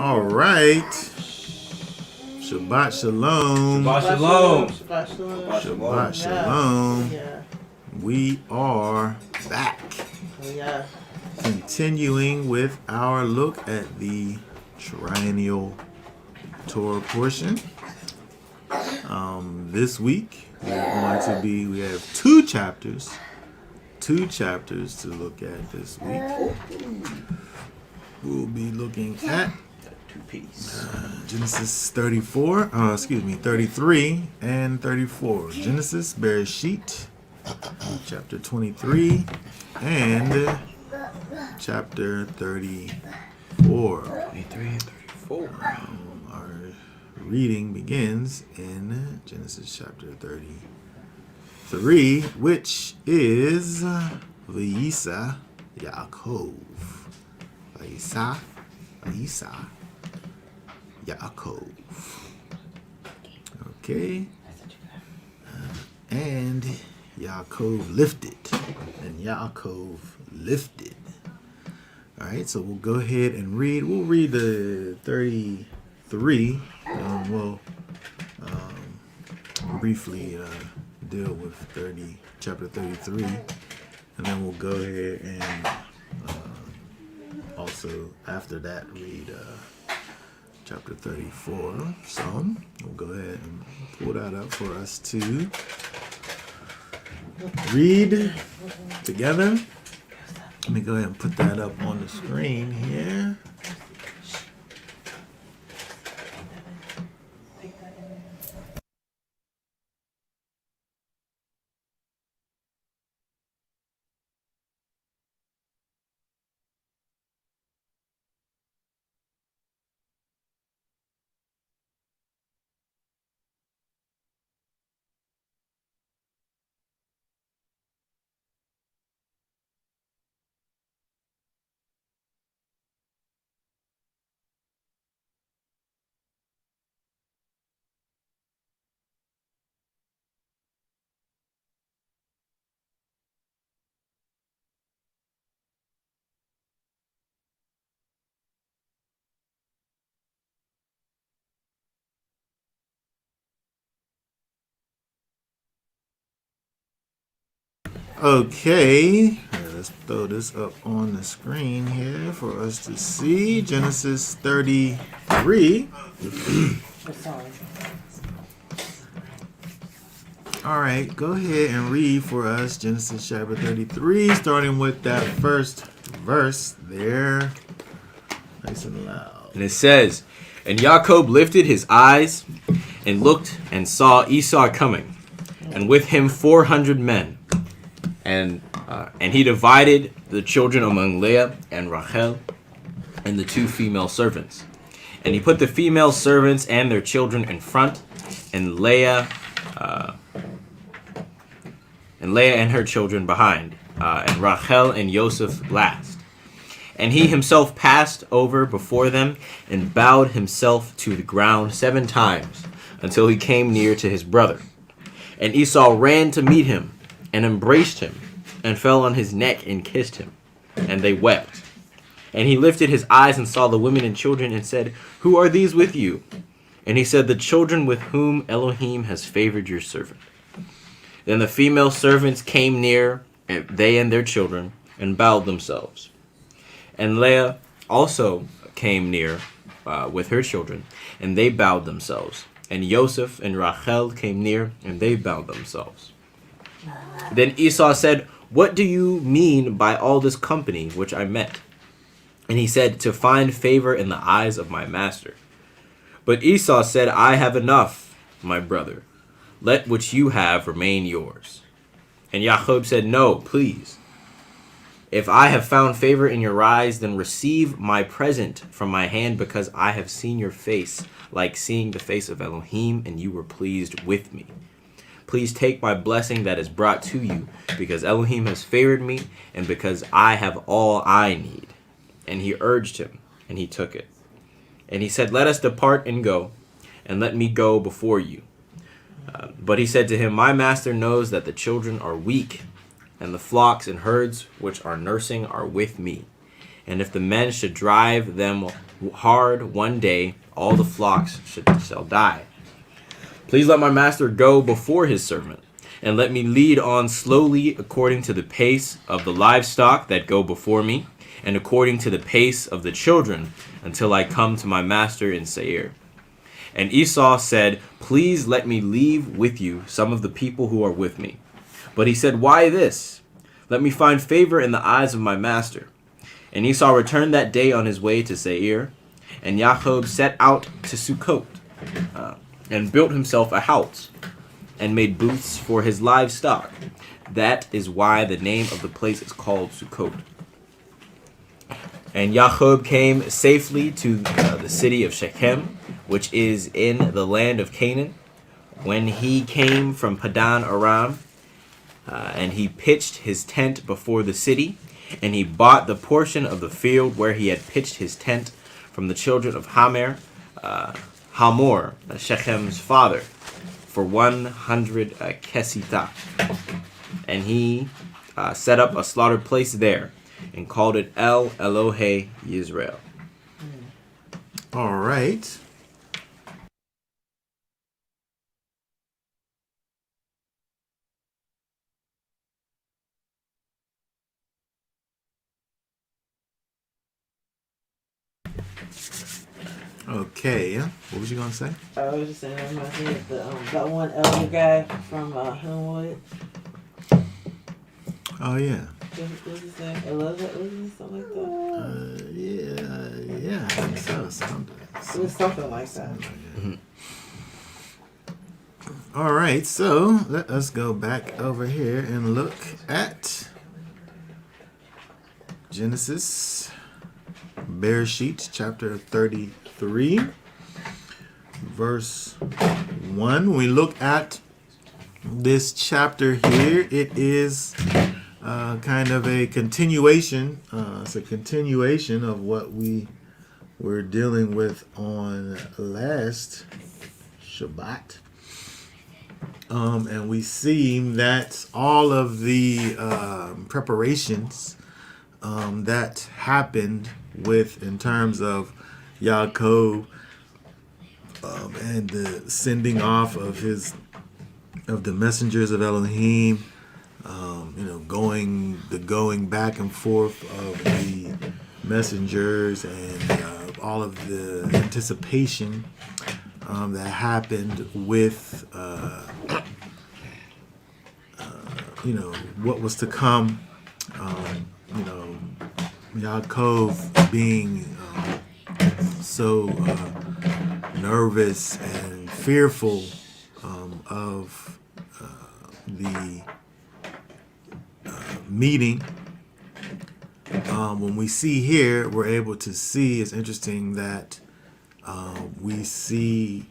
All right. Shabbat shalom. Shabbat shalom. Shabbat shalom. Shabbat shalom. Yeah. We are back. Yeah. Continuing with our look at the triennial Torah portion. This week we have two chapters to look at this week. We'll be looking at Genesis 33 and 34. Genesis, Bereshit, chapter 23 and chapter 34. 23 and 34. Our reading begins in Genesis chapter 33, which is Vayisa Yaakov. Vayisa Yaakov. Okay. And Yaakov lifted. And Yaakov lifted. All right, so we'll go ahead and read. We'll read the 33. We'll briefly deal with chapter 33. And then we'll go ahead and also after that read chapter 34. So we'll go ahead and pull that up for us to read together. Let me go ahead and put that up on the screen here. Okay, let's throw this up on the screen here for us to see. Genesis 33. All right, go ahead and read for us Genesis chapter 33, starting with that first verse there. Nice and loud. And it says, "And Jacob lifted his eyes and looked and saw Esau coming, and with him 400 men. And he divided the children among Leah and Rachel and the two female servants. And he put the female servants and their children in front, and Leah and her children behind, and Rachel and Joseph last. And he himself passed over before them and bowed himself to the ground 7 times until he came near to his brother. And Esau ran to meet him and embraced him and fell on his neck and kissed him. And they wept. And he lifted his eyes and saw the women and children and said, 'Who are these with you?' And he said, 'The children with whom Elohim has favored your servant.' Then the female servants came near, they and their children, and bowed themselves. And Leah also came near with her children, and they bowed themselves. And Joseph and Rachel came near, and they bowed themselves. Then Esau said, 'What do you mean by all this company which I met?' And he said, 'To find favor in the eyes of my master.' But Esau said, 'I have enough, my brother. Let what you have remain yours.' And Jacob said, 'No, please. If I have found favor in your eyes, then receive my present from my hand, because I have seen your face like seeing the face of Elohim, and you were pleased with me. Please take my blessing that is brought to you, because Elohim has favored me, and because I have all I need.' And he urged him, and he took it. And he said, 'Let us depart and go, and let me go before you.' But he said to him, 'My master knows that the children are weak, and the flocks and herds which are nursing are with me. And if the men should drive them hard one day, all the flocks shall die. Please let my master go before his servant, and let me lead on slowly according to the pace of the livestock that go before me, and according to the pace of the children, until I come to my master in Seir. And Esau said, please let me leave with you some of the people who are with me. But he said, why this? Let me find favor in the eyes of my master. And Esau returned that day on his way to Seir, and Jacob set out to Sukkot, and built himself a house, and made booths for his livestock. That is why the name of the place is called Sukkot. And Jacob came safely to the city of Shechem, which is in the land of Canaan, when he came from Padan Aram, and he pitched his tent before the city, and he bought the portion of the field where he had pitched his tent from the children of Hamor, Shechem's father, for 100 kesitah. And he set up a slaughter place there, and called it El Elohe Yisrael. All right. Okay, what was you gonna say? I was just saying, that reminds me of that one elder guy from Hillwood. Oh yeah. What's his name? Elizabeth, something like that. Yeah. I think so. It was something like that. Mm-hmm. All right, so let us go back over here and look at Genesis, Bereshit, chapter 33, verse 1. When we look at this chapter here, it is kind of a continuation. It's a continuation of what we were dealing with on last Shabbat. And we see that all of the preparations that happened in terms of Yaakov and the sending off of the messengers of Elohim, going back and forth of the messengers, and all of the anticipation that happened with what was to come. Yaakov being so nervous and fearful of the meeting. When we see here, we're able to see, it's interesting that we see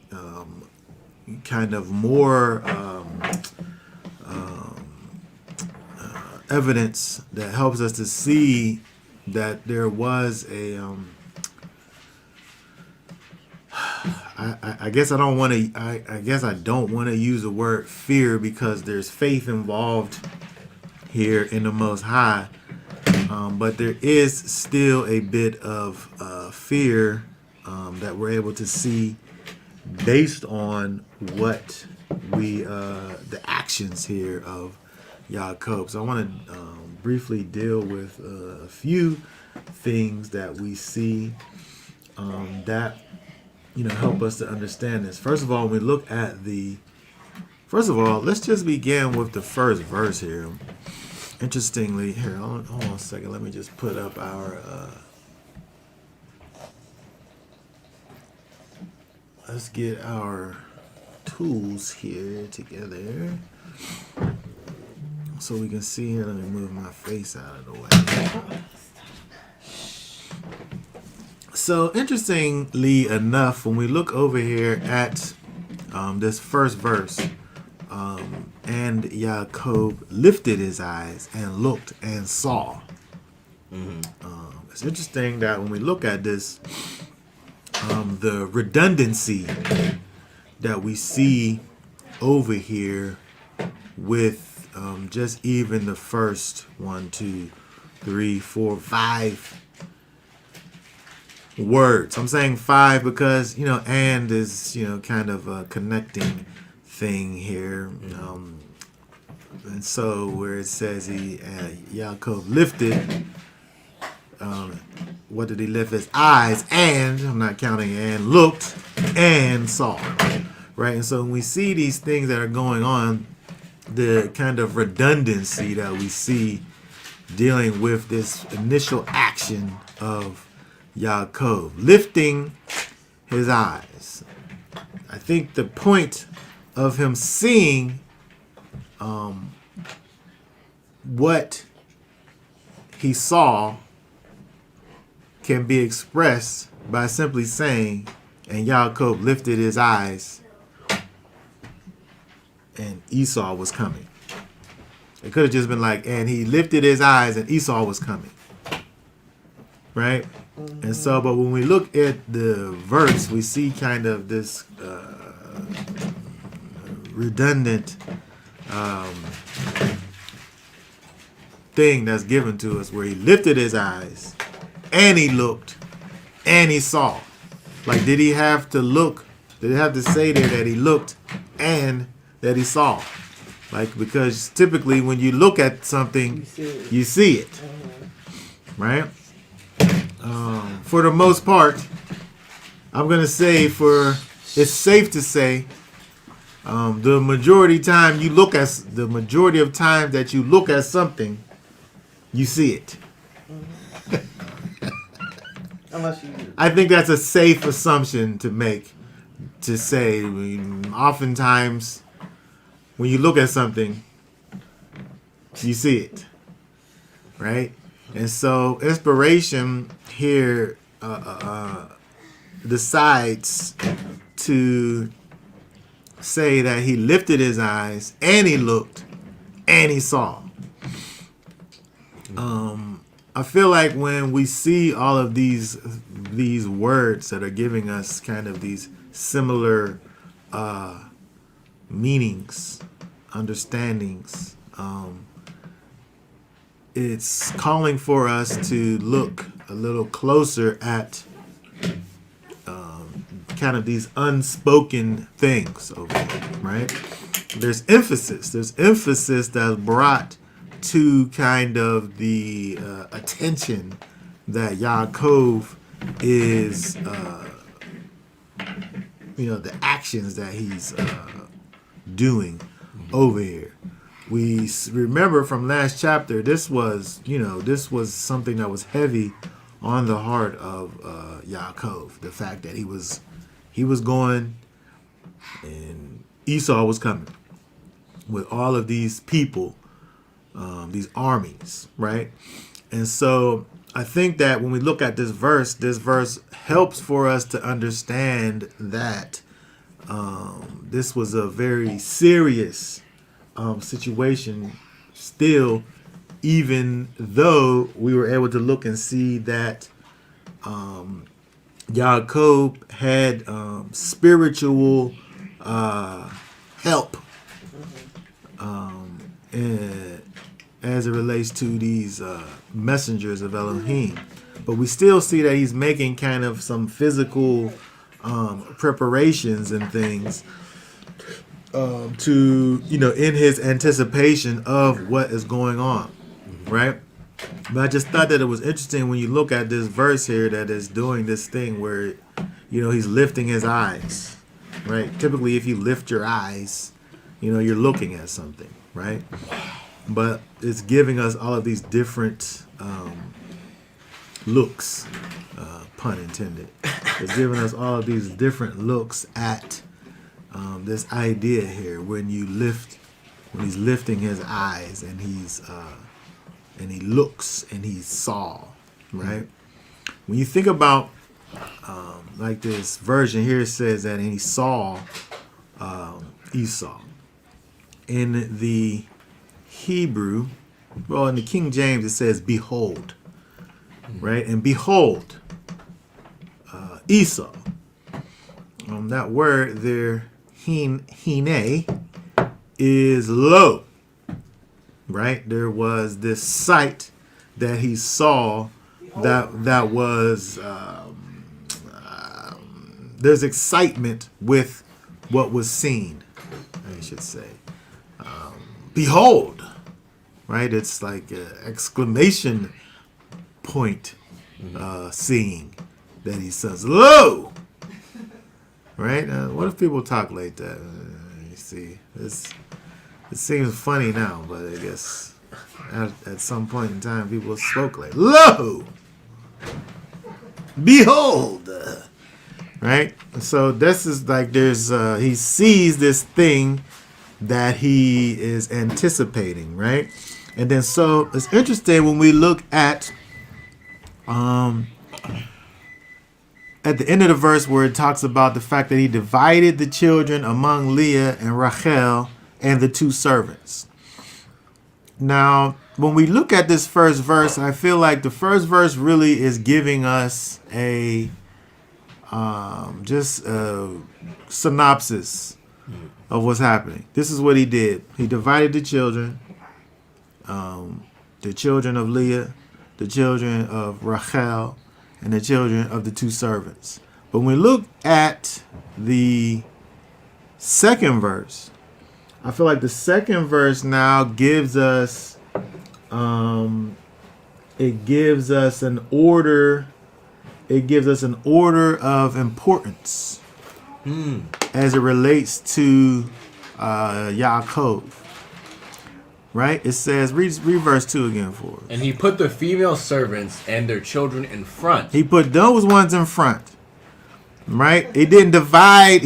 kind of more evidence that helps us to see that there was a I guess I don't want to use the word fear, because there's faith involved here in the Most High, but there is still a bit of fear that we're able to see based on what the actions here of Yaakov. So I want to briefly deal with a few things that we see that help us to understand this. First of all, when we look at let's just begin with the first verse here. Interestingly, here, hold on a second. Let me just put up our let's get our tools here together so we can see here. Let me move my face out of the way. So interestingly enough, when we look over here at this first verse, and Yaakov lifted his eyes and looked and saw. It's interesting that when we look at this, the redundancy that we see over here with just even the first 1, 2, 3, 4, 5 words. I'm saying 5 because, and is, kind of a connecting thing here. And so where it says Yaakov lifted, what did he lift? His eyes, and, I'm not counting, and looked and saw. Right? And so when we see these things that are going on, the kind of redundancy that we see dealing with this initial action of Yaakov, lifting his eyes. I think the point of him seeing what he saw can be expressed by simply saying, and Yaakov lifted his eyes, and Esau was coming. It could have just been like, and he lifted his eyes, and Esau was coming. Right? Mm-hmm. And so, but when we look at the verse, we see kind of this redundant thing that's given to us, where he lifted his eyes, and he looked, and he saw. Like, did he have to look? Did he have to say there that he looked and that he saw? Like, because typically when you look at something, you see it. Mm-hmm. Right? For the most part, I'm going to say it's safe to say the majority of time that you look at something, you see it. Unless you. I think that's a safe assumption to make, to say. Oftentimes, when you look at something, you see it, right? And so, inspiration here decides to say that he lifted his eyes and he looked and he saw. I feel like when we see all of these words that are giving us kind of these similar meanings, understandings, it's calling for us to look a little closer at kind of these unspoken things over here, right? There's emphasis that's brought to kind of the attention that Yaakov is, the actions that he's doing over here. We remember from last chapter, this was something that was heavy on the heart of Yaakov. The fact that he was going and Esau was coming with all of these people, these armies, right? And so I think that when we look at this verse helps for us to understand that this was a very serious situation still, even though we were able to look and see that Yaakov had spiritual help as it relates to these messengers of Elohim. But we still see that he's making kind of some physical preparations and things to, in his anticipation of what is going on, right? But I just thought that it was interesting when you look at this verse here that is doing this thing where, he's lifting his eyes, right? Typically, if you lift your eyes, you're looking at something, right? But it's giving us all of these different looks, pun intended. It's giving us all of these different looks at this idea here when he's lifting his eyes and and he looks and he saw, right? When you think about like this version here, it says that he saw Esau. In the Hebrew, well, in the King James, it says behold, right? And behold, Esau. That word there, hine, is low, right? There was this sight that he saw that was there's excitement with what was seen, I should say. Behold, right? It's like an exclamation point seeing that he says, lo! Right? What if people talk like that? You see, it seems funny now, but I guess at some point in time, people spoke like, lo! Behold! Right? So this is like he sees this thing that he is anticipating, right? And then so it's interesting when we look at the end of the verse where it talks about the fact that he divided the children among Leah and Rachel and the two servants. Now, when we look at this first verse, I feel like the first verse really is giving us a synopsis of what's happening. This is what he did. He divided the children of Leah, the children of Rachel, and the children of the two servants. But when we look at the second verse, I feel like the second verse now gives us an order. It gives us an order of importance as it relates to Yaakov. Right? It says, read verse 2 again for us. And he put the female servants and their children in front. He put those ones in front. Right? He didn't divide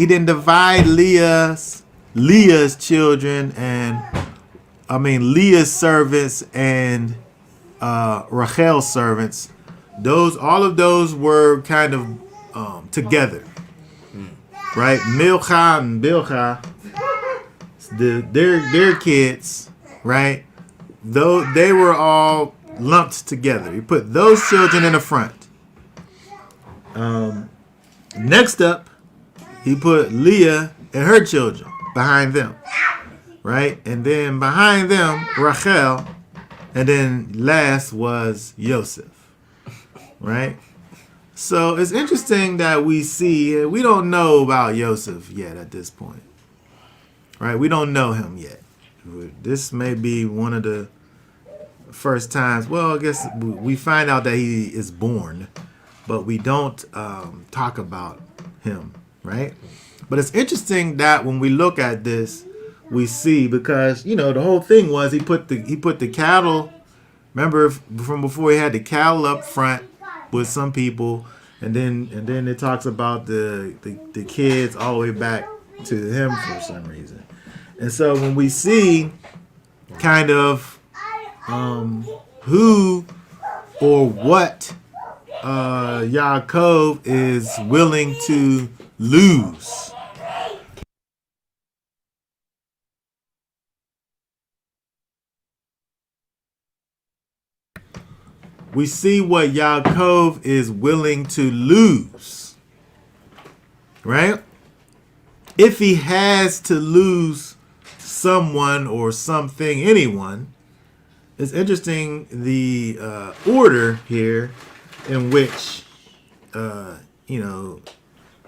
Leah's children Leah's servants and Rachel's servants. All of those were kind of together. Right? Milcha and Bilha, their kids, right? Though they were all lumped together. He put those children in the front. Next up, he put Leah and her children behind them, right? And then behind them, Rachel, and then last was Joseph, right? So it's interesting that we don't know about Joseph yet at this point, right? We don't know him yet. This may be one of the first times. Well, I guess we find out that he is born, but we don't talk about him, right? But it's interesting that when we look at this, we see, because the whole thing was he put the cattle. Remember from before, he had the cattle up front with some people, and then it talks about the kids all the way back to him for some reason. And so when we see kind of who or what Yaakov is willing to lose. We see what Yaakov is willing to lose. Right? If he has to lose someone or something, anyone, it's interesting the order here in which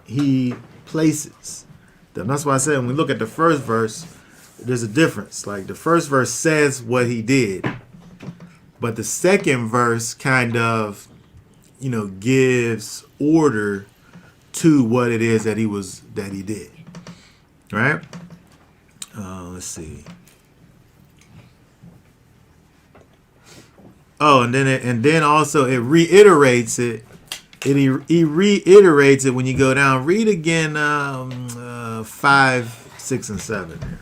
he places them. That's why I said when we look at the first verse, there's a difference. Like the first verse says what he did, but the second verse kind of gives order to what it is that he did. Right? Let's see. Oh, and then also it reiterates it. He reiterates it when you go down. Read again 5, 6, and 7 there.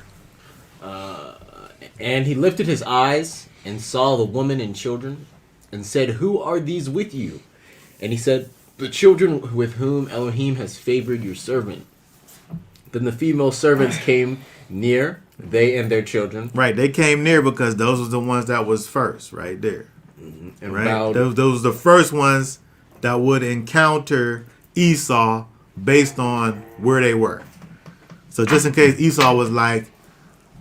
And he lifted his eyes and saw the woman and children, and said, "Who are these with you?" And he said, "The children with whom Elohim has favored your servant." Then the female servants came near, they and their children. Right, they came near because those were the ones that was first, right there. And right, bowed. those were the first ones that would encounter Esau based on where they were. So just in case Esau was like,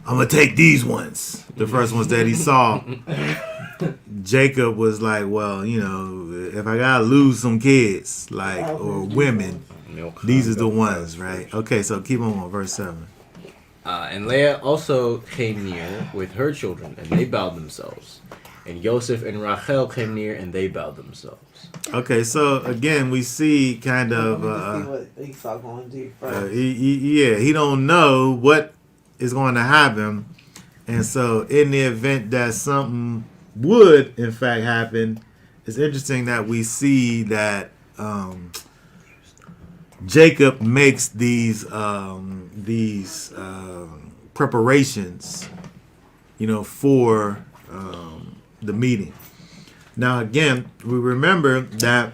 "I'm gonna take these ones," the first ones that he saw, Jacob was like, "Well, if I gotta lose some kids, or women, These is the ones, right? Okay, so keep on verse 7. And Leah also came near with her children, and they bowed themselves. And Joseph and Rachel came near, and they bowed themselves. Okay, so again, we see kind of see what Esau going to do first. he don't know what is going to happen, and so in the event that something would in fact happen, it's interesting that we see that Jacob makes these preparations, for the meeting. Now again, we remember that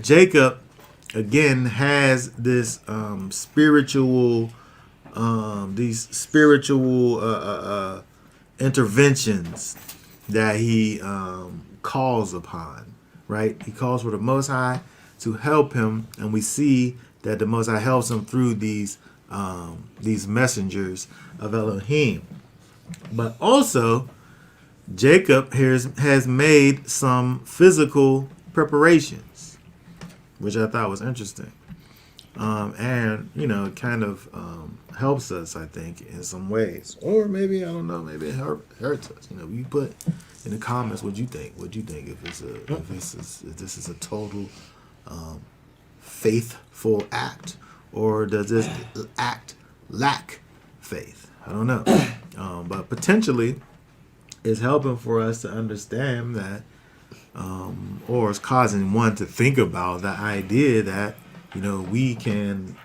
Jacob again has this spiritual interventions that he calls upon, right? He calls for the Most High to help him, and we see that the Most High helps him through these messengers of Elohim. But also, Jacob has made some physical preparations, which I thought was interesting. And, it kind of helps us, I think, in some ways. Or maybe, I don't know, maybe it hurts us. You put in the comments what you think. What you think if this is a total faithful act, or does this act lack faith? I don't know. But potentially it's helping for us to understand that, or it's causing one to think about the idea that, we can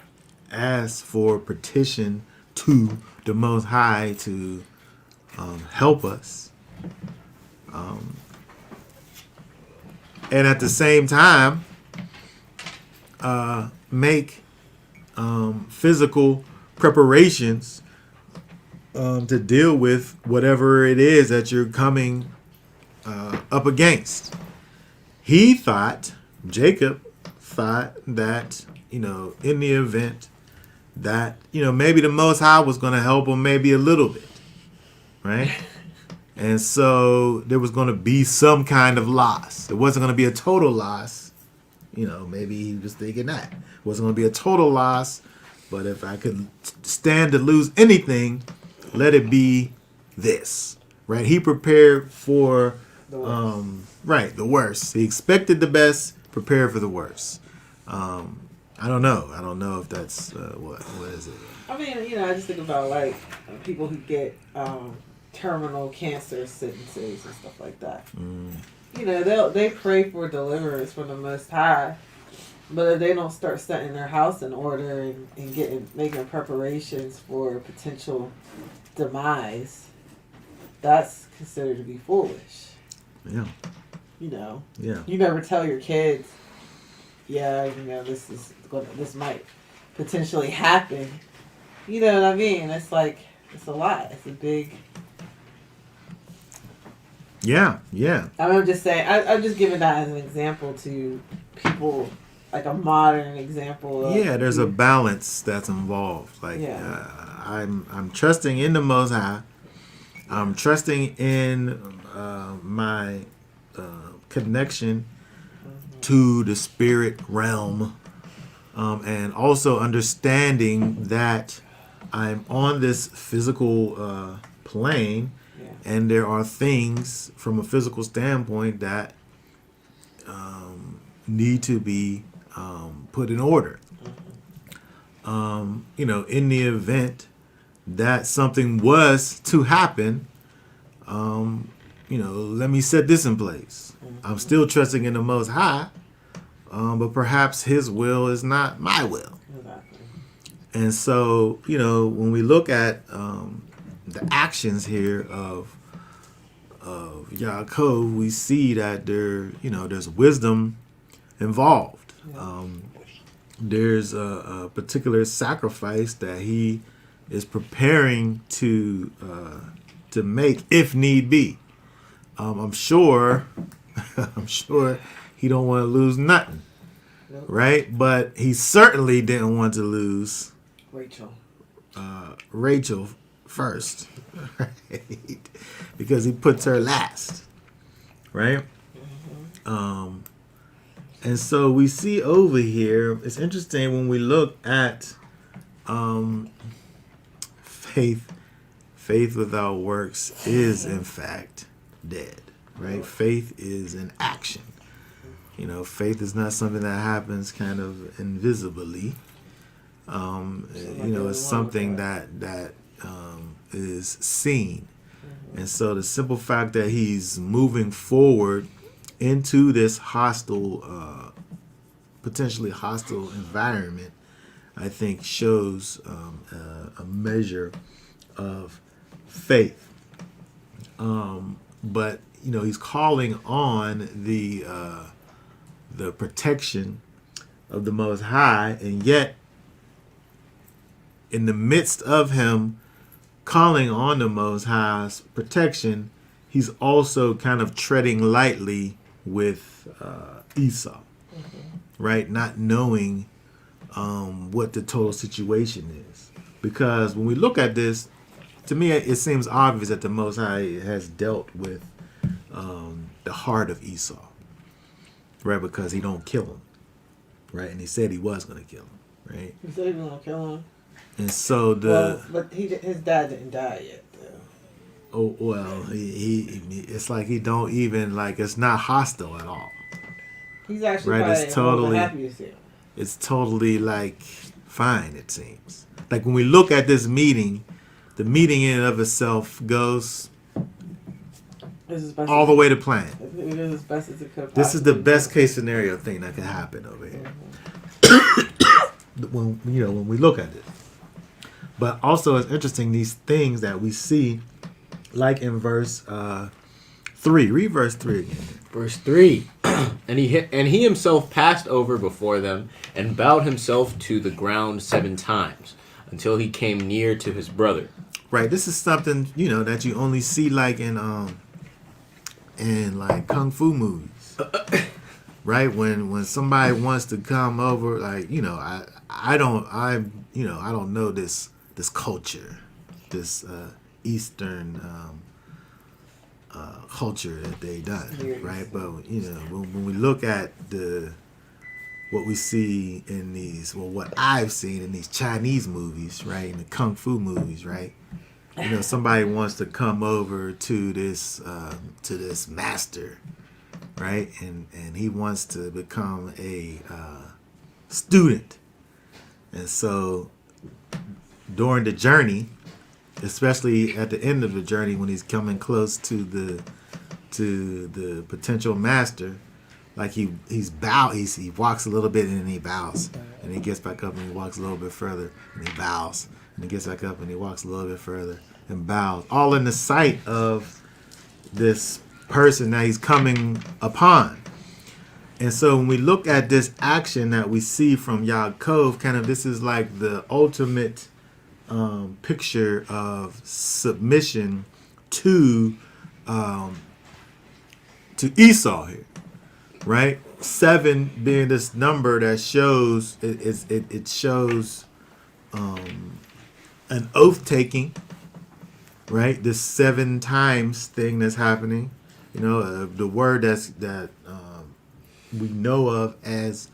ask for petition to the Most High to help us. And at the same time, make physical preparations to deal with whatever it is that you're coming up against. Jacob thought that, in the event that, maybe the Most High was going to help him maybe a little bit, right? And so there was going to be some kind of loss. It wasn't going to be a total loss. Maybe he was thinking that. It wasn't going to be a total loss, but if I could stand to lose anything, let it be this, right? He prepared for the worst. He expected the best, prepared for the worst. I don't know if that's what is it? I mean, I just think about people who get terminal cancer sentences and stuff like that. They pray for deliverance from the Most High, but if they don't start setting their house in order and making preparations for potential demise, that's considered to be foolish. Yeah. Yeah. You never tell your kids, this might potentially happen. You know what I mean? It's it's a lot. It's a big. Yeah. I'm just saying. I'm just giving that as an example to people, like a modern example. There's a balance that's involved. I'm trusting in the Most High. I'm trusting in my connection to the spirit realm, and also understanding that I'm on this physical plane, and there are things from a physical standpoint that need to be put in order. In the event that something was to happen, let me set this in place. I'm still trusting in the Most High, but perhaps His will is not my will. Exactly. And so, when we look at the actions here of Yaakov, we see that there's wisdom involved. There's a particular sacrifice that he is preparing to make if need be. I'm sure he don't want to lose nothing, right? But he certainly didn't want to lose Rachel first, right? Because he puts her last, right? And so we see over here, it's interesting when we look at faith. Faith without works is in fact dead, right? Faith is an action. Faith is not something that happens kind of invisibly. It's something that is seen. And so the simple fact that he's moving forward into this hostile, potentially hostile environment, I think shows a measure of faith. But he's calling on the protection of the Most High, and yet in the midst of him calling on the Most High's protection, he's also kind of treading lightly with Esau, right? Not knowing what the total situation is. Because when we look at this, to me, it seems obvious that the Most High has dealt with the heart of Esau, right? Because he don't kill him, right? And he said he was going to kill him, right? He said he was going to kill him. And so but his dad didn't die yet, though. Oh well, he it's like he don't even it's not hostile at all. He's actually right. It's totally happy to see him. It's totally fine. It seems like when we look at this meeting, the meeting in and of itself goes all the way to plan. It is as best as it could. This is the best case scenario thing that could happen over here. When we look at it. But also it's interesting, these things that we see, like in verse 3. Read verse 3 again. Verse 3. And he himself passed over before them and bowed himself to the ground 7 times until he came near to his brother. Right. This is something, that you only see in kung fu movies. Right? When somebody wants to come over, I don't know this culture, this Eastern culture that they done, right? But when we look at what we see in what I've seen in these Chinese movies, right, in the kung fu movies, right, somebody wants to come over to this master, right, and he wants to become a student, and so during the journey, especially at the end of the journey when he's coming close to the potential master, he walks a little bit and then he bows, and he gets back up and he walks a little bit further and he bows, and he gets back up and he walks a little bit further and bows, all in the sight of this person that he's coming upon. And so when we look at this action that we see from Yaakov, kind of this is like the ultimate picture of submission to Esau here, right? 7 being this number that shows it shows an oath taking, right? This 7 times thing that's happening, the word that we know of as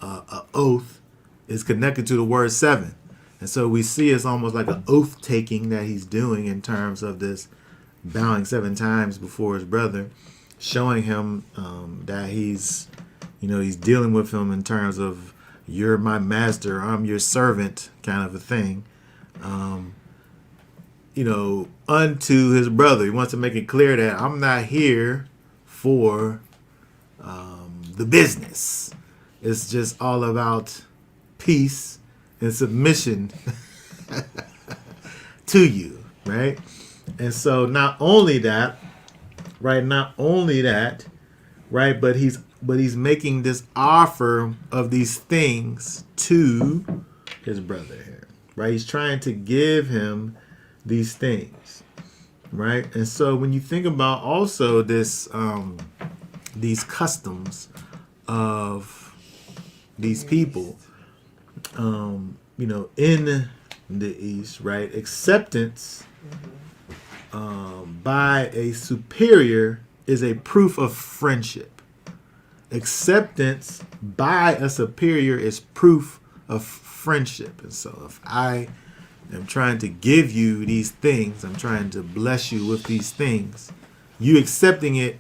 a oath is connected to the word 7. And so we see it's almost like an oath taking that he's doing in terms of this bowing 7 times before his brother, showing him that he's dealing with him in terms of, you're my master, I'm your servant, kind of a thing. Unto his brother. He wants to make it clear that I'm not here for the business. It's just all about peace and submission to you, right? And so not only that, right, but he's making this offer of these things to his brother here, right? He's trying to give him these things, right? And so when you think about also this these customs of these people in the East, right? Acceptance by a superior is a proof of friendship. acceptance by a superior is proof of friendship. And so if I am trying to give you these things, I'm trying to bless you with these things, you accepting it,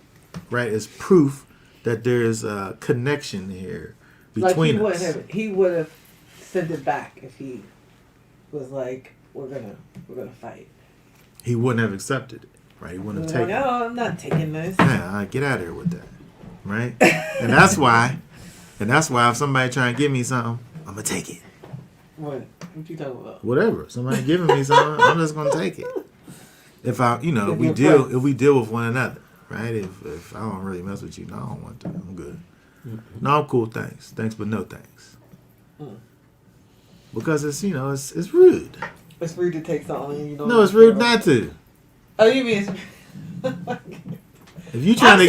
right, is proof that there's a connection here between us. He would have sent it back if he was like, we're gonna fight. He wouldn't have accepted it, right? He wouldn't have taken it. No, I'm not taking this. Yeah, get out of here with that, right? and that's why if somebody trying to give me something, I'm gonna take it. What you talking about? Whatever. Somebody giving me something, I'm just gonna take it. If we deal with one another, right? If I don't really mess with you, no, I don't want to. I'm good. No, I'm cool. Thanks, but no thanks. Because it's rude. It's rude to take something and you don't. No, it's rude not to. Oh, you mean? If you trying to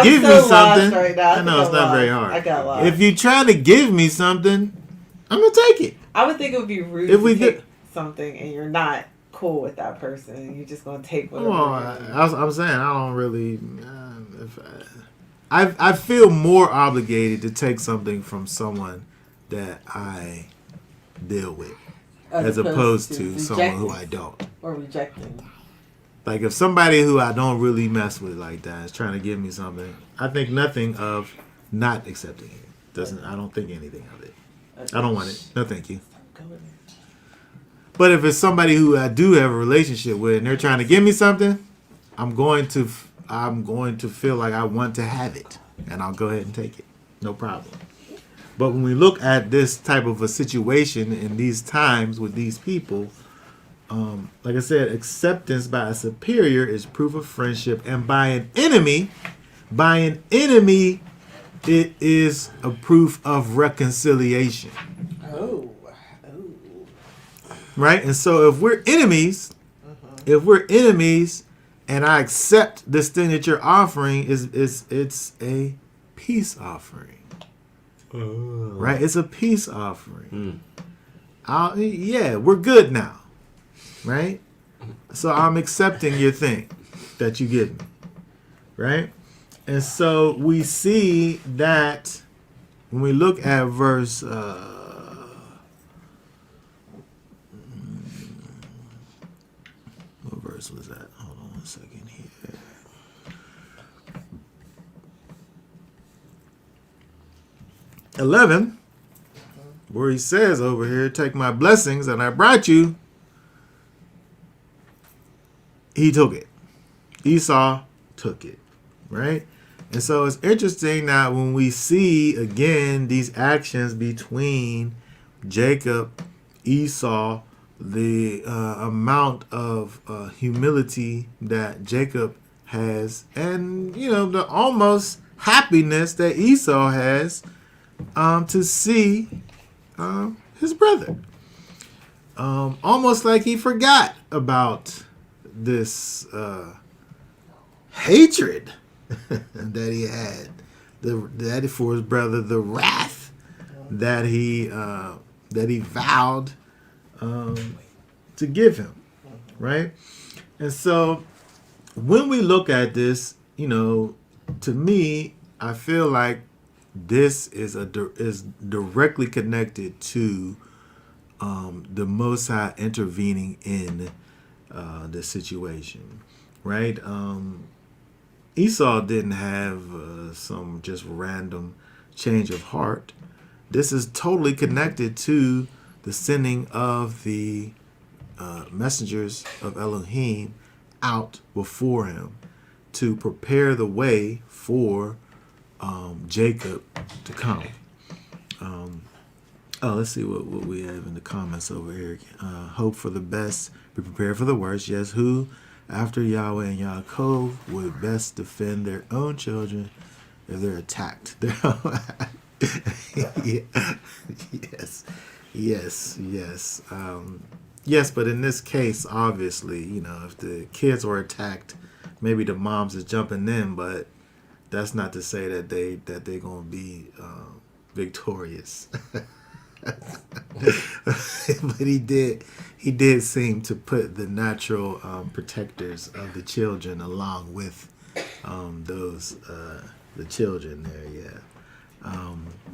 give me something, right now. I know it's not very hard. I got lost. If you trying to give me something, I'm gonna take it. I would think it would be rude if we take something and you're not cool with that person and you're just gonna take whatever. I'm saying I don't really. I feel more obligated to take something from someone that I deal with, as opposed to someone who I don't. Or rejecting. Like if somebody who I don't really mess with like that is trying to give me something, I think nothing of not accepting it. I don't think anything of it. I don't want it. No, thank you. But if it's somebody who I do have a relationship with and they're trying to give me something, I'm going to feel like I want to have it, and I'll go ahead and take it. No problem. But when we look at this type of a situation in these times with these people, like I said, acceptance by a superior is proof of friendship, and by an enemy, it is a proof of reconciliation. Oh. Right? And so if we're enemies, and I accept this thing that you're offering, it's a peace offering. Right? It's a peace offering. We're good now. Right? So I'm accepting your thing that you give me. Right? And so we see that when we look at verse what verse was that? Hold on 1 second here. (11), where he says over here, take my blessings and I brought you. He took it. Esau took it. Right? And so it's interesting that when we see again these actions between Jacob, Esau, the amount of humility that Jacob has, and the almost happiness that Esau has to see his brother, almost like he forgot about this hatred that he had, that for his brother, the wrath that he vowed to give him, right? And so when we look at this, to me, I feel like this is directly connected to the Most High intervening in the situation, right? Esau didn't have some just random change of heart. This is totally connected to the sending of the messengers of Elohim out before him to prepare the way for Jacob to come. Let's see what we have in the comments over here. Hope for the best, be prepared for the worst. Yes, who after Yahweh and Yaakov would best defend their own children if they're attacked? Yes. Yes, but in this case, obviously, if the kids were attacked, maybe the moms is jumping in, but that's not to say that they're gonna be victorious. But he did seem to put the natural protectors of the children along with those the children there, yeah.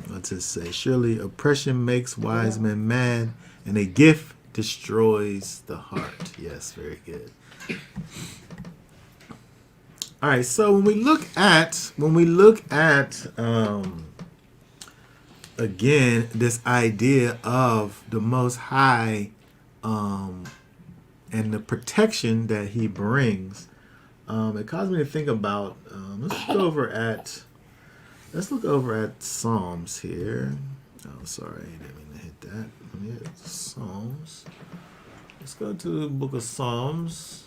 What's it say? Surely oppression makes wise men mad, and a gift destroys the heart. Yes, very good. All right, so when we look at again this idea of the Most High and the protection that He brings, it caused me to think about. Let's look over at Psalms here. Oh, sorry, I didn't mean to hit that. Yeah, Psalms. Let's go to the book of Psalms.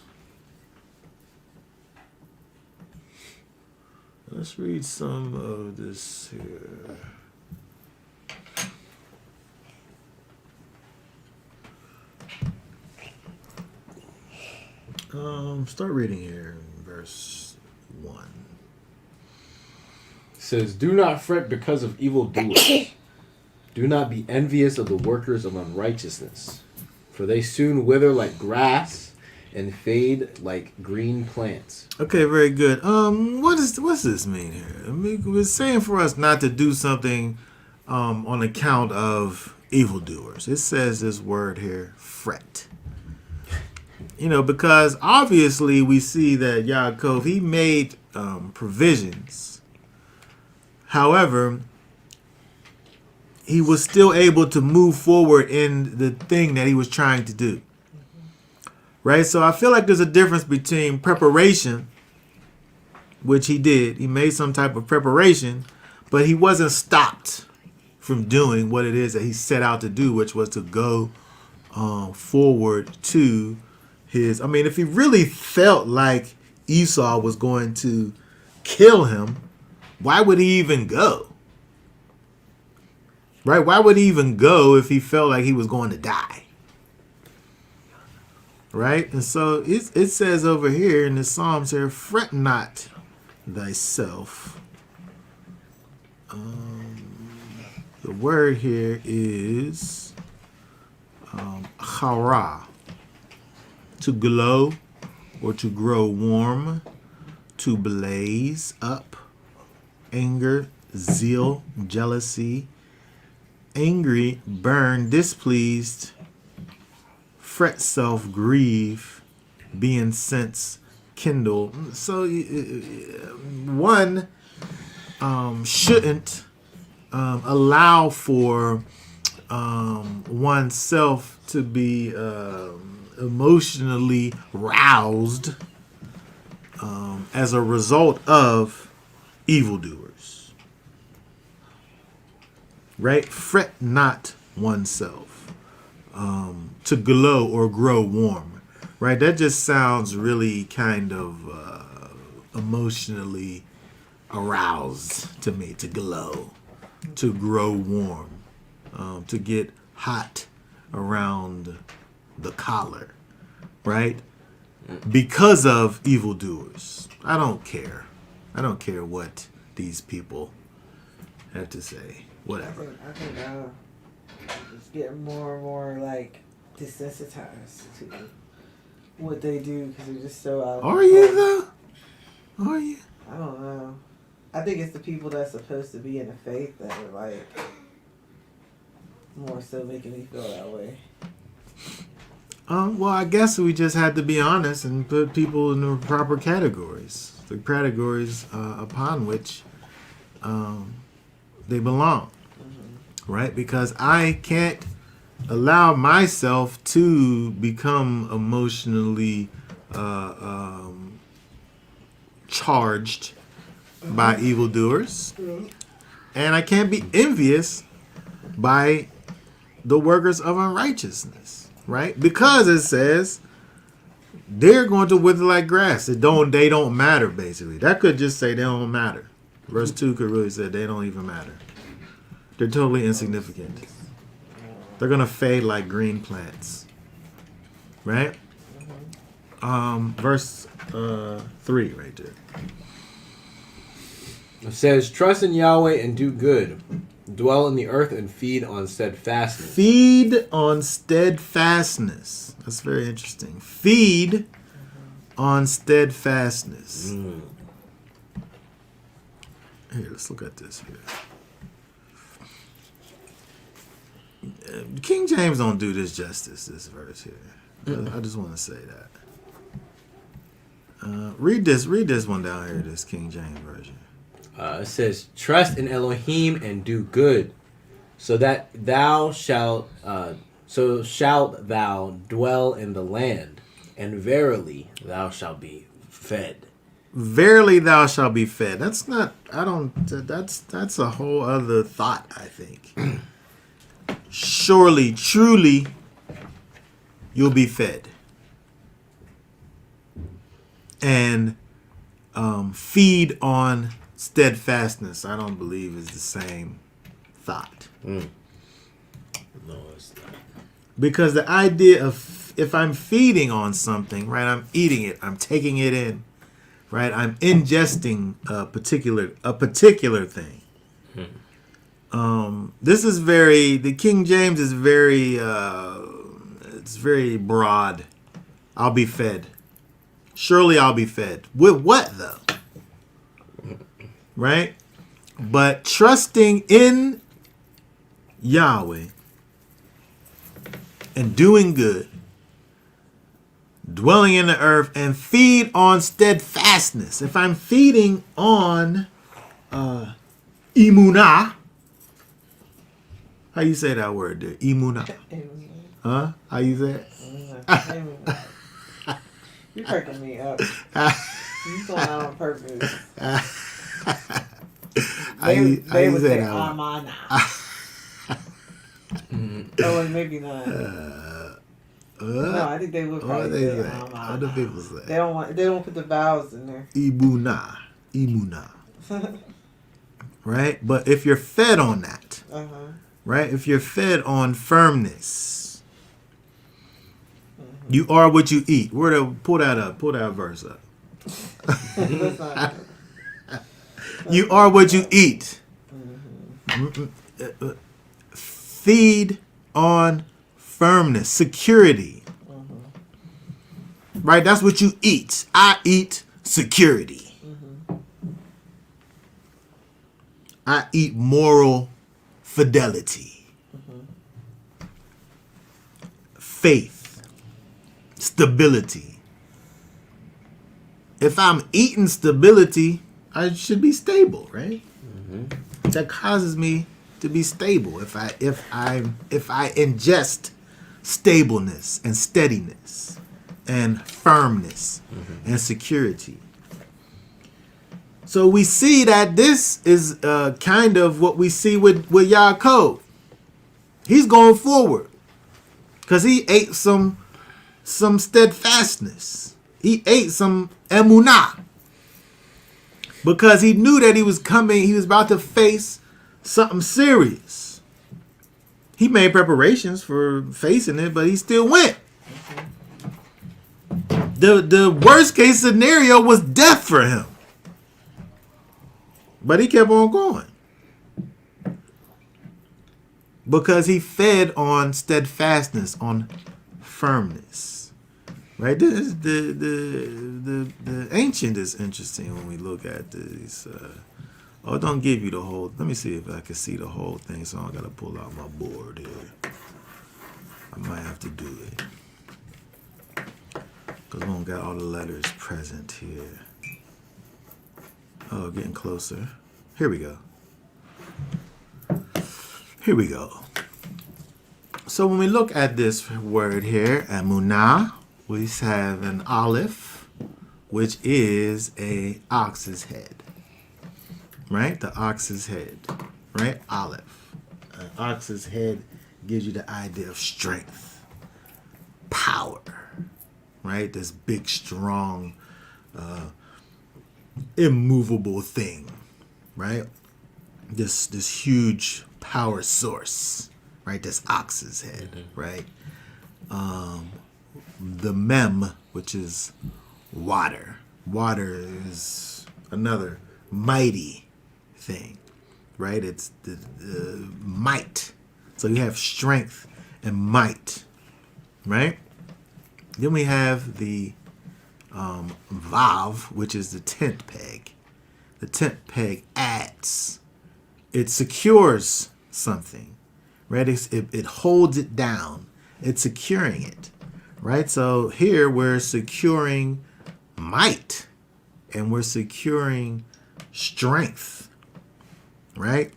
Let's read some of this here. Start reading here in verse 1. It says, "Do not fret because of evildoers. Do not be envious of the workers of unrighteousness, for they soon wither like grass and fade like green plants." Okay, very good. What's this mean here? I mean, it's saying for us not to do something on account of evildoers. It says this word here, fret. You know, because obviously we see that Yaakov, he made provisions. However, he was still able to move forward in the thing that he was trying to do. Right? So I feel like there's a difference between preparation, which he did. He made some type of preparation, but he wasn't stopped from doing what it is that he set out to do, which was to go forward to his... I mean, if he really felt like Esau was going to kill him, why would he even go? Right? Why would he even go if he felt like he was going to die? Right? And so it says over here in the Psalms here, fret not thyself. The word here is chara, to glow or to grow warm, to blaze up, anger, zeal, jealousy, angry, burn, displeased, fret, self, grieve, be incensed, kindle. So one shouldn't allow for oneself to be emotionally roused as a result of evildoers. Right? Fret not oneself to glow or grow warm. Right? That just sounds really kind of emotionally aroused to me. To glow, to grow warm, to get hot around the collar, right? Because of evildoers. I don't care. I don't care what these people have to say. Whatever. I think it's getting more and more like desensitized to what they do because they're just so out of Are you though? Are you? I don't know. I think it's the people that's supposed to be in the faith that are like more so making me feel that way. Well, I guess we just had to be honest and put people in the proper categories, the categories upon which they belong, right? Because I can't allow myself to become emotionally charged by evildoers, and I can't be envious by the workers of unrighteousness. Right? Because it says they're going to wither like grass. They don't matter, basically. That could just say they don't matter. Verse 2 could really say they don't even matter. They're totally insignificant. They're going to fade like green plants. Right? Verse 3 right there. It says, "Trust in Yahweh and do good. Dwell in the earth and feed on steadfastness." Feed on steadfastness. That's very interesting. Feed on steadfastness. Here, let's look at this here. King James don't do this justice, this verse here. I just want to say that. Read this one down here, this King James version. It says, "Trust in Elohim and do good, so that thou shalt thou dwell in the land, and verily thou shalt be fed." Verily thou shalt be fed. That's not, that's a whole other thought, I think. Surely, truly, you'll be fed. And feed on steadfastness, I don't believe is the same thought. No, it's not. Because the idea of, if I'm feeding on something, right, I'm eating it, I'm taking it in, right, I'm ingesting a particular thing. This is the King James is very, it's very broad. I'll be fed. Surely I'll be fed. With what, though? Right? But trusting in Yahweh and doing good, dwelling in the earth, and feed on steadfastness. If I'm feeding on emunah, how you say that word there? Emunah. Huh? How you say it? You're cracking me up. You going out on purpose. They would say amana. Oh, and maybe not. No, I think they would probably say amana. Other people say. They don't put the vowels in there. Emunah. Right? But if you're fed on that, right? If you're fed on firmness, you are what you eat. Pull that verse up. You are what you eat. Feed on firmness, security. Right? That's what you eat. I eat security. I eat moral fidelity. Faith. Stability. If I'm eating stability, I should be stable, right? That causes me to be stable. If I ingest stableness and steadiness and firmness and security. So we see that this is kind of what we see with Yaakov. He's going forward because he ate some steadfastness. He ate some emunah because he knew that he was about to face something serious. He made preparations for facing it, but he still went. The worst case scenario was death for him. But he kept on going. Because he fed on steadfastness, on firmness. Right? The ancient is interesting when we look at these. It don't give you the whole. Let me see if I can see the whole thing. So I gotta pull out my board here. I might have to do it. Because we don't got all the letters present here. Oh, getting closer. Here we go. So when we look at this word here, emunah, we have an aleph, which is a ox's head. Right? The ox's head. Right? Aleph. An ox's head gives you the idea of strength, power. Right? This big, strong, immovable thing, right? This huge power source, right? This ox's head, right? The mem, which is water. Water is another mighty thing, right? It's the might. So you have strength and might, right? Then we have the Vav, which is the tent peg. The tent peg adds. It secures something, right? It holds it down. It's securing it, right? So here we're securing might and we're securing strength, right?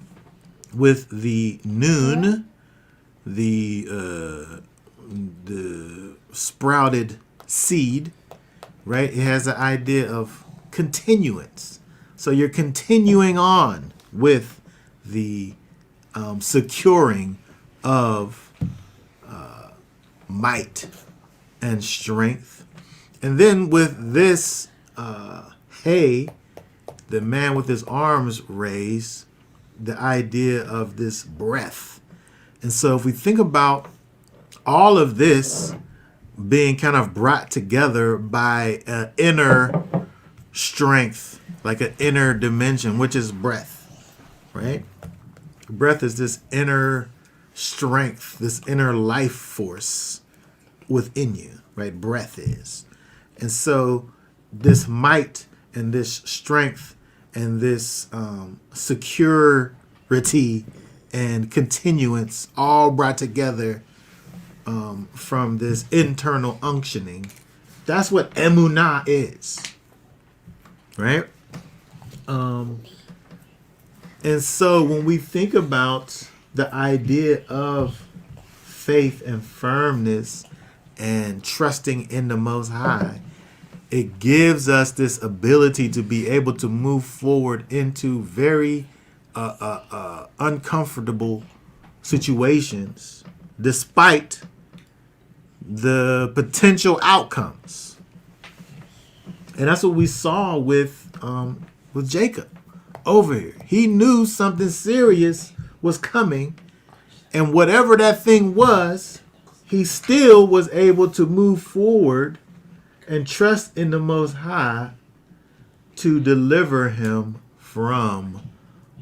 With the noon, the sprouted seed, right? It has the idea of continuance. So you're continuing on with the securing of might and strength. And then with this hay, the man with his arms raised, the idea of this breath. And so if we think about all of this being kind of brought together by an inner strength, like an inner dimension, which is breath, right? Breath is this inner strength, this inner life force within you, right? Breath is. And so this might and this strength and this security and continuance all brought together from this internal unctioning. That's what emunah is, right? And so when we think about the idea of faith and firmness and trusting in the Most High, it gives us this ability to be able to move forward into very uncomfortable situations despite the potential outcomes. And that's what we saw with Jacob over here. He knew something serious was coming, and whatever that thing was, he still was able to move forward and trust in the Most High to deliver him from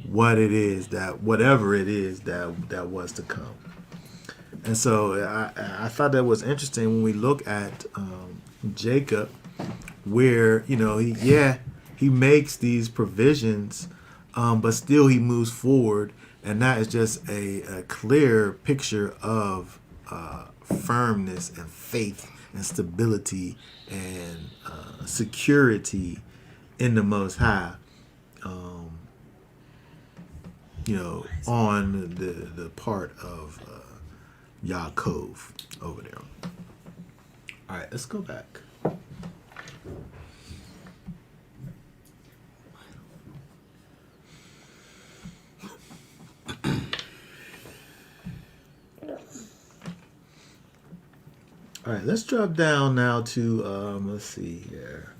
whatever it is that was to come. And so I thought that was interesting when we look at Jacob, where he makes these provisions, but still he moves forward, and that is just a clear picture of firmness and faith and stability and security in the Most High. On the part of Yaakov over there. All right, let's go back. All right, let's drop down now to let's see here.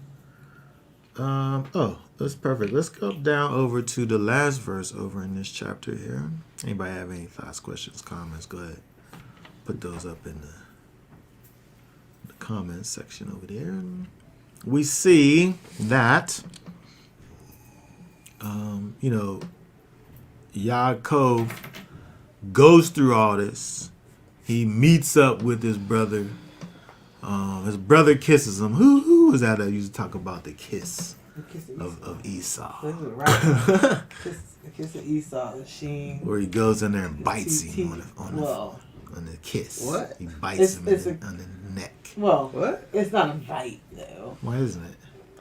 That's perfect. Let's go down over to the last verse over in this chapter here. Anybody have any thoughts, questions, comments? Go ahead. Put those up in the comments section over there. We see that Yaakov goes through all this. He meets up with his brother. His brother kisses him. Who was that used to talk about the kiss of Esau? This is right. The kiss of Esau, the sheen. Where he goes in there and bites him on the kiss. What? He bites him on the neck. Well, what? It's not a bite though. Why isn't it?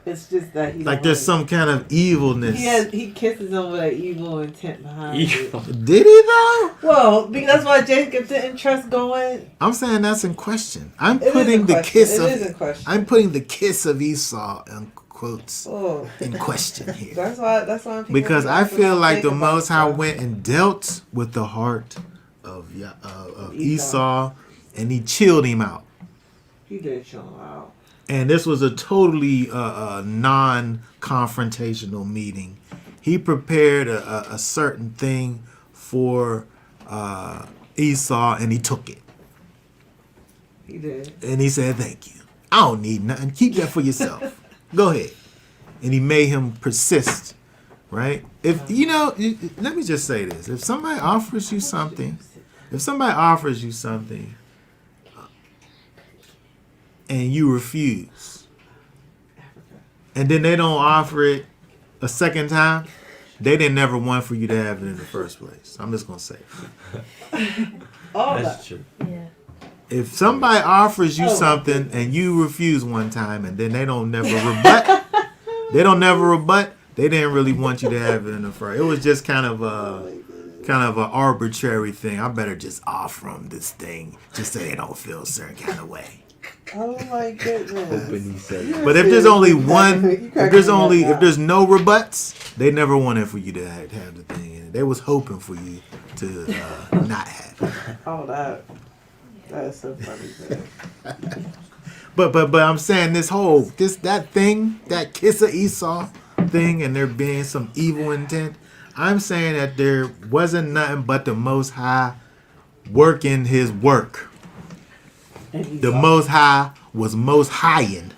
It's just that he there's some kind of evilness. He kisses him with an evil intent behind it. Did he though? Well, because that's why Jacob didn't trust going. I'm saying that's in question. I'm It putting is the in kiss question. of It is in question. I'm putting the kiss of Esau in quotes Oh, in question here. that's why. People Because I feel like the think Most about High stuff. went and dealt with the heart of Esau, and he chilled him out. He did chill him out. And this was a totally non-confrontational meeting. He prepared a certain thing for Esau, and he took it. He did. And he said, "Thank you. I don't need nothing. Keep that for yourself. Go ahead." And he made him persist, right? If let me just say this: if somebody offers you something, and you refuse, and then they don't offer it a second time, they didn't never want for you to have it in the first place. I'm just gonna say. All That's that. true. Yeah. If somebody offers you Oh, my something goodness. and you refuse one time and then they don't never rebut, they didn't really want you to have it in the first. It was just kind of an arbitrary thing. I better just offer them this thing just so they don't feel a certain kind of way. Oh my goodness. Hoping he said. But if there's only one, if if there's no rebuts, they never wanted for you to have the thing in it. They was hoping for you to not have it. Oh, that's so funny. Man. But I'm saying that kiss of Esau thing, and there being some evil intent. I'm saying that there wasn't nothing but the Most High working His work. And he The saw- Most High was most highin'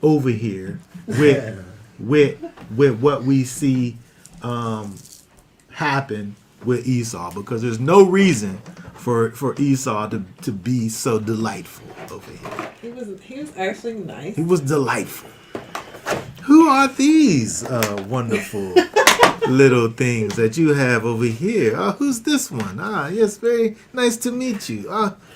over here with what we see happen with Esau, because there's no reason for Esau to be so delightful over here. He was actually nice. He was delightful. Who are these wonderful little things that you have over here? Who's this one? Yes, very nice to meet you.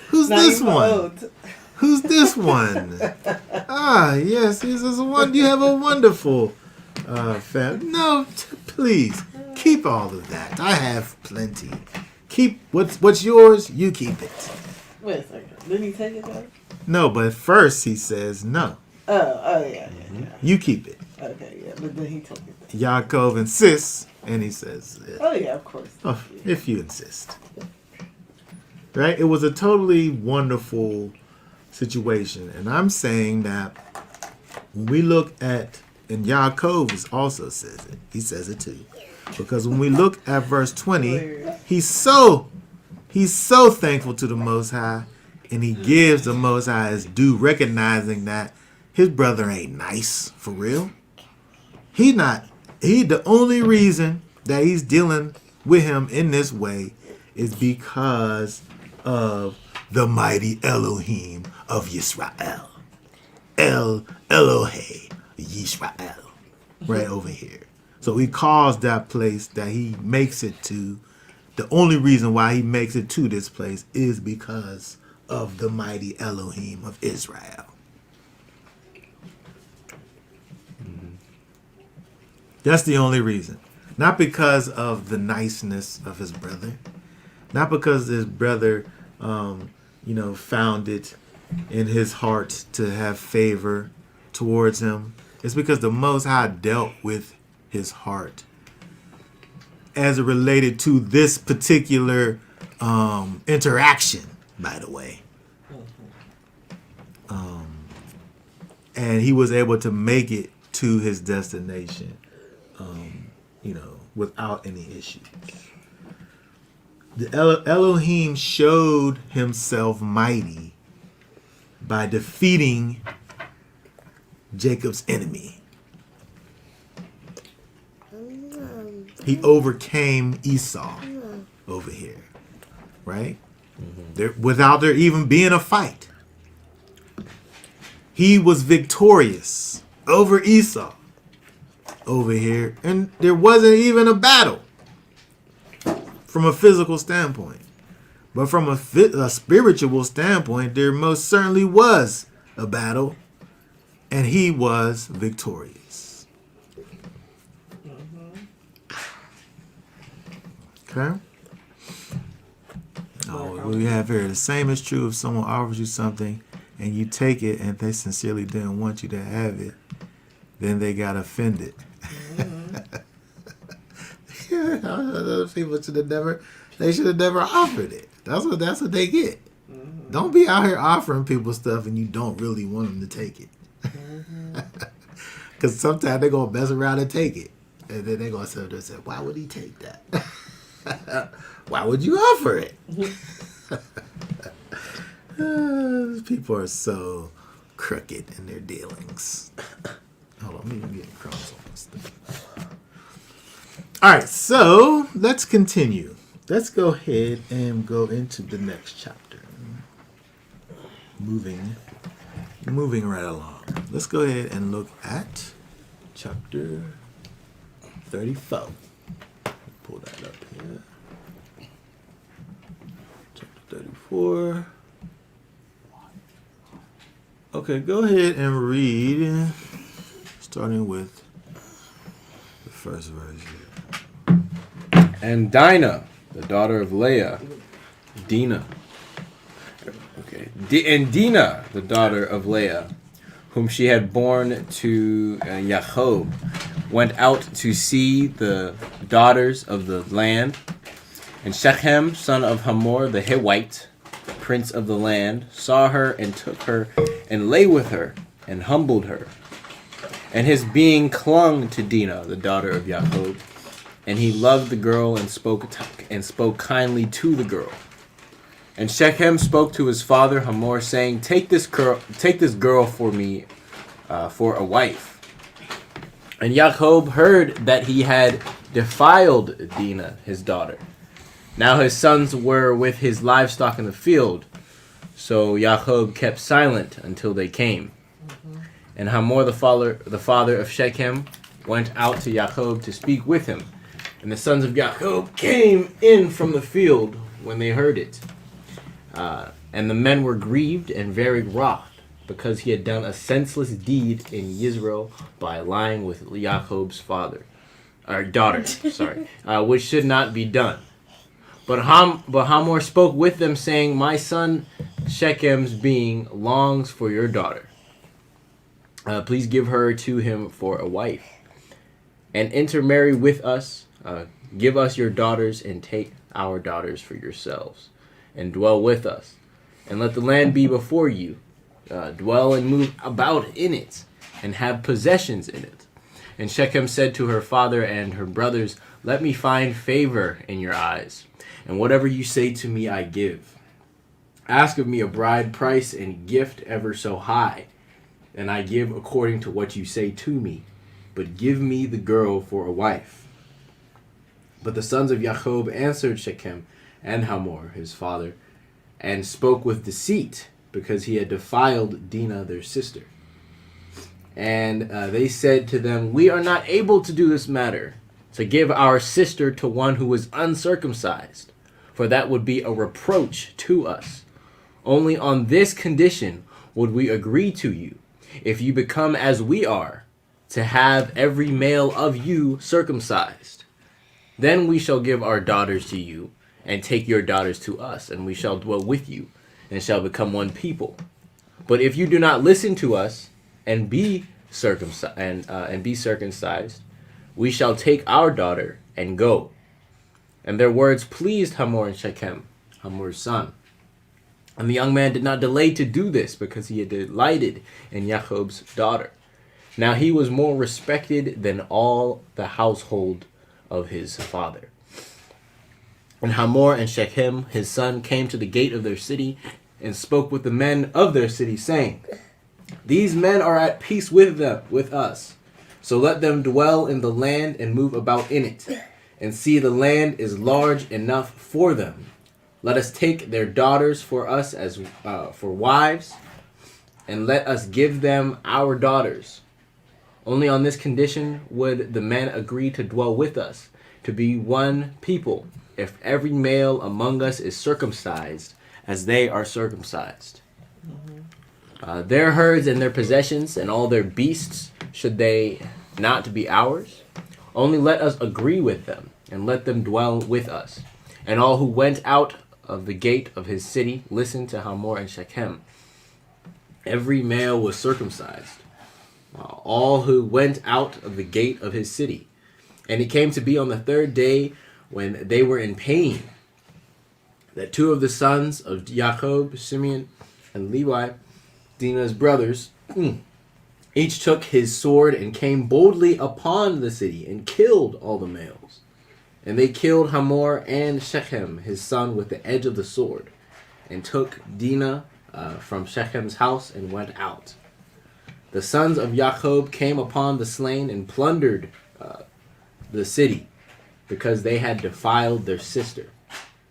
Who's Not this even one? old. Who's this one? Yes, he's this one. You have a wonderful family. No, please keep all of that. I have plenty. Keep what's yours. You keep it. Wait a second. Didn't he take it though? No, but first he says no. Oh yeah. You keep it. Okay, yeah. But then he took it. Yaakov insists, and he says, Oh yeah, of course. "Oh, if you insist." Right? It was a totally wonderful situation, and I'm saying that when we look at, and Yaakov also says it. He says it too, because when we look at verse 20, he's so thankful to the Most High, and he gives the Most High his due, recognizing that his brother ain't nice for real. He the only reason that he's dealing with him in this way is because of the mighty Elohim of Yisrael. Elohe Yisrael. Right over here. So he calls that place that he makes it to. The only reason why he makes it to this place is because of the mighty Elohim of Israel. That's the only reason. Not because of the niceness of his brother. Not because his brother, found it in his heart to have favor towards him. It's because the Most High dealt with his heart as it related to this particular interaction, by the way. And he was able to make it to his destination, without any issues. The Elohim showed himself mighty by defeating Jacob's enemy. He overcame Esau over here, right? Without there even being a fight. He was victorious over Esau over here, and there wasn't even a battle from a physical standpoint. But from a spiritual standpoint, there most certainly was a battle, and he was victorious. Okay? What we have here, the same is true if someone offers you something and you take it and they sincerely didn't want you to have it, then they got offended. Those people should have never offered it. That's what they get. Don't be out here offering people stuff and you don't really want them to take it. Because sometimes they're going to mess around and take it. And then they're going to sit there and say, why would he take that? Why would you offer it? People are so crooked in their dealings. Hold on, let me get crumbs on this thing. All right, so let's continue. Let's go ahead and go into the next chapter. Moving right along. Let's go ahead and look at chapter 34. Pull that up here. Chapter 34. Okay, go ahead and read, starting with the first verse here. And Dinah, the daughter of Leah, Dinah. Okay. And Dinah, the daughter of Leah, whom she had borne to Jacob, went out to see the daughters of the land. And Shechem, son of Hamor the Hivite, prince of the land, saw her and took her and lay with her and humbled her. And his being clung to Dinah, the daughter of Jacob, and he loved the girl and spoke kindly to the girl. And Shechem spoke to his father Hamor, saying, Take this girl for me, for a wife. And Jacob heard that he had defiled Dinah, his daughter. Now his sons were with his livestock in the field, so Jacob kept silent until they came. And Hamor, the father of Shechem, went out to Jacob to speak with him. And the sons of Jacob came in from the field when they heard it. And the men were grieved and very wroth, because he had done a senseless deed in Israel by lying with Jacob's daughter, which should not be done. But Hamor spoke with them, saying, My son Shechem's being longs for your daughter. Please give her to him for a wife, and intermarry with us. Give us your daughters, and take our daughters for yourselves, and dwell with us. And let the land be before you. Dwell and move about in it, and have possessions in it. And Shechem said to her father and her brothers, Let me find favor in your eyes, and whatever you say to me I give. Ask of me a bride price and gift ever so high, and I give according to what you say to me. But give me the girl for a wife. But the sons of Jacob answered Shechem and Hamor, his father, and spoke with deceit, because he had defiled Dinah, their sister. And they said to them, We are not able to do this matter, to give our sister to one who is uncircumcised, for that would be a reproach to us. Only on this condition would we agree to you, if you become as we are, to have every male of you circumcised. Then we shall give our daughters to you, and take your daughters to us, and we shall dwell with you, and shall become one people. But if you do not listen to us, and be circumcised, we shall take our daughter and go. And their words pleased Hamor and Shechem, Hamor's son. And the young man did not delay to do this, because he had delighted in Jacob's daughter. Now he was more respected than all the household of his father. And Hamor and Shechem, his son, came to the gate of their city, and spoke with the men of their city, saying, These men are at peace with us. So let them dwell in the land and move about in it, and see the land is large enough for them. Let us take their daughters for us as for wives, and let us give them our daughters. Only on this condition would the men agree to dwell with us, to be one people, if every male among us is circumcised, as they are circumcised. Their herds and their possessions and all their beasts, should they not be ours? Only let us agree with them, and let them dwell with us. And all who went out of the gate of his city listened to Hamor and Shechem. Every male was circumcised, all who went out of the gate of his city. And it came to be on the third day, when they were in pain, that two of the sons of Jacob, Simeon and Levi, Dinah's brothers, each took his sword and came boldly upon the city and killed all the males. And they killed Hamor and Shechem, his son, with the edge of the sword, and took Dinah from Shechem's house and went out. The sons of Jacob came upon the slain and plundered the city, because they had defiled their sister.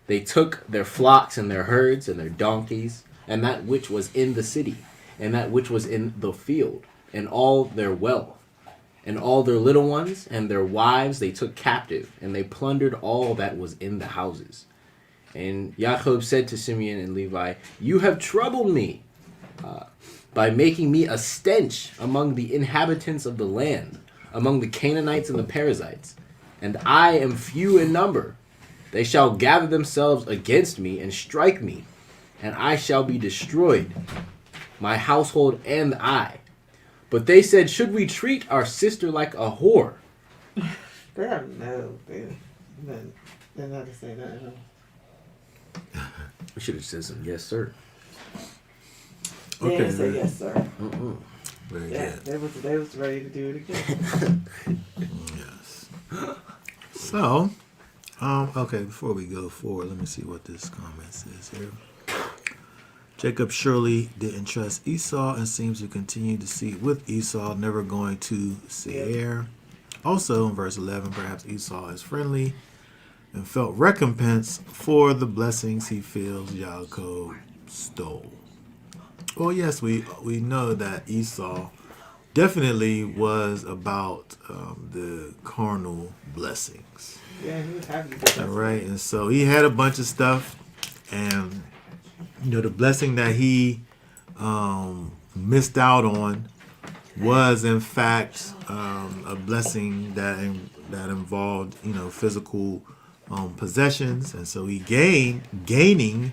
They took their flocks and their herds and their donkeys, and that which was in the city, and that which was in the field, and all their wealth. And all their little ones and their wives they took captive, and they plundered all that was in the houses. And Jacob said to Simeon and Levi, "You have troubled me by making me a stench among the inhabitants of the land, among the Canaanites and the Perizzites. And I am few in number. They shall gather themselves against me and strike me, and I shall be destroyed, my household and I." But they said, "Should we treat our sister like a whore?" They don't know. They're not to say that. We should have said some yes, sir. They Okay, didn't say very- yes, sir. Very Yeah, good. they was ready to do it again. Yes. So, okay, before we go forward, let me see what this comment says here. Jacob surely didn't trust Esau and seems to continue to see with Esau, never going to Seir. Also, in verse 11, perhaps Esau is friendly and felt recompense for the blessings he feels Jacob stole. Well, yes, we know that Esau definitely was about the carnal blessings. Yeah, he was happy. to All right, and so he had a bunch of stuff, and the blessing that he missed out on was in fact a blessing that involved physical possessions, and so he gaining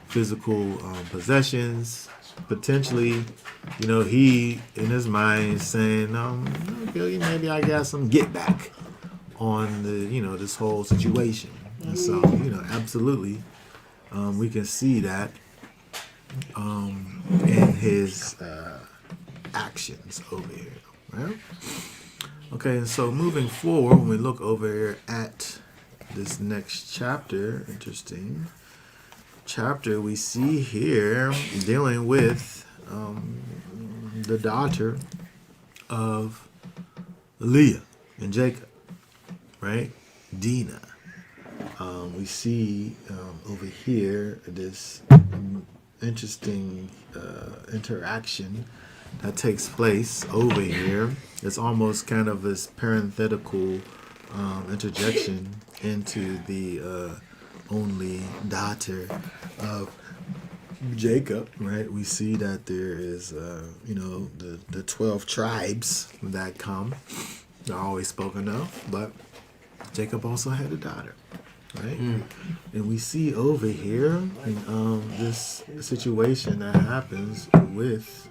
physical possessions. Potentially, he in his mind is saying, okay, maybe I got some get back on the this whole situation, and so absolutely. We can see that in his actions over here. Right? Okay, and so moving forward, when we look over here at this next chapter, interesting chapter, we see here dealing with the daughter of Leah and Jacob, right? Dinah. We see over here this interesting interaction that takes place over here. It's almost kind of this parenthetical interjection into the only daughter of Jacob, right? We see that there is, the 12 tribes that come. They're always spoken of, but Jacob also had a daughter. Right, and we see over here this situation that happens with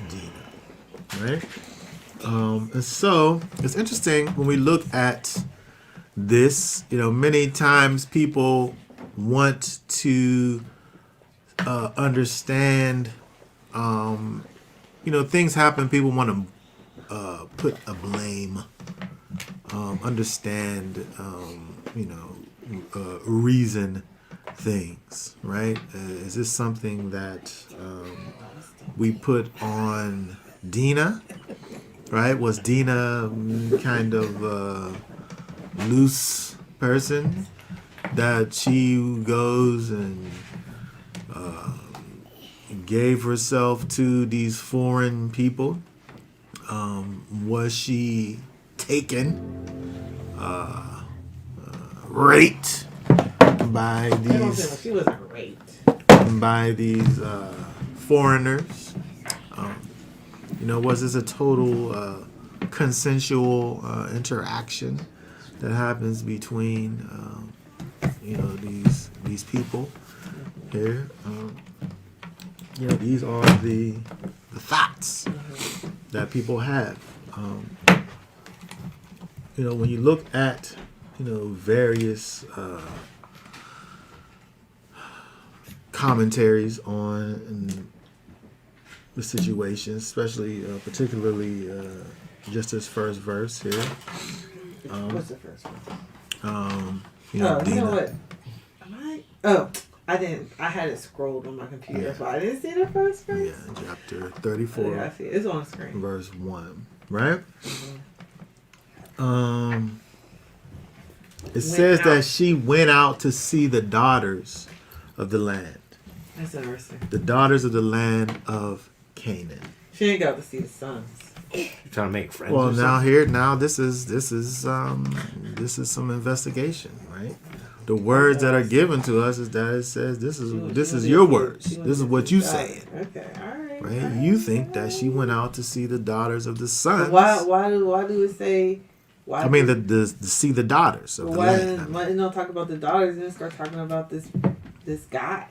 Dinah, right? And so it's interesting when we look at this. Many times people want to understand. Things happen. People want to put a blame. Understand, reason things, right? Is this something that we put on Dinah, right? Was Dinah kind of a loose person that she goes and gave herself to these foreign people? Was she taken, raped by these she wasn't raped. Foreigners? Was this a total consensual interaction that happens between these people here? These are the thoughts that people have. When you look at, various commentaries on the situation, especially, particularly, just this first verse here. What's the first one? You Dinah. know what? I didn't. I had it scrolled on my computer, so I didn't see the first verse. Yeah, chapter 34. Yeah, I see it. It's on the screen. Verse 1, right? It says that she went out to see the daughters of the land. That's interesting. The daughters of the land of Canaan. She ain't got to see the sons. You trying to make friends? Well, or now something? this is some investigation, right? The words that are given to us is that it says this is your words. This is what you saying, Okay, all right. right? all right, You think all that right. she went out to see the daughters of the But sons. why do it say? Why I mean, did- the see the daughters of the why land. didn't why didn't talk about the daughters and then start talking about this guy?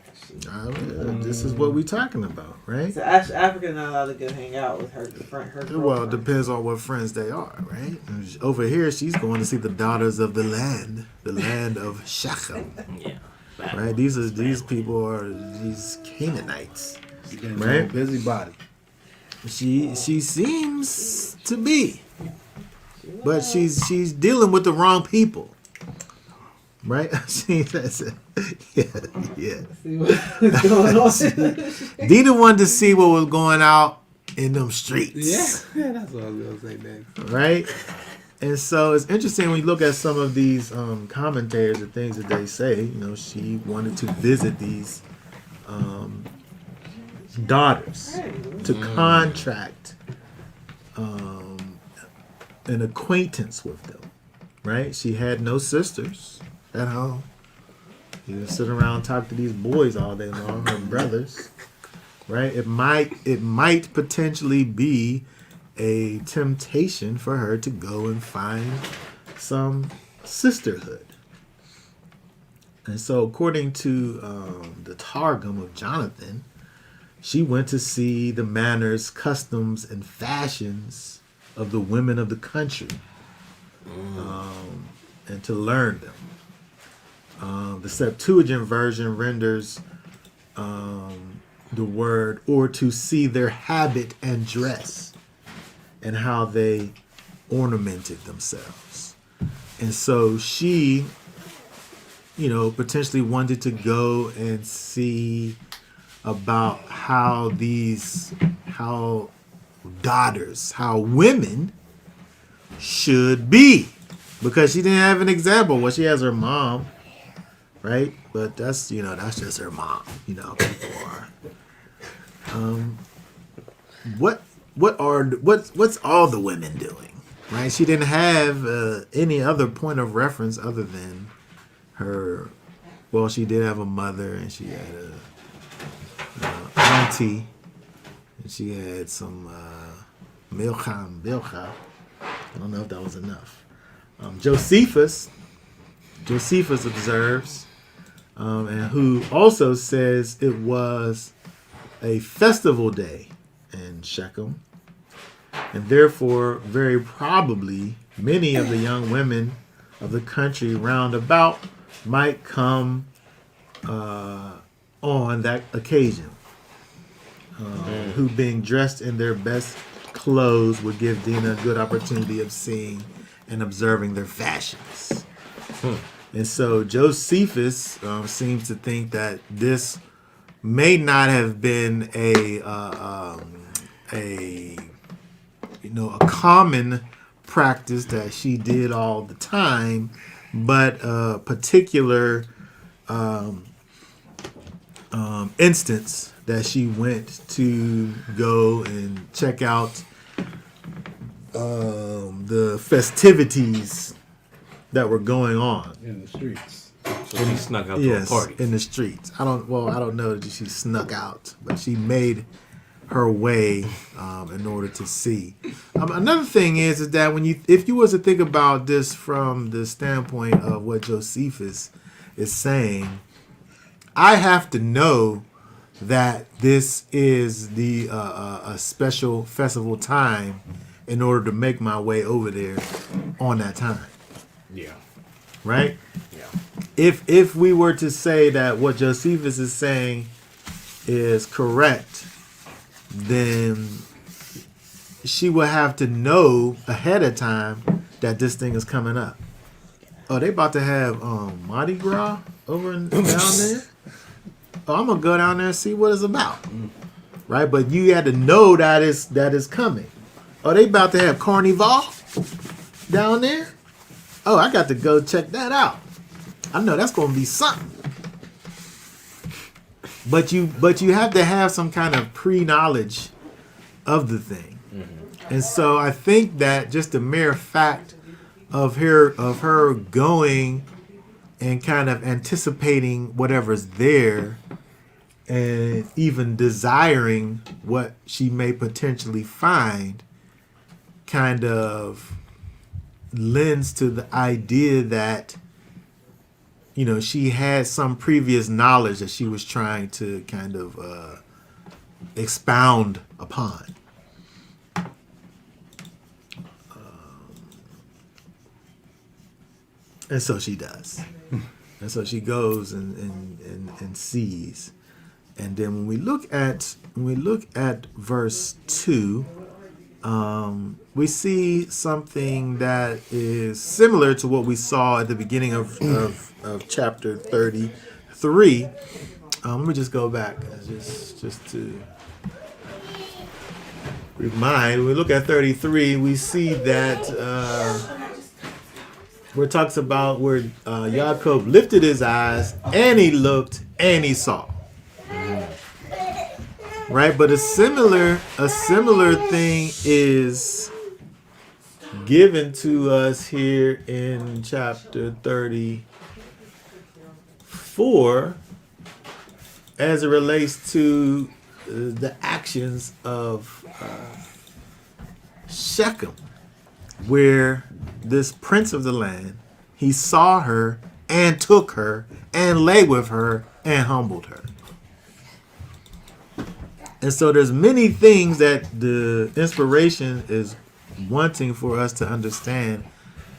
This is what we talking about, right? So Africa not allowed to go hang out with her girlfriend. Well, it depends on what friends they are, right? Over here, she's going to see the daughters of the land of Shechem, Yeah. right? These people are these Canaanites, She getting right? busybody. She seems to be, but she's dealing with the wrong people, right? That's it. Yeah. See what's going on. Dinah wanted to see what was going out in them streets. Yeah, that's what I was gonna say next. Right? And so it's interesting when you look at some of these commentators and things that they say. You know, she wanted to visit these daughters to contract an acquaintance with them. Right? She had no sisters at home. You just sit around and talk to these boys all day long, her brothers. Right? It might potentially be a temptation for her to go and find some sisterhood. And so according to the Targum of Jonathan, she went to see the manners, customs, and fashions of the women of the country, and to learn them. The Septuagint version renders the word or to see their habit and dress and how they ornamented themselves. And so she, potentially wanted to go and see about how women should be, because she didn't have an example. Well, she has her mom, right? But that's just her mom. People are. What's all the women doing, right? She didn't have any other point of reference other than her. Well, she did have a mother, and she had a auntie, and she had some Bilcha. I don't know if that was enough. Josephus observes, and who also says it was a festival day in Shechem, and therefore very probably many of the young women of the country round about might come on that occasion, who being dressed in their best clothes would give Dinah a good opportunity of seeing and observing their fashions. And so Josephus seems to think that this may not have been a common practice that she did all the time, but a particular instance that she went to go and check out the festivities that were going on. In the streets. So she snuck out to a party. In the streets. I don't know that she snuck out, but she made her way in order to see. Another thing is that if you was to think about this from the standpoint of what Josephus is saying, I have to know that this is a special festival time in order to make my way over there on that time. Yeah. Right? Yeah. If we were to say that what Josephus is saying is correct, then she would have to know ahead of time that this thing is coming up. Oh, they about to have Mardi Gras down there? Oh, I'm gonna go down there and see what it's about. Right? But you had to know that is coming. Oh, they about to have Carnival down there? Oh, I got to go check that out. I know that's gonna be something. But you have to have some kind of pre-knowledge of the thing. And so I think that just the mere fact of her going and kind of anticipating whatever's there and even desiring what she may potentially find kind of lends to the idea that, you know, she had some previous knowledge that she was trying to kind of expound upon. And so she does. And so she goes and sees. And then when we look at verse 2, we see something that is similar to what we saw at the beginning of chapter 33. Let me just go back just to remind. When we look at 33, we see that where it talks about where Yaakov lifted his eyes and he looked and he saw. Right, but a similar thing is given to us here in chapter 34 as it relates to the actions of Shechem, where this prince of the land, he saw her and took her and lay with her and humbled her. And so there's many things that the inspiration is wanting for us to understand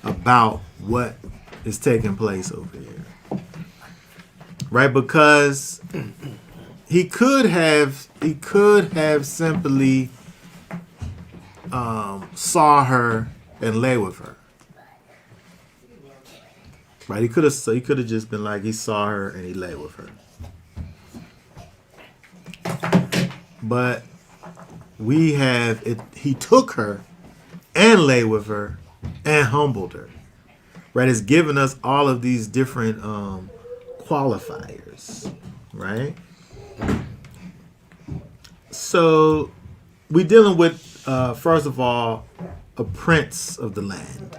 about what is taking place over here. Right? Because he could have simply saw her and lay with her. Right? He could have just been like, he saw her and he lay with her. But we have it. He took her and lay with her and humbled her. Right? It's given us all of these different qualifiers. Right? So we're dealing with first of all a prince of the land.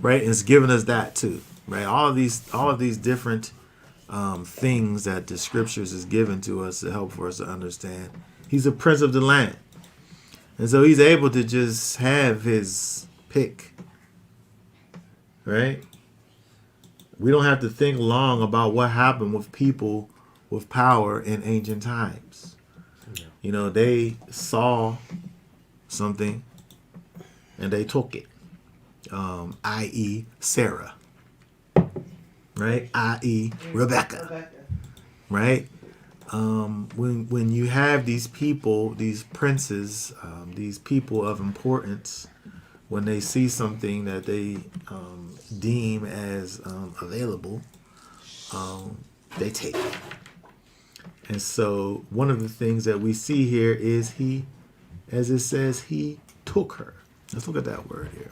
Right? And it's given us that too. Right? All of these different things that the scriptures is given to us to help for us to understand. He's a prince of the land. And so he's able to just have his pick. Right? We don't have to think long about what happened with people with power in ancient times. Yeah. You know, they saw something and they took it. I.e. Sarah. Right? I.e. Rebecca. Right? When you have these people, these princes, these people of importance, when they see something that they deem as available, they take it. And so one of the things that we see here is he, as it says, he took her. Let's look at that word here.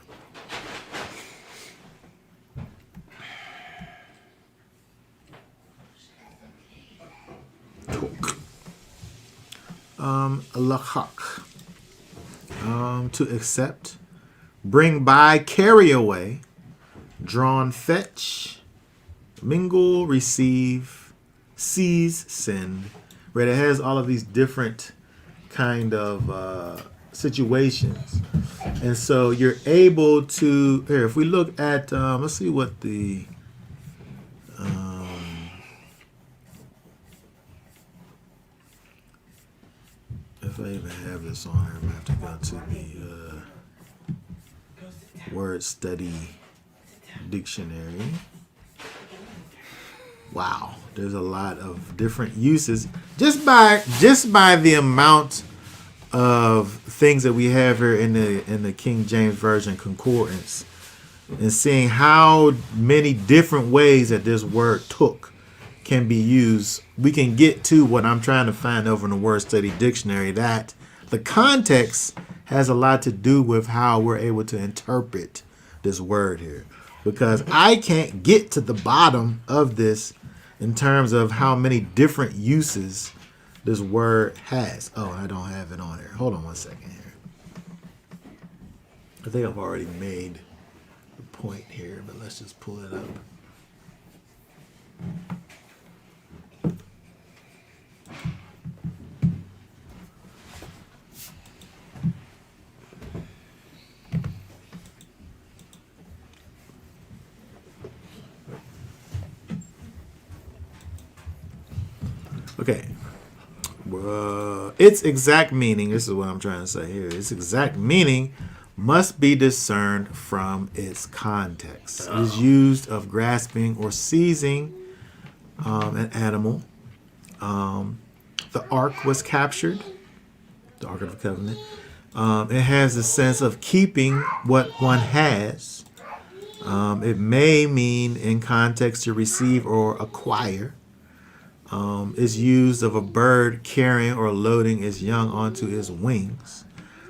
Lachak, to accept, bring by, carry away, drawn, fetch, mingle, receive, seize, send. Right? It has all of these different kind of situations, and so you're able to. Here, if we look at, let's see what the. If I even have this on here, I'm going to have to go to the word study dictionary. Wow, there's a lot of different uses just by the amount of things that we have here in the King James Version concordance, and seeing how many different ways that this word took can be used. We can get to what I'm trying to find over in the word study dictionary, that the context has a lot to do with how we're able to interpret this word here, because I can't get to the bottom of this in terms of how many different uses this word has. Oh, I don't have it on here. Hold on one second here. I think I've already made the point here, but let's just pull it up. Okay. Its exact meaning, this is what I'm trying to say here. Its exact meaning must be discerned from its context. It is used of grasping or seizing an animal. The ark was captured, the Ark of the Covenant. It has a sense of keeping what one has. It may mean in context to receive or acquire. Is used of a bird carrying or loading its young onto its wings.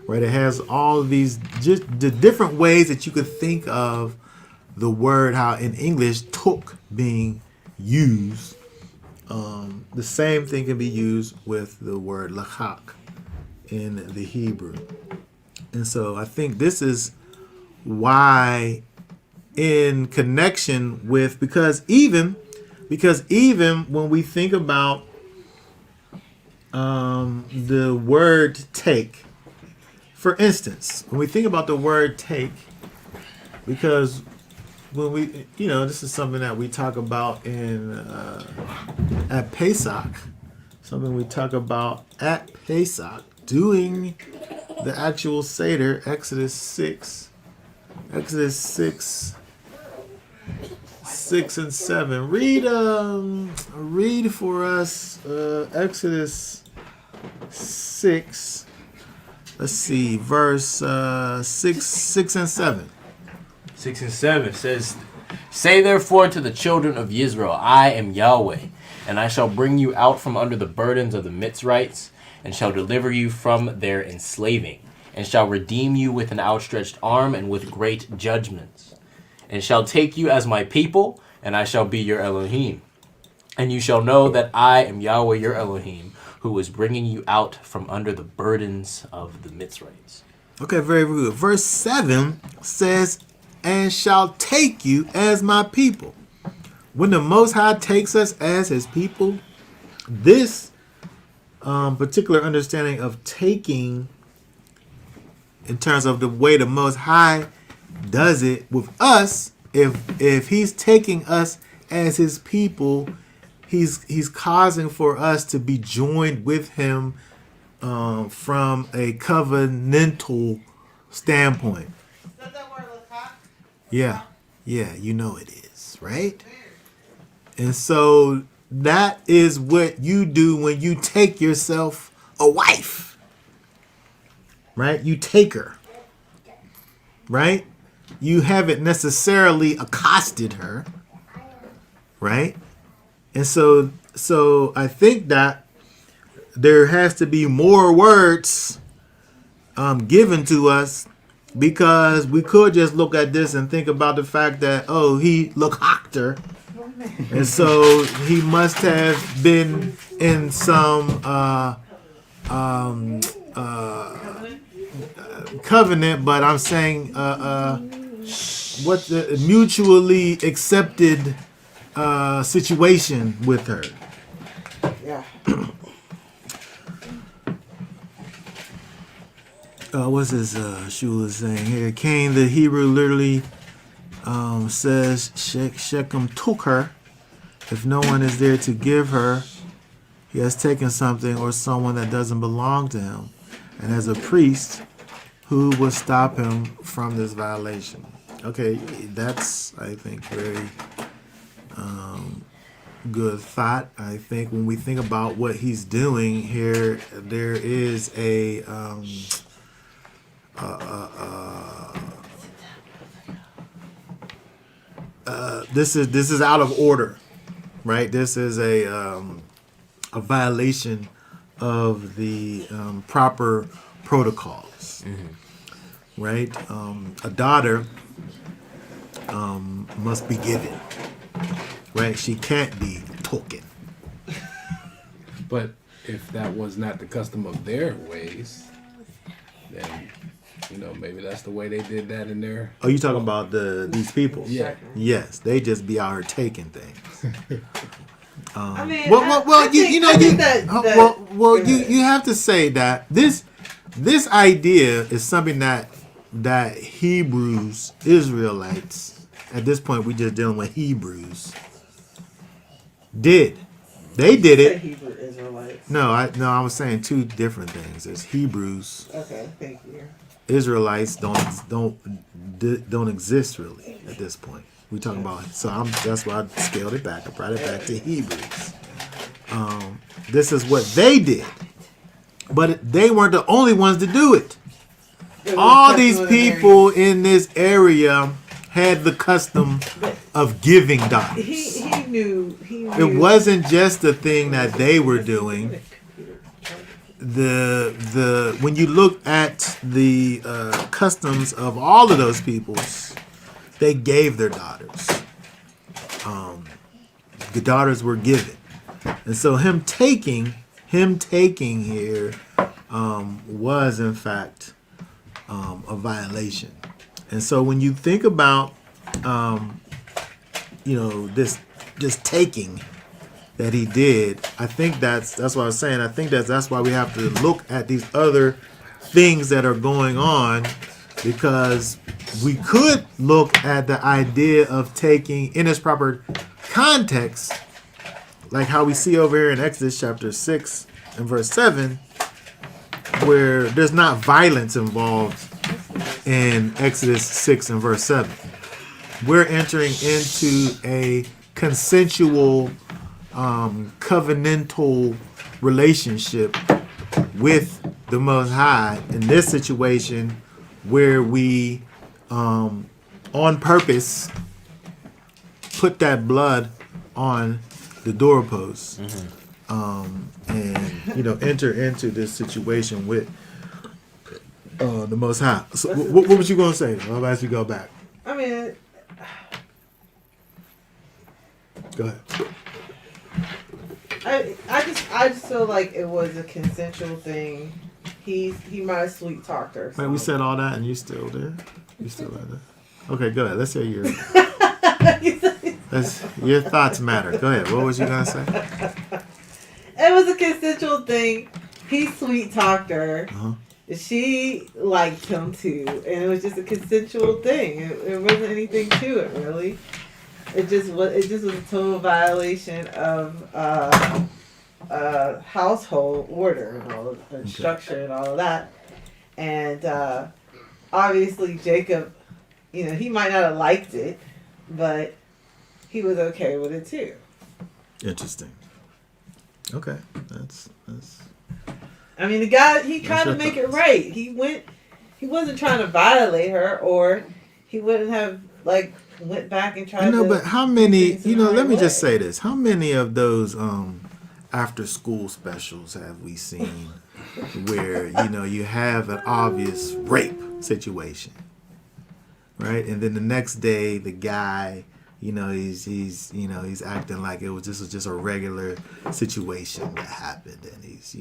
Right? It has all of these just the different ways that you could think of the word, how in English took being used. The same thing can be used with the word lachak in the Hebrew. And so I think this is why in connection with, because even when we think about the word take, for instance, when we think about the word take, because when we, this is something that we talk about at Pesach, something we talk about at Pesach, doing the actual Seder, Exodus 6 and 7. Read for us Exodus 6. Let's see, verse 6 and 7. 6 and 7 says, "Say therefore to the children of Israel, I am Yahweh, and I shall bring you out from under the burdens of the Mitzrites, and shall deliver you from their enslaving, and shall redeem you with an outstretched arm and with great judgments, and shall take you as my people, and I shall be your Elohim. And you shall know that I am Yahweh your Elohim, who is bringing you out from under the burdens of the Mitzrites." Okay, very good. Verse 7 says, "And shall take you as my people." When the Most High takes us as his people, this particular understanding of taking, in terms of the way the Most High does it with us, if he's taking us as his people, he's causing for us to be joined with him from a covenantal standpoint. Is that word lachak? Yeah, it is, right? And so that is what you do when you take yourself a wife, right? You take her, right? You haven't necessarily accosted her, right? And so I think that there has to be more words given to us, because we could just look at this and think about the fact that, he looked her, and so he must have been in some covenant, but I'm saying what the mutually accepted situation with her. Yeah. What's this Shula saying here? Cain, the Hebrew, literally says Shechem took her. If no one is there to give her, he has taken something or someone that doesn't belong to him. And as a priest, who will stop him from this violation? Okay, that's, I think, very good thought. I think when we think about what he's doing here, there is a this is out of order, right? This is a violation of the proper protocols, right? A daughter must be given, right? She can't be taken. But if that was not the custom of their ways, then maybe that's the way they did that in their. Oh, you talking about these people? Yeah. Yes, they just be out here taking things. I mean, you have to say that this idea is something that Hebrews, Israelites, at this point we just dealing with Hebrews, did. They did it. Hebrew Israelites. No, I was saying two different things. There's Hebrews. Okay, thank you. Israelites don't exist really at this point. We talking about that's why I scaled it back. I brought it back to Hebrews. This is what they did, but they weren't the only ones to do it. All these people in this area had the custom of giving daughters. He knew. It wasn't just the thing that they were doing. When you look at the customs of all of those peoples, they gave their daughters. The daughters were given, and so him taking here was in fact a violation. And so when you think about this taking that he did, I think that's what I was saying. I think that's why we have to look at these other things that are going on, because we could look at the idea of taking in its proper context, like how we see over here in Exodus chapter 6 and verse 7, where there's not violence involved in Exodus 6 and verse 7. We're entering into a consensual, covenantal relationship with the Most High in this situation, where we, on purpose, put that blood on the doorpost, and enter into this situation with the Most High. So, what was you gonna say? I'll ask you to go back. I mean, Go ahead. I just feel like it was a consensual thing. He might have sweet talked her. Man, we said all that and you still there? You still like that? Okay, go ahead. Let's hear your thoughts matter. Go ahead. What was you gonna say? It was a consensual thing. He sweet talked her. Uh-huh. She liked him too, and it was just a consensual thing. It wasn't anything to it really. It just was a total violation of household order and all of the structure and all of that. And obviously Jacob, he might not have liked it, but he was okay with it too. Interesting. Okay, that's. I mean, the guy, he tried to make it right. He wasn't trying to violate her, or he wouldn't have went back and tried to. But how many? Let me just way. say this: how many of those after school specials have we seen where you have an obvious rape situation, right? And then the next day, the guy, he's acting like this was just a regular situation that happened, and he's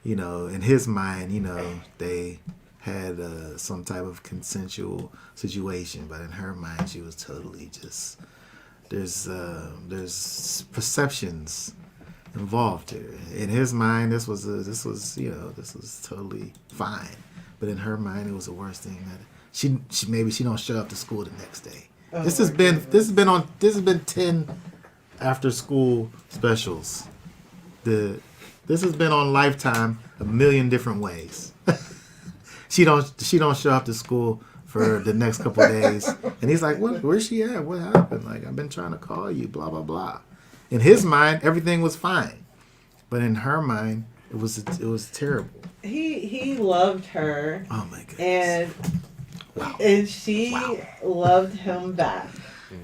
in his mind, they had some type of consensual situation, but in her mind, she was totally just. There's perceptions involved here. In his mind, this was totally fine, but in her mind, it was the worst thing that she maybe she don't show up to school the next day. This has been 10 after school specials. This has been on Lifetime a million different ways. She don't show up to school for the next couple of days, and he's like, where's she at? What happened? I've been trying to call you, blah blah blah. In his mind, everything was fine, but in her mind, it was terrible. He loved her. Oh my goodness. And wow. And she loved him back.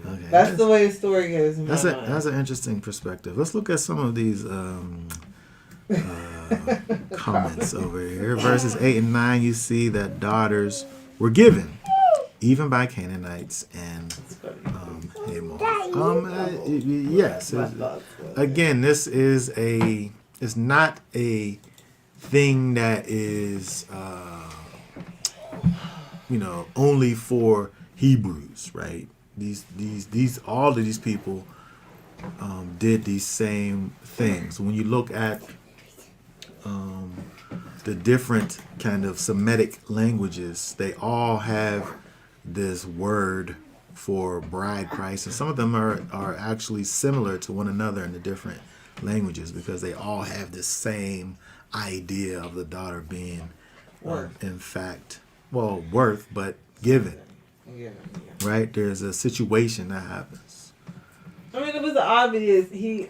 Okay. That's the way the story goes in my mind. That's an interesting perspective. Let's look at some of these comments over here. Verses 8 and 9, you see that daughters were given, even by Canaanites and Hamor. Yes. Again, this is a it's not a thing that is only for Hebrews, right? These all of these people did these same things. When you look at the different kind of Semitic languages, they all have this word for bride price, and some of them are actually similar to one another in the different languages because they all have the same idea of the daughter being in fact worth but given. Yeah. Right? There's a situation that happens. I mean, it was obvious he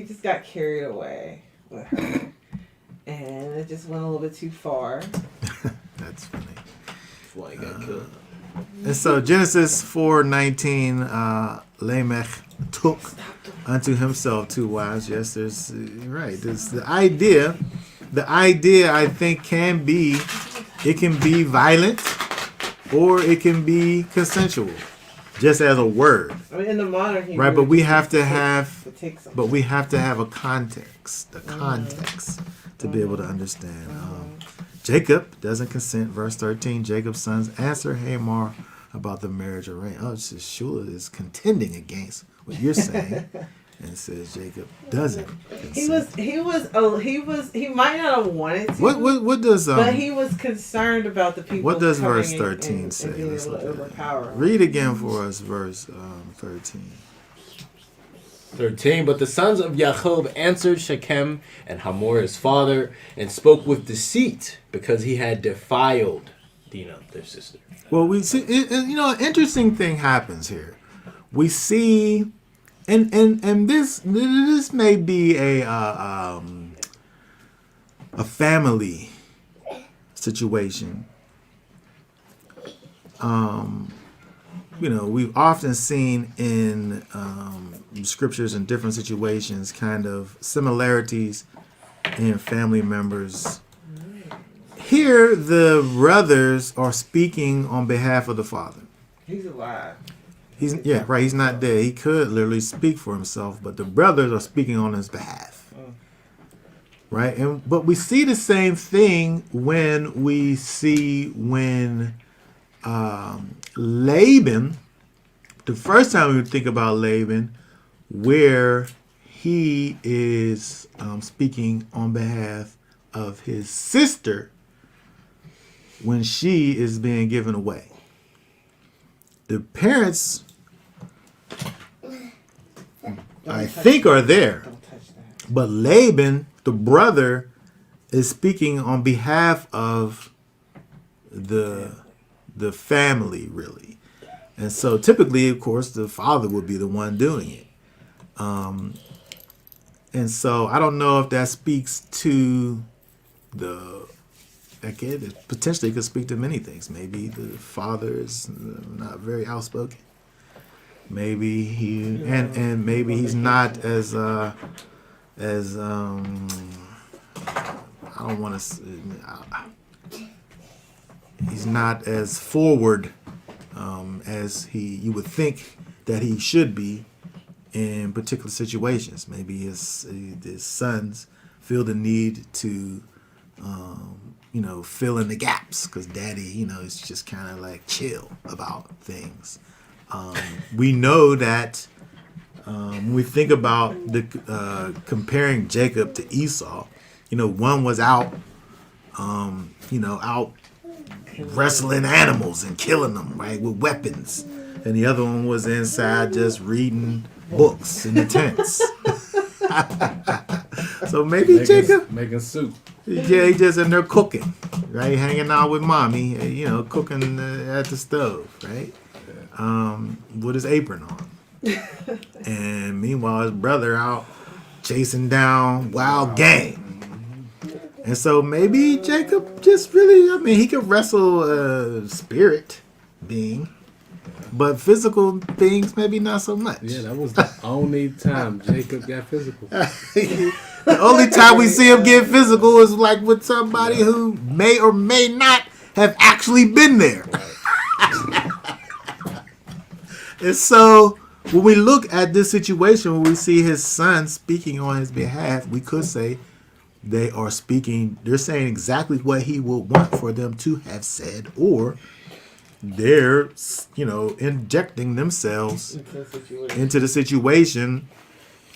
just got carried away with her, and it just went a little bit too far. That's funny. That's why he got killed. And so Genesis 4:19, Lamech took unto himself 2 wives. Yes, there's right. There's the idea. The idea I think can be violent or it can be consensual, just as a word. I mean, in the modern Hebrew, Right, but we have to have a context, to be able to understand. Jacob doesn't consent. Verse 13, Jacob's sons answer Hamor about the marriage arrangement. Oh, Shula is contending against what you're saying, and says Jacob doesn't consent. He might not have wanted to. What does but he was concerned about the people. What does coming verse in 13 and say? being Let's able to look at it. overpower him. Read again for us, verse 13. 13. But the sons of Jacob answered Shechem and Hamor his father, and spoke with deceit, because he had defiled Dinah, their sister. Well, we see, an interesting thing happens here. We see, and this may be a family situation. We've often seen in scriptures and different situations kind of similarities in family members. Here, the brothers are speaking on behalf of the father. He's alive. He's not dead. He could literally speak for himself, but the brothers are speaking on his behalf. Right? But we see the same thing when Laban, the first time we would think about Laban, where he is speaking on behalf of his sister when she is being given away. The parents, I think, are there. Don't touch that. But Laban, the brother, is speaking on behalf of the family, really. And so typically, of course, the father would be the one doing it. And so I don't know if that speaks to potentially could speak to many things. Maybe the father is not very outspoken. Maybe and maybe he's not as I don't want to. He's not as forward as you would think that he should be in particular situations. Maybe his sons feel the need to fill in the gaps because daddy is just kind of like chill about things. We know that when we think about the comparing Jacob to Esau, one was out wrestling animals and killing them, right, with weapons, and the other one was inside just reading books in the tents. So maybe Jacob making soup. Yeah, he just in there cooking, right? Hanging out with mommy, cooking at the stove, right? With his apron on. And meanwhile, his brother out chasing down wild game. And so maybe Jacob just really, he could wrestle a spirit being, but physical things maybe not so much. Yeah, that was the only time Jacob got physical. The only time we see him get physical is like with somebody who may or may not have actually been there. And so when we look at this situation, when we see his son speaking on his behalf, we could say they are speaking. They're saying exactly what he would want for them to have said, or they're, injecting themselves into the situation,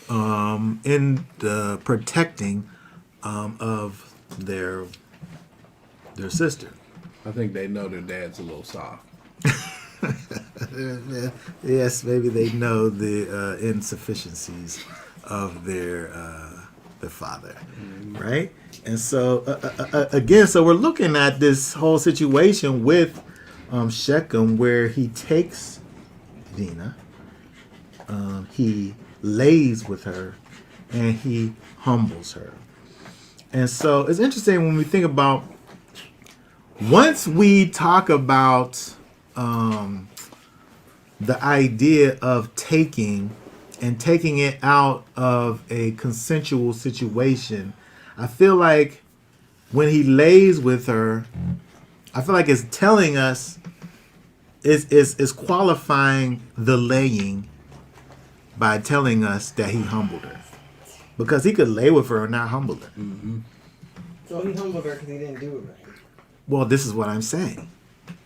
in the protecting of their sister. I think they know their dad's a little soft. Yes, maybe they know the insufficiencies of their father, right? And so again, so we're looking at this whole situation with Shechem, where he takes Dinah, he lays with her, and he humbles her. And so it's interesting when we think about, once we talk about the idea of taking it out of a consensual situation, I feel like when he lays with her, I feel like it's telling us, is qualifying the laying by telling us that he humbled her, because he could lay with her and not humble her. Mm-hmm. So he humbled her because he didn't do it right. Well, this is what I'm saying.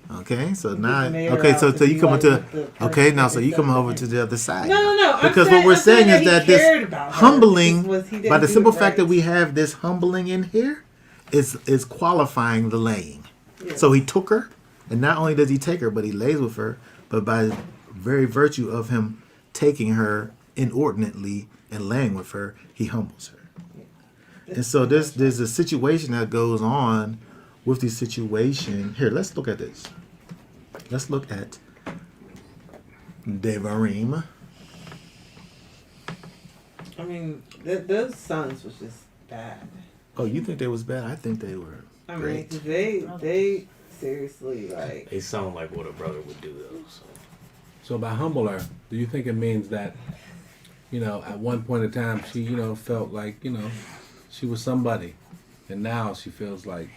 Okay, so He now, just made her okay, out so to you be come like into, with the person okay, now that so he you come said over that. to the other side. No. Because what we're saying is that this humbling, by the simple fact that we have this humbling in here, is qualifying the laying. Yes. So he took her, and not only does he take her, but he lays with her, but by very virtue of him taking her inordinately and laying with her, he humbles her. And so there's a situation that goes on with the situation. Here, let's look at this. Let's look at Devarim. I mean, those sons was just bad. Oh, you think they was bad? I think they were I mean, great. 'cause they seriously, like, They sound like what a brother would do, though. So by humble her, do you think it means that, at one point in time she, felt like, she was somebody, and now she feels like,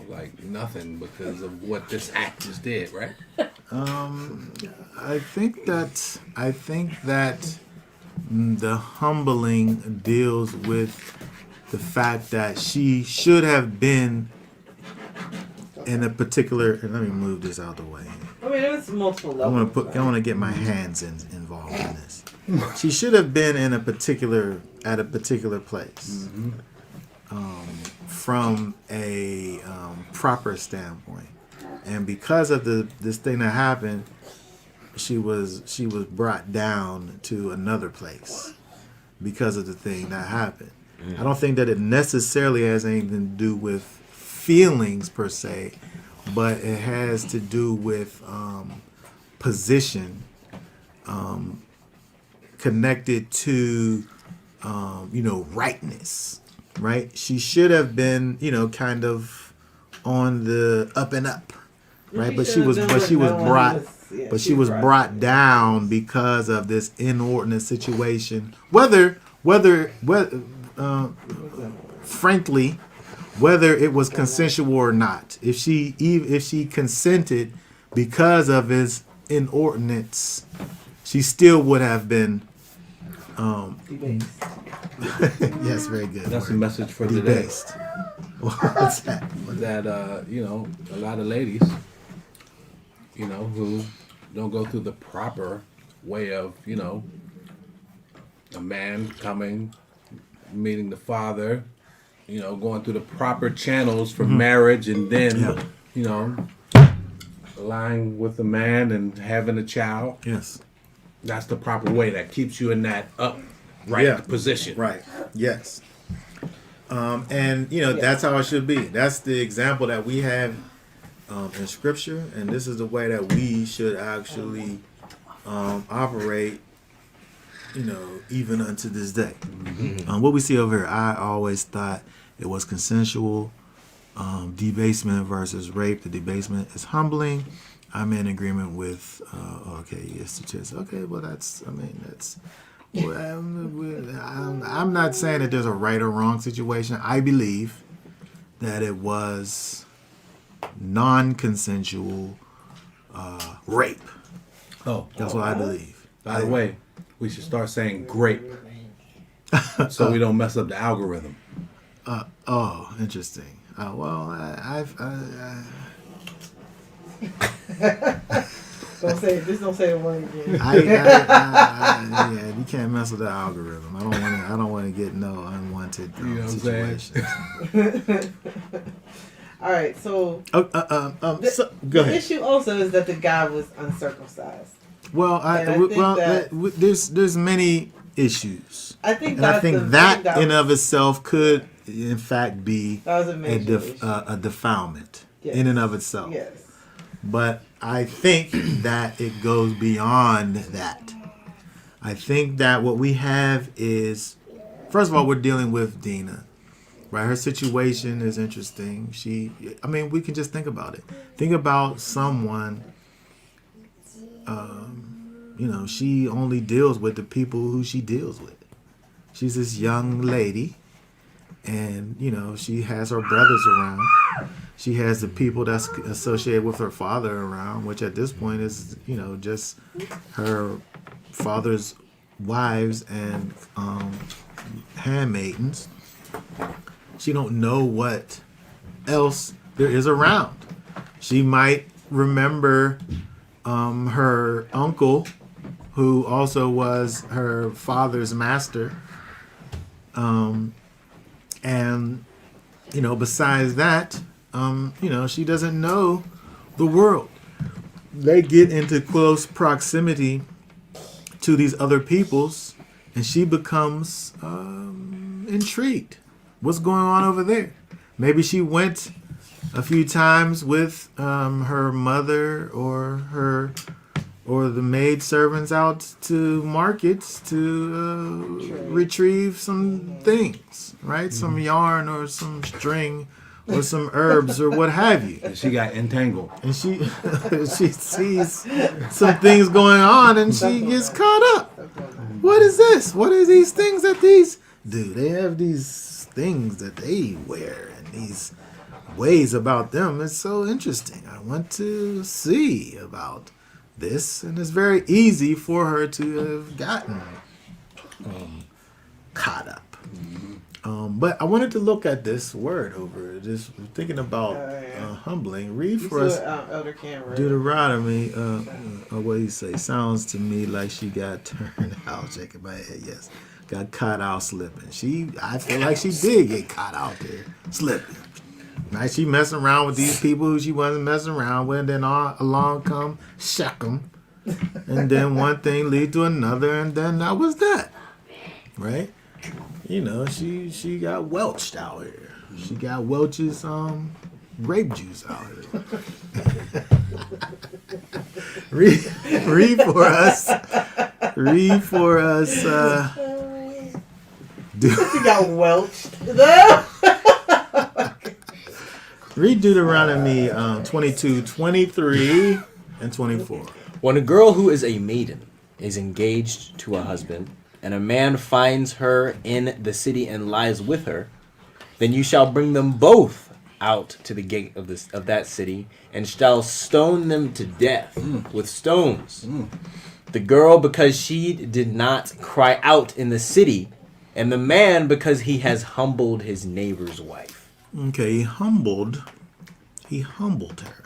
like nothing because of what this act just did, right? I think that the humbling deals with the fact that she should have been in a particular. And let me move this out of the way. I mean, it was multiple I levels. want to get my hands involved in this. She should have been at a particular place, from a proper standpoint, and because of this thing that happened, she was brought down to another place because of the thing that happened. I don't think that it necessarily has anything to do with feelings per se, but it has to do with position, connected to rightness, right? She should have been kind of on the up and up, right? But she was brought down because of this inordinate situation. Whether frankly, whether it was consensual or not, if she consented because of his inordinates, she still would have been. Yes, very good. That's a message for today. Debased. What's that? That a lot of ladies, who don't go through the proper way of, a man coming, meeting the father, going through the proper channels for marriage, and then, lying with a man and having a child. Yes. That's the proper way. That keeps you in that upright position. Right. Yes. And that's how it should be. That's the example that we have in Scripture, and this is the way that we should actually operate. Even unto this day. What we see over here, I always thought it was consensual. Debasement versus rape. The debasement is humbling. I'm in agreement with. Okay, yes, it is. Okay, well, that's. Well, I'm not saying that there's a right or wrong situation. I believe that it was non-consensual rape. Oh, That's what I believe. by the way, we should start saying grape so we don't mess up the algorithm. Oh, interesting. Well, Don't say it. Just don't say the word again. yeah, you can't mess with the algorithm. I don't want to get no unwanted You know what I'm situations. All right, so So, go the ahead. issue also is that the guy was uncircumcised. Well, And I think there's many issues, I think and I that's think the- that that in was- of itself could, in fact, be That was a major issue. a defilement Yes. in and of itself. Yes. But I think that it goes beyond that. I think that what we have is, first of all, we're dealing with Dinah. Right, her situation is interesting. We can just think about it. Think about someone, she only deals with the people who she deals with. She's this young lady, and, she has her brothers around. She has the people that's associated with her father around, which at this point is, just her father's wives and handmaidens. She don't know what else there is around. She might remember her uncle, who also was her father's master. And besides that, she doesn't know the world. They get into close proximity to these other peoples, and she becomes intrigued. What's going on over there? Maybe she went a few times with her mother or the maid servants out to markets to retrieve some things, right? Some yarn or some string or some herbs or what have you. She got entangled. And she she sees some things going on and she gets caught up. What is this? What are these things that these do? They have these things that they wear and these ways about them. It's so interesting. I want to see about this, and it's very easy for her to have gotten caught up. But I wanted to look at this word over, just thinking about humbling. Read You for us see what Elder Cam read. Deuteronomy. What do you say? Sounds to me like she got turned out. Shaking my head. Yes, got caught out slipping. I feel like she did get caught out there slipping. Right? She messing around with these people who she wasn't messing around with. And then along come Shechem, and then one thing lead to another, and then that was that. Right? She got welched out here. She got Welch's grape juice out here. read for us. Read for us. She got welched. Read Deuteronomy 22, 23, and 24. When a girl who is a maiden is engaged to a husband, and a man finds her in the city and lies with her, then you shall bring them both out to the gate of that city, and shall stone them to death with stones. The girl, because she did not cry out in the city, and the man, because he has humbled his neighbor's wife. Okay, he humbled her.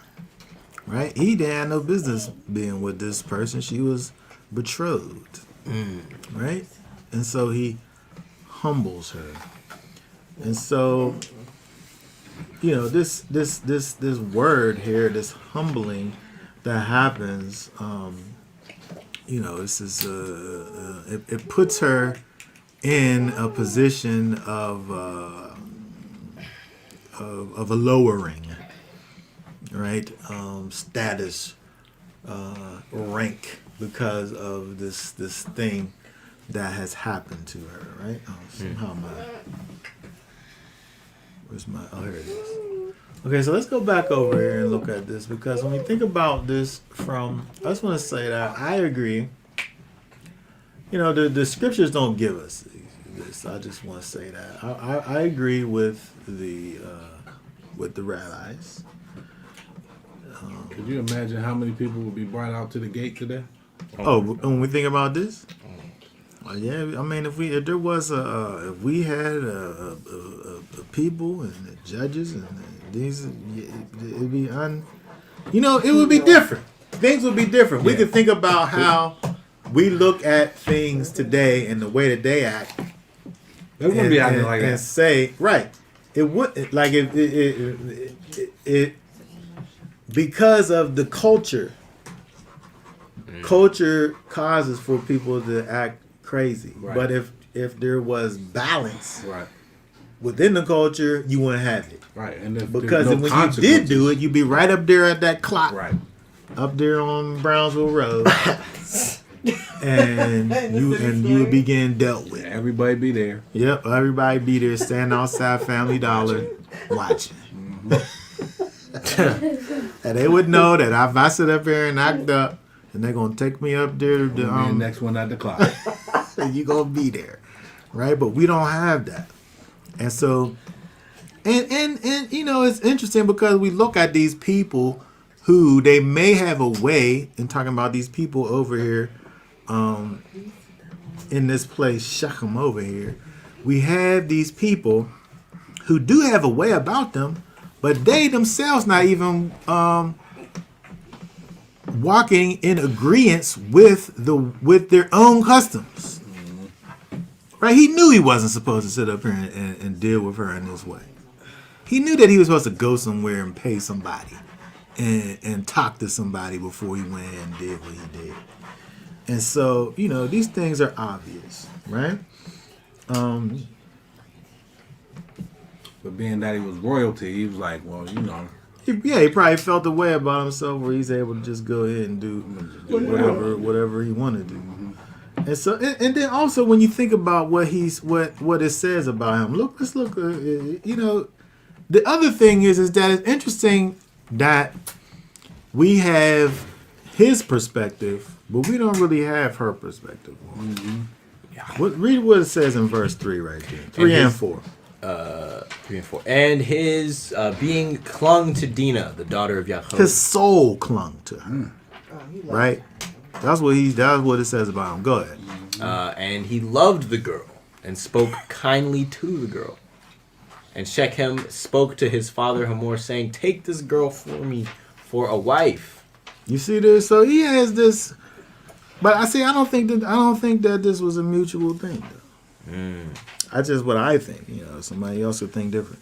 Right? He didn't have no business being with this person. She was betrothed. Right? And so he humbles her. And so, this word here, this humbling that happens, this is it puts her in a position of a lowering, right? Status, rank, because of this thing that has happened to her, right? Oh, here it is. Okay, so let's go back over here and look at this, because when we think about this I just want to say that I agree. The scriptures don't give us this. I just want to say that I agree with the rabbis. Could you imagine how many people would be brought out to the gate today? When we think about this, Yeah, I mean, if there was if we had a people and the judges and these, it'd be it would be different. Things would be different. We Yeah. could think about how we look at things today and the way that they act, They wouldn't be acting like and that. say right. It would like if it because of the culture. Culture causes for people to act crazy, Right. but if there was balance Right. within the culture, you wouldn't have it. Right. And if Because there's no when you did do it, you'd be right up there at that clock, right. up there on Brownsville Road, and you would be getting dealt with. Everybody be there. Yep, everybody be there, standing outside Family Dollar, watching. And they would know that if I sit up here and act up, and they're gonna take me up there to The next one at the clock. you gonna be there, right? But we don't have that, and so, and it's interesting because we look at these people who they may have a way in talking about these people over here, in this place Shechem over here. We have these people who do have a way about them, but they themselves not even walking in agreement with their own customs. Right? He knew he wasn't supposed to sit up here and deal with her in this way. He knew that he was supposed to go somewhere and pay somebody and talk to somebody before he went and did what he did. And so, these things are obvious, right? But being that he was royalty, he was like, well, He probably felt a way about himself where he's able to just go ahead and do whatever he wanted to do. And so, and then also when you think about what it says about him, let's look. The other thing is that it's interesting that we have his perspective, but we don't really have her perspective. Read what it says in verse 3 right there, 3 and 4. 3 and 4. And his being clung to Dinah, the daughter of Yaakov. His soul clung to her. Right? That's what it says about him. Go ahead. And he loved the girl and spoke kindly to the girl. And Shechem spoke to his father Hamor, saying, "Take this girl for me for a wife." You see this? So he has this, but I don't think that this was a mutual thing, though. That's just what I think. Somebody else would think different.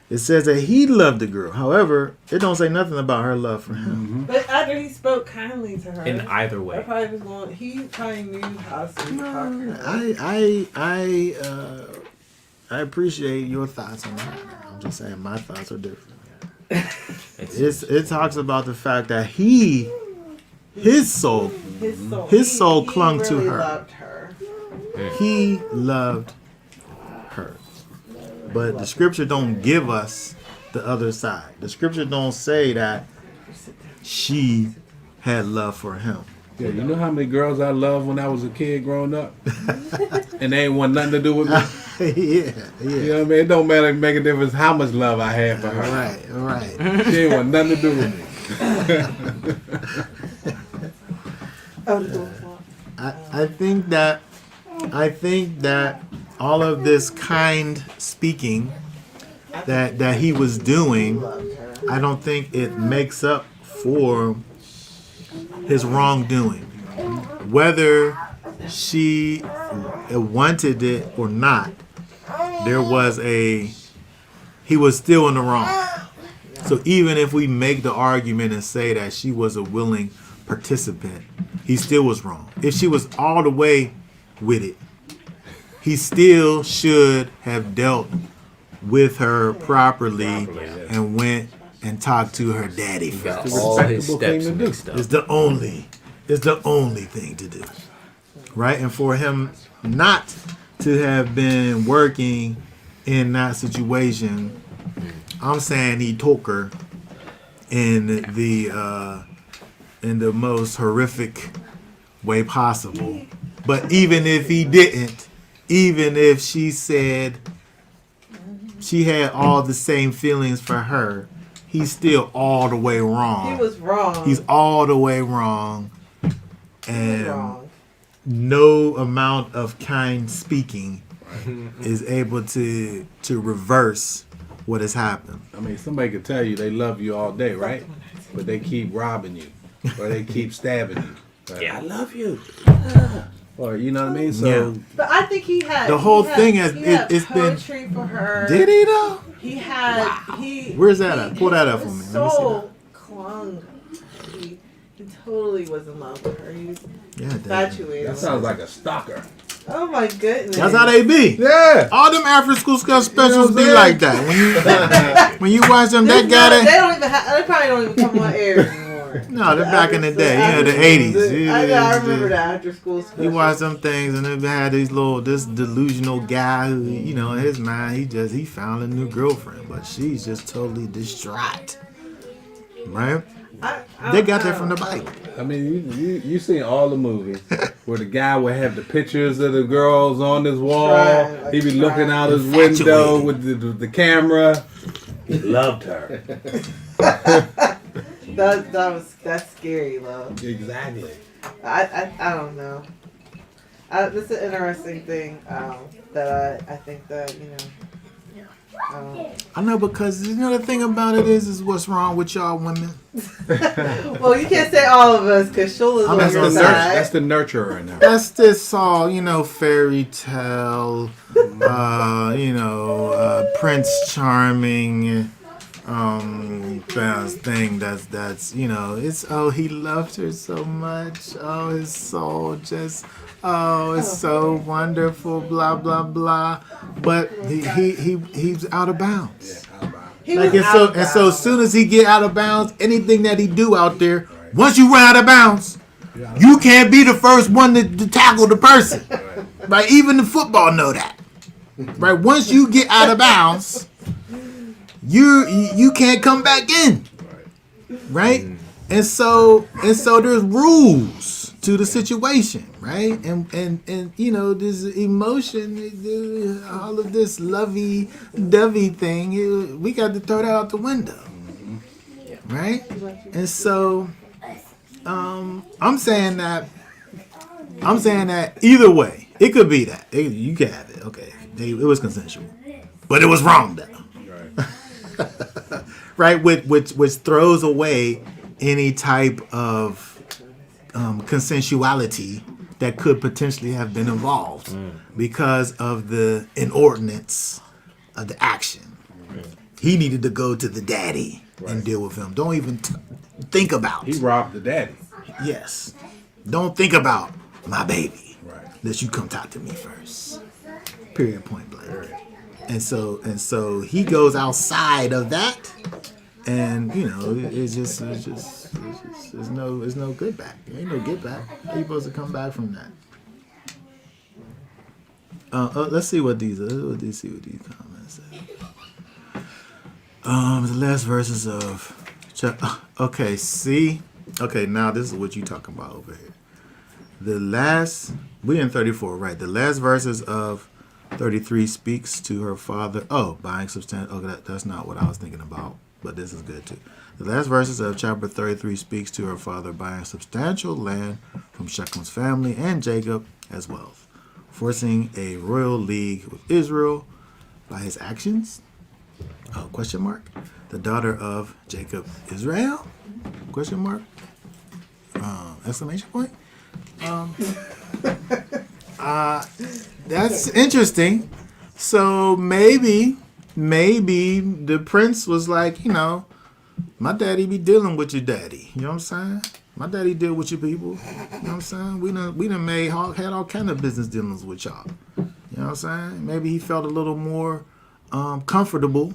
It says that he loved the girl. However, it don't say nothing about her love for him. But after he spoke kindly to her, In either way. that probably was going. He probably knew how to talk to her. I appreciate your thoughts on that. I'm just saying my thoughts are different. It talks about the fact that his soul His soul clung to really her. Loved her. He loved her. But the scripture don't give us the other side. The scripture don't say that she had love for him. yeah, you know how many girls I loved when I was a kid growing up? And they ain't want nothing to do with me? Yeah. You know what I mean? It don't matter, make a difference how much love I had for her. Right. She ain't want nothing to do with me. Oh, the door was locked. I think that all of this kind speaking that he was doing, I don't think it makes up for his wrongdoing. Whether she wanted it or not, he was still in the wrong. So even if we make the argument and say that she was a willing participant, he still was wrong. If she was all the way with it, he still should have dealt with her properly and went and talked to her daddy He got first. all his Respectable thing steps to do. mixed up. It's the only thing to do. Right? And for him not to have been working in that situation, I'm saying he took her in the most horrific way possible. But even if he didn't, even if she said she had all the same feelings for her, he's still all the way wrong. He was wrong. He's all the way wrong. He was And wrong. no amount of kind speaking is able to reverse what has happened. I mean, somebody could tell you they love you all day, right? But they keep robbing you, or they keep stabbing you. Like, Yeah. I love you. Or you know what I mean? So Yeah. But I think he had The whole he had- thing has- he had it's been- poetry for her. Did he though? He had he. Where's that he- at? Pull that up for his me. Let me see soul clung. He totally was in love with her. He was Yeah, David. infatuated. that with sounds her. like a stalker. Oh my goodness. That's how they be. Yeah. All them after school specials You know what I'm be saying? like that. When you watch them, that They guy that. don't even have. They probably don't even come on air anymore. No, they're back in the day. You know, the after- 80s. I remember that after school special. You watch some things and they had this delusional guy who, in his mind, he found a new girlfriend, but she's just totally distraught. Right? They got that from the Bible. I mean, you seen all the movies where the guy would have the pictures of the girls on his wall. Right, like He'd be looking out his Infatuated. window with the camera. He loved her. That's scary, love. Exactly. I don't know. This is an interesting thing that I think that I know, because the thing about it is what's wrong with y'all women. well, you can't say all of us because Shula's on That's your the side. That's the nurturer now. That's this all, fairy tale, Prince Charming, thing that's it's, oh, he loved her so much, oh, his soul just, oh, it's so wonderful, blah blah blah, but he's out of bounds. He Like, was and out so of and so bounds. as soon as he get out of bounds, anything that he do out there, once you run out of bounds, you can't be the first one to tackle the person. Right? Even the football know that. Right? Once you get out of bounds, you can't come back in. Right? And so there's rules to the situation, right? And this emotion, all of this lovey-dovey thing, we got to throw that out the window. Right? And so I'm saying that either way, it could be that. You can have it. Okay. It was consensual. But it was wrong though. Right? Which throws away any type of consensuality that could potentially have been involved because of the inordinance of the action. He needed to go to the daddy and deal with him. Don't even think about. He robbed the daddy. Yes. Don't think about my baby. Right. Unless you come talk to me first. Period, point blank. And so he goes outside of that, and it's no good back. There ain't no get back. How you supposed to come back from that? Let's see what these comments say. The last verses of okay, see? Okay, now this is what you talking about over here. We in 34, right? The last verses of 33 speaks to her father. Oh, buying substantial. Okay, that's not what I was thinking about, but this is good too. The last verses of chapter 33 speaks to her father buying substantial land from Shechem's family and Jacob as wealth, forcing a royal league with Israel by his actions. Oh, question mark. The daughter of Jacob, Israel? Question mark. Exclamation point. That's interesting. So maybe the prince was like, my daddy be dealing with your daddy. You know what I'm saying? My daddy deal with your people. You know what I'm saying? We done had all kind of business dealings with y'all. You know what I'm saying? Maybe he felt a little more comfortable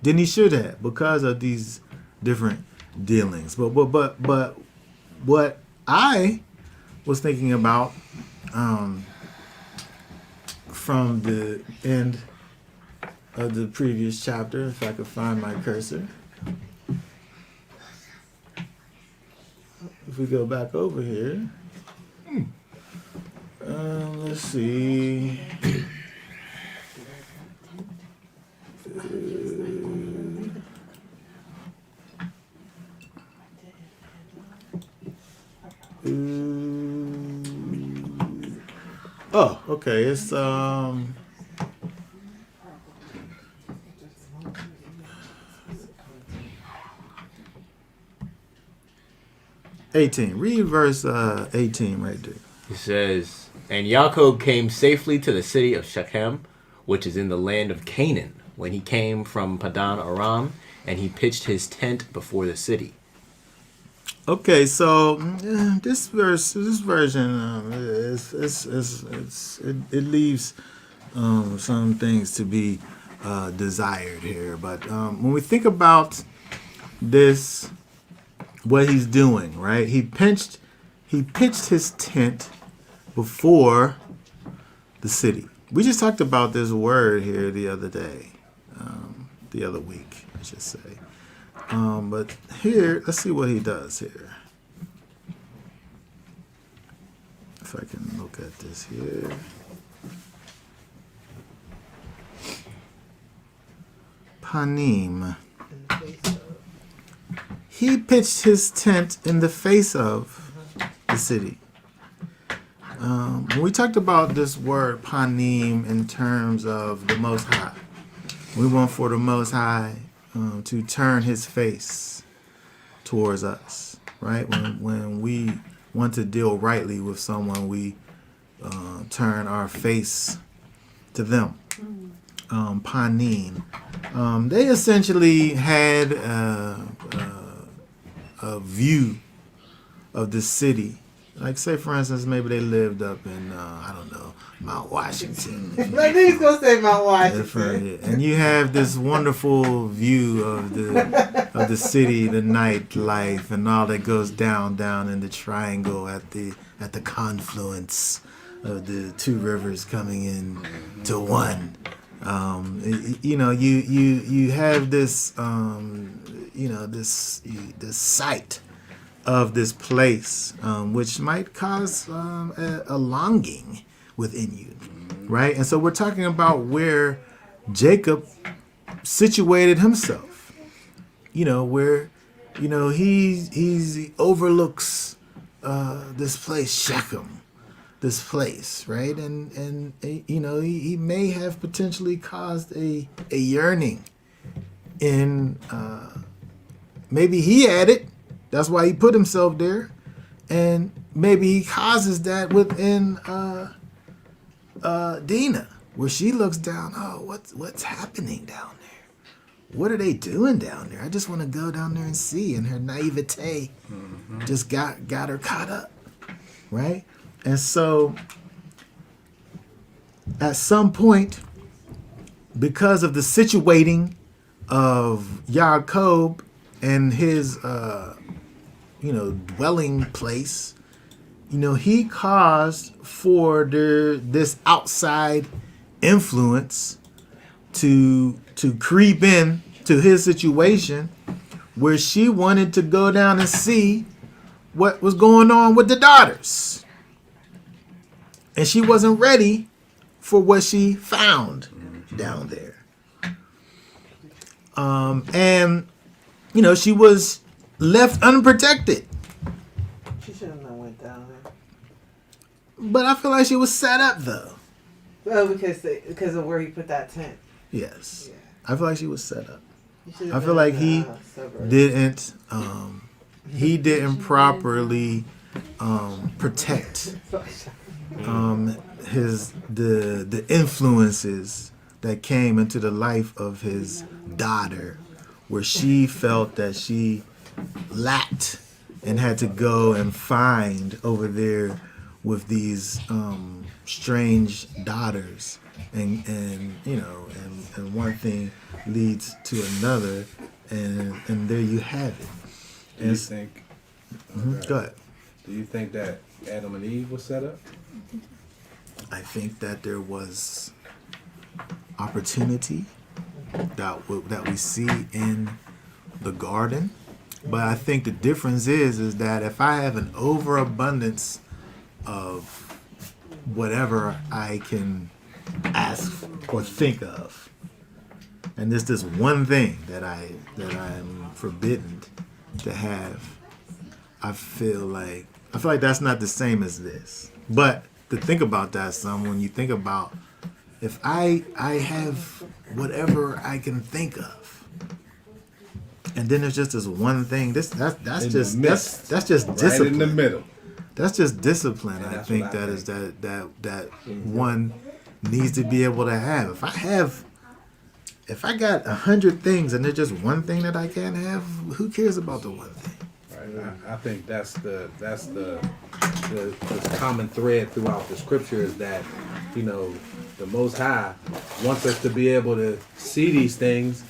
than he should have because of these different dealings. But what I was thinking about from the end of the previous chapter, if I could find my cursor. If we go back over here, let's see. Oh, okay. It's 18. Read verse 18 right there. He says, "And Yaakov came safely to the city of Shechem, which is in the land of Canaan, when he came from Padan Aram, and he pitched his tent before the city." Okay, so this version, it leaves some things to be desired here. But when we think about this, what he's doing, right? He pitched his tent before the city. We just talked about this word here the other day, the other week, I should say. But here, let's see what he does here. If I can look at this here. Panim. He pitched his tent in the face of the city. When we talked about this word panim in terms of the Most High, we want for the Most High to turn his face towards us, right? When we want to deal rightly with someone, we turn our face to them. Panim. They essentially had a view of the city. Like, say, for instance, maybe they lived up in, I don't know, Mount Washington. Like, he's going to say Mount Washington. And you have this wonderful view of the city, the nightlife, and all that goes down in the triangle at the confluence of the two rivers coming in to one. You have this, this sight of this place, which might cause a longing within you, right? And so we're talking about where Jacob situated himself. Where he overlooks this place, Shechem, this place, right? And he may have potentially caused a yearning in maybe he had it. That's why he put himself there. And maybe he causes that within Dinah, where she looks down, oh, what's happening down there? What are they doing down there? I just want to go down there and see. And her naivete just got her caught up, right? And so at some point, because of the situating of Yaakov and his dwelling place, he caused for this outside influence to creep in to his situation, where she wanted to go down and see what was going on with the daughters. And she wasn't ready for what she found down there. And she was left unprotected. She shouldn't have went down there. But I feel like she was set up, though. Well, because of where he put that tent. Yes. Yeah. I feel like she was set up. I I feel like he didn't properly protect the influences that came into the life of his daughter, where she felt that she lacked and had to go and find over there with these strange daughters, and one thing leads to another, and there you have it. Do you think? Go ahead. Do you think that Adam and Eve was set up? I think that there was opportunity that we see in the garden, but I think the difference is that if I have an overabundance of whatever I can ask or think of, and there's this one thing that I'm forbidden to have, I feel like that's not the same as this. But to think about that some when you think about if I have whatever I can think of, and then there's just this one thing. That's In just the midst. that's just Right discipline. in the middle. That's just discipline. And I that's think what I that is think. that one needs to be able to have. If I got 100 things and there's just one thing that I can't have, who cares about the one thing? Right. I think that's the common thread throughout the scripture is that, you know, the Most High wants us to be able to see these things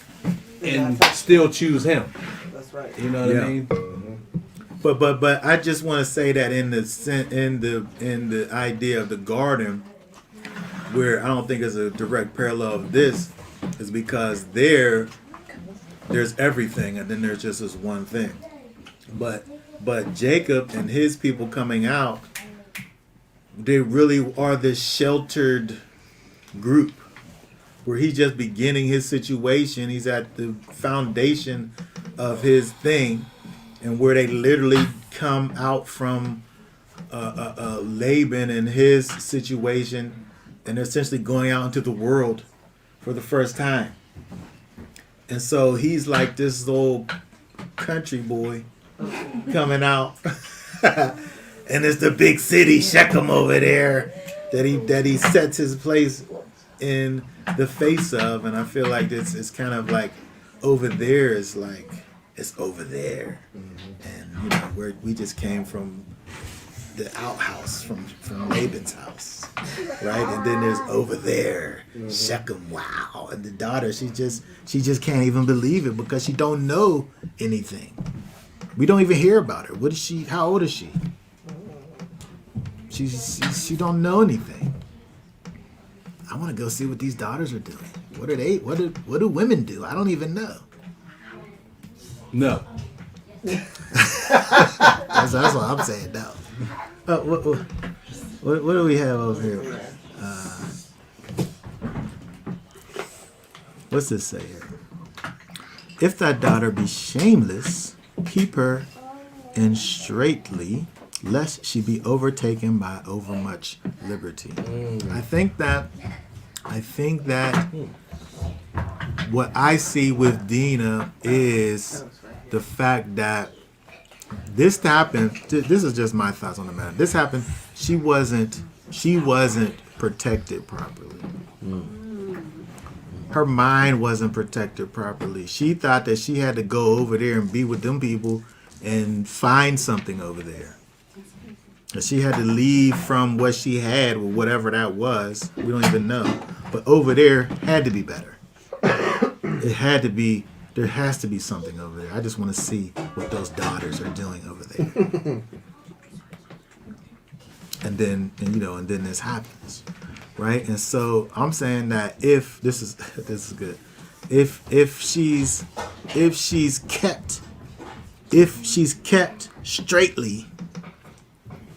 and still choose Him. That's right. You know what Yeah. I mean? But I just want to say that in the idea of the garden, where I don't think is a direct parallel of this, is because there's everything and then there's just this one thing. But Jacob and his people coming out, they really are this sheltered group where he's just beginning his situation. He's at the foundation of his thing, and where they literally come out from Laban and his situation, and they're essentially going out into the world for the first time. And so he's like this old country boy coming out, and it's the big city Shechem over there that he sets his place in the face of. And I feel like it's kind of like over there is like it's over there, and you know we just came from the outhouse from Laban's house, right? And then there's over there Shechem. Wow. And the daughter, she just can't even believe it because she don't know anything. We don't even hear about her. What is she? How old is she? She don't know anything. I want to go see what these daughters are doing. What are they? What do women do? I don't even know. No. That's what I'm saying. No. What do we have over here? What's this say here? If thy daughter be shameless, keep her in straitly, lest she be overtaken by overmuch liberty. I think that what I see with Dinah is the fact that this happened. This is just my thoughts on the matter. This happened. She wasn't protected properly. Her mind wasn't protected properly. She thought that she had to go over there and be with them people and find something over there. And she had to leave from what she had, or whatever that was. We don't even know. But over there had to be better. It had to be. There has to be something over there. I just want to see what those daughters are doing over there. And then this happens, right? And so I'm saying that if this is good, if she's kept straightly,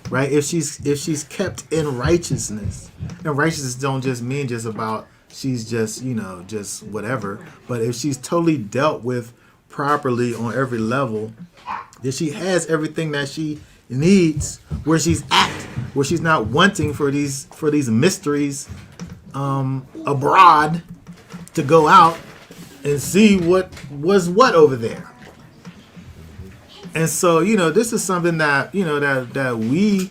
right? If she's kept in righteousness, and righteousness don't just mean just about she's just just whatever, but if she's totally dealt with properly on every level, that she has everything that she needs where she's at, where she's not wanting for these mysteries abroad to go out and see what was what over there. And so this is something that that we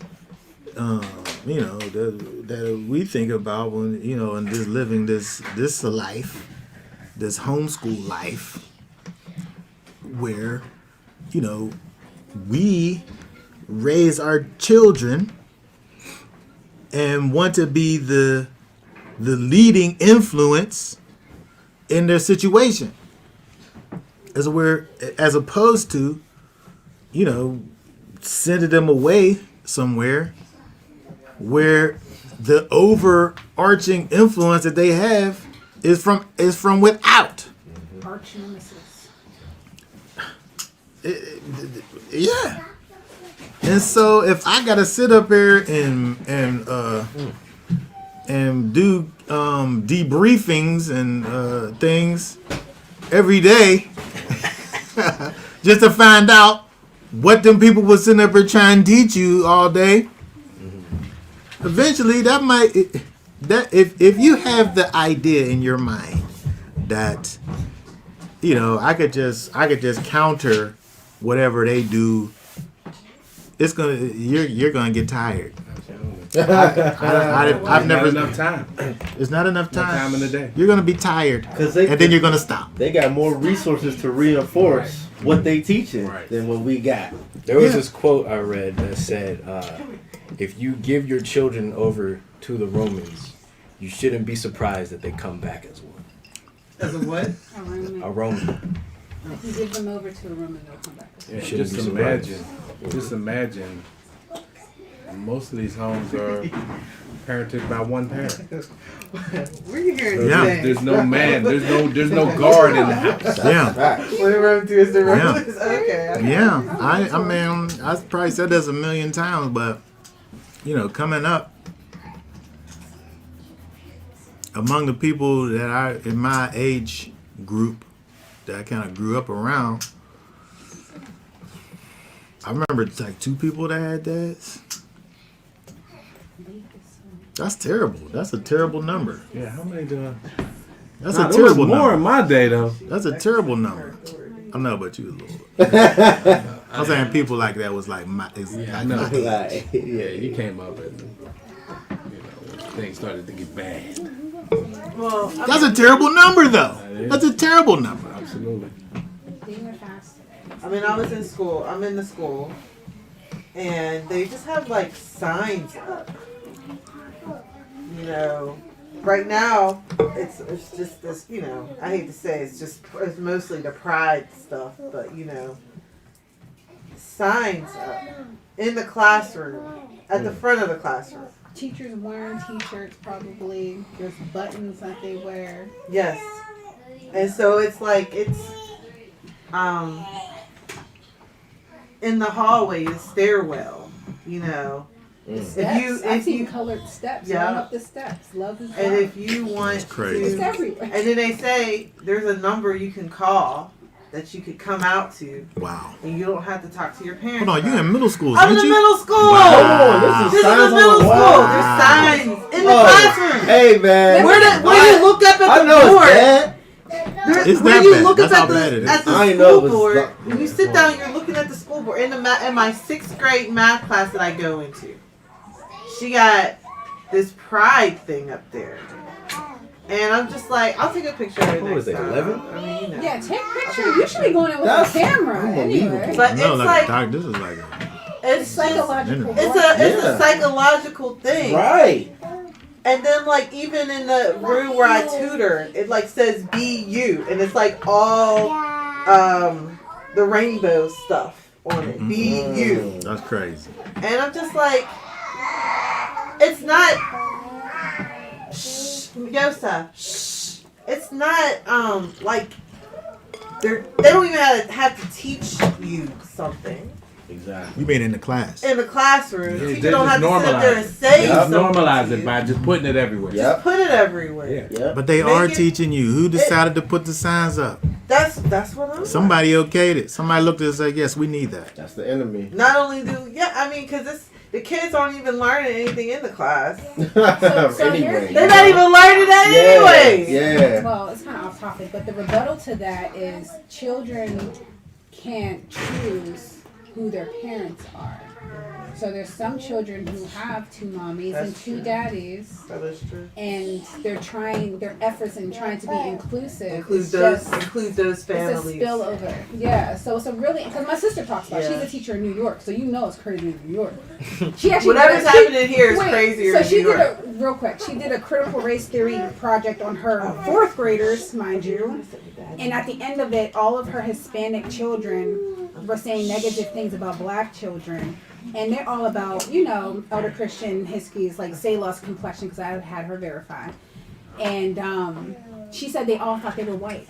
that we think about when and just living this life, this homeschool life, where we raise our children and want to be the leading influence in their situation, as opposed to sending them away somewhere where the overarching influence that they have is from without. Arch nemesis. Yeah. And so if I gotta sit up here and do debriefings and things every day just to find out what them people was sitting up here trying to teach you all day, eventually that might that if you have the idea in your mind that I could just counter whatever they do, you're gonna get tired. I've never enough time. It's not enough No time. time in the day. You're gonna be tired, and then you're gonna stop. They got more resources to reinforce what they teaching than what we got. There was this quote I read that said, if you give your children over to the Romans, you shouldn't be surprised that they come back as one. As a what? A Roman. If you give them over to a Roman, they'll come back. You shouldn't Just be surprised. imagine. Most of these homes are parented by one parent. Where you hearing So this thing? there's no man. There's no guard in the house. Yeah, Whatever I'm doing is the Yeah. Okay. yeah. I mean, I probably said this a million times, but coming up among the people that I in my age group that I kind of grew up around, I remember it's like 2 people that had dads. That's terrible. That's a terrible number. Yeah, how many do? That's Nah, a there was terrible more number. in my day though. That's a terrible number. I know, but you a little. I'm saying people like that was like my. I know. Like, Yeah, you came up and when things started to get bad. Well, That's a terrible number, though. That's a terrible number. Absolutely. They were fast today. I mean, I was in school. I'm in the school, and they just have like signs up. Right now it's just this. I hate to say it's mostly the pride stuff, but signs up in the classroom at the front of the classroom. Teachers wearing t-shirts probably. There's buttons that they wear. Yes, and so it's like in the hallway, the stairwell. Steps. I've seen you colored steps. Yeah. Run up the steps. Love is and love. if you want crazy. It's to, everywhere. and then they say there's a number you can call that you could come out to, Wow. and you don't have to talk to your parents. Hold on, you in middle school, I'm ain't in you? middle school. Wow. This is signs a on the middle school. wall. There's signs in the Oh, classroom. hey man, Where you look up I at the know it's board. bad. It's Where that you bad. look That's up how at bad it is. the I school know it was board. the- When you sit down, you're looking at the school board. In my 6th grade math class that I go into, she got this pride thing up there. And I'm just like, I'll take a picture of it What next was it, time. 11? I mean, Yeah, take pictures. You should be going in with That's a camera unbelievable. anyway. But No, it's like, like, doc, this is like it's Psychological. It's a Yeah. psychological thing. Right. And then like even in the room where I tutor, it like says be you, and it's like all the rainbow stuff on it. Be you. that's crazy. And I'm just like, it's not Yosa. It's not like they don't even have to teach you something. Exactly. You mean in the class? In the classroom, Yeah, teacher they don't have just to sit up there and normalize say Yep. something. Normalize to it you. by just putting it everywhere. Yep. Just put it everywhere. Yeah. Yep. But they Make are it- teaching you. Who decided to put the signs up? That's what I'm. Somebody okayed it. Somebody looked at it and said, yes, we need that. That's the enemy. Not only because the kids aren't even learning anything in the class. So anyway. They're not even learning that anyway. Yeah. Well, it's kind of off topic, but the rebuttal to that is children can't choose who their parents are. So there's some children who have 2 mommies and That's 2 true. daddies, That is true. and their efforts in trying to be inclusive Include is those just families. it's a spillover. Yeah, so it's a really, because my sister talks about, Yeah. she's a teacher in New York, so you know it's crazy in New York. She actually Whatever's did a- happening here is wait, crazier So in she New did York. real quick, she did a critical race theory project on her 4th graders, mind you. And at the end of it, all of her Hispanic children were saying negative things about Black children. And they're all about, Elder Christian Hiskey's like Selah's complexion, because I had her verify. And she said they all thought they were white.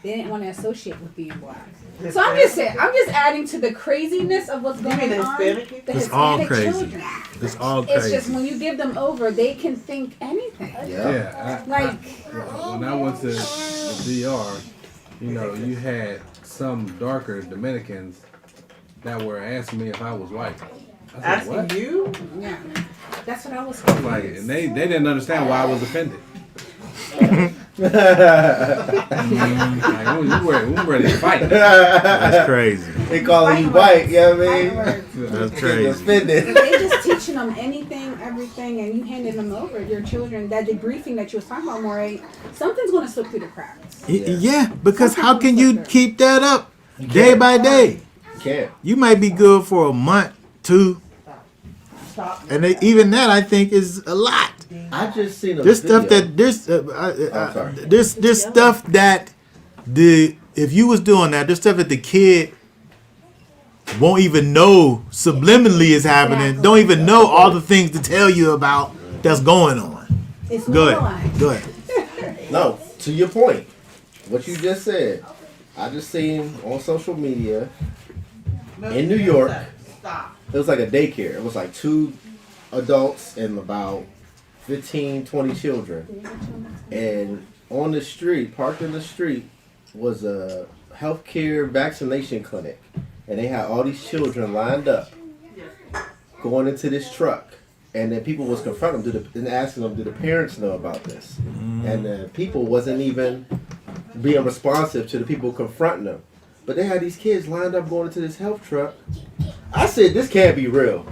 They didn't want to associate with being Black. So I'm just saying, I'm just adding to the craziness of what's You going mean the on. Hispanic people? The It's all Hispanic crazy. children. It's all It's crazy. just when you give them over, they can think anything. Yeah. Yeah. Like, When I went to the DR, you had some darker Dominicans that were asking me if I was white. I said, Asking what? you? yeah. That's what I was Like, confused. and they didn't understand why I was offended. Like, we were ready to fight. That's crazy. They calling you white, you know what I mean? That's Getting crazy. offended. They just teaching them anything, everything, and you handing them over your children. That debriefing that you was talking about, Moray, something's going to slip through the cracks. Yeah, because how can you keep that up day by day? You can't. You might be good for a month, 2, Stop. and even that I think is a lot. I just seen a There's video. stuff that I'm sorry. there's stuff that if you was doing that, there's stuff that the kid won't even know subliminally is happening. Exactly. Don't even know all the things to tell you about that's going on. It's Go no ahead. Go ahead. No, to your point, what you just said, I just seen on social media in New York. Stop. It was like a daycare. It was like 2 adults and about 15, 20 children. And on the street, parked in the street, was a healthcare vaccination clinic. And they had all these children lined up going into this truck. And then people was confronting them and asking them, do the parents know about this? And the people wasn't even being responsive to the people confronting them. But they had these kids lined up going into this health truck. I said, this can't be real.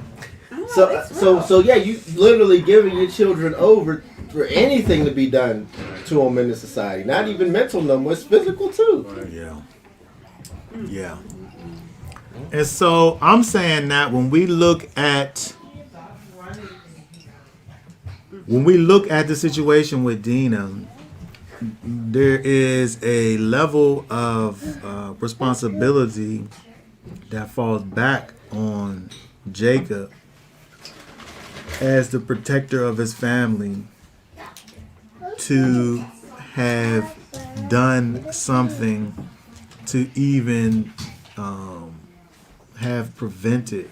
So yeah, you literally giving your children over for anything to be done to them in this society. Not even mental no more, it's physical too. Yeah. Yeah. And so I'm saying that when we look at the situation with Dinah, there is a level of responsibility that falls back on Jacob as the protector of his family to have done something to even have prevented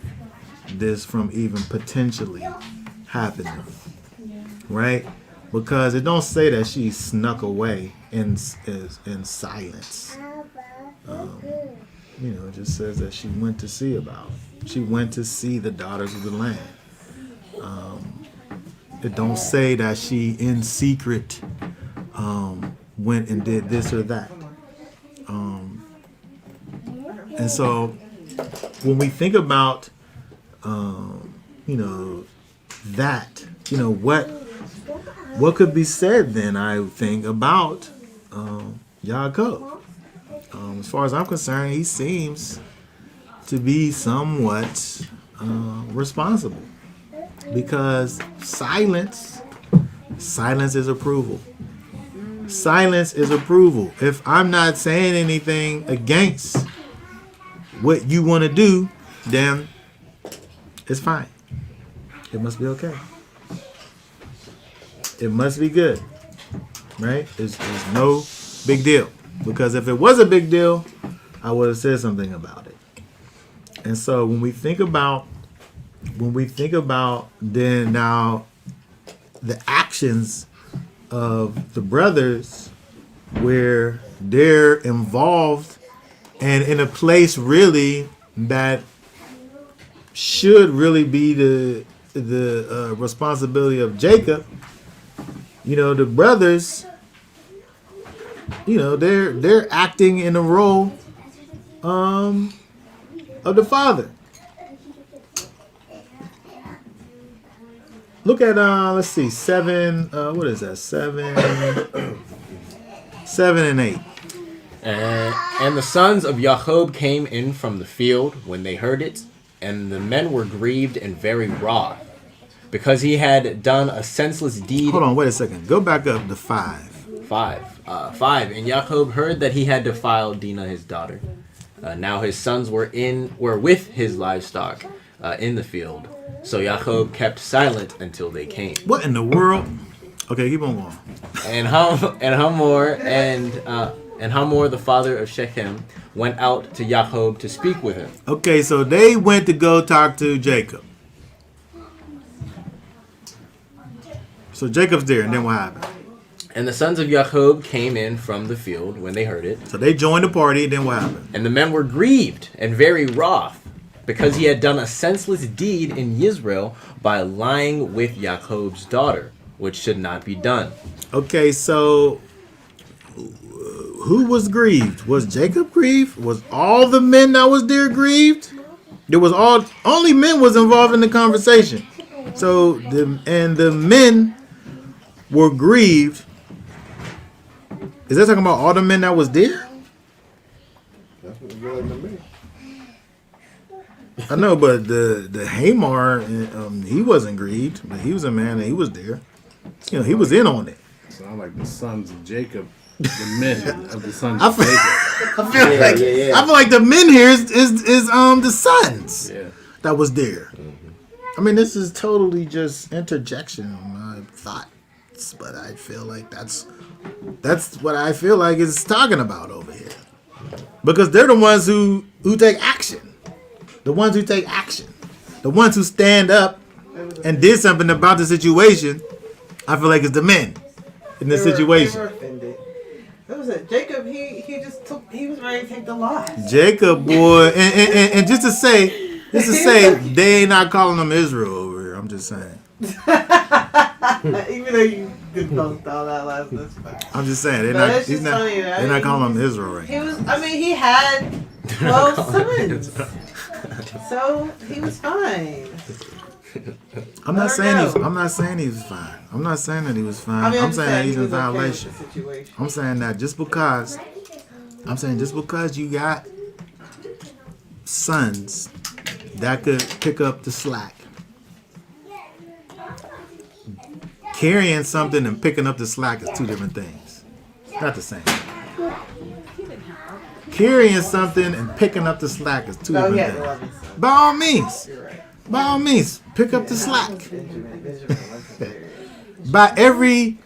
this from even potentially happening, right? Because it don't say that she snuck away in silence. It just says that she went to see about it. She went to see the daughters of the land. It don't say that she in secret went and did this or that. And so when we think about that, what could be said then, I think, about Yaakov? As far as I'm concerned, he seems to be somewhat responsible, because silence is approval. Silence is approval. If I'm not saying anything against what you want to do, then it's fine. It must be okay. It must be good, right? It's no big deal. Because if it was a big deal, I would have said something about it. And so when we think about then now the actions of the brothers, where they're involved and in a place really that should really be the responsibility of Jacob, the brothers, they're acting in the role of the father. Look at let's see, 7. What is that? 7 and 8. And the sons of Jacob came in from the field when they heard it, and the men were grieved and very wroth, because he had done a senseless deed. Hold on, wait a second. Go back up to 5. 5. And Jacob heard that he had defiled Dinah his daughter. Now his sons were with his livestock in the field. So Jacob kept silent until they came. What in the world? Okay, keep on going. And Hamor, the father of Shechem, went out to Jacob to speak with him. Okay, so they went to go talk to Jacob. So Jacob's there, and then what happened? And the sons of Jacob came in from the field when they heard it. So they joined the party, and then what happened? And the men were grieved and very wroth, because he had done a senseless deed in Israel by lying with Jacob's daughter, which should not be done. Okay, so who was grieved? Was Jacob grieved? Was all the men that was there grieved? There was only men was involved in the conversation. So the men were grieved. Is that talking about all the men that was there? That's what you're letting them I know, but the Hamar, he wasn't grieved, but he was a man and he was there. You know, he was in on it. Sound like the sons of Jacob, the men of the sons I of feel, Jacob. I feel like I feel like the men here is the sons Yeah. that was there. I mean, this is totally just interjection on my thoughts, but I feel like that's what I feel like it's talking about over here, because they're the ones who take action. The ones who take action, the ones who stand up and did something about the situation, I feel like it's the men in this situation. They were offended. That was it. Jacob, he was ready to take the loss. Jacob, boy, and just to say, they ain't not calling them Israel over here. I'm just saying. Even though you did post all that last night. I'm just saying But they're not calling them Israel right He now. was. I mean, he had 12 sons, so he was fine. I'm not saying know. he was fine. I'm not saying that he was fine. I mean, I'm saying that he's he in was okay with violation. the situation. I'm saying that just because you got sons that could pick up the slack. Carrying something and picking up the slack is two different things. Not the same. Carrying something and picking up the slack is two Oh, different yeah, things. 11 sons. By all means. You're right. By all means, pick up the slack. Benjamin wasn't there. By every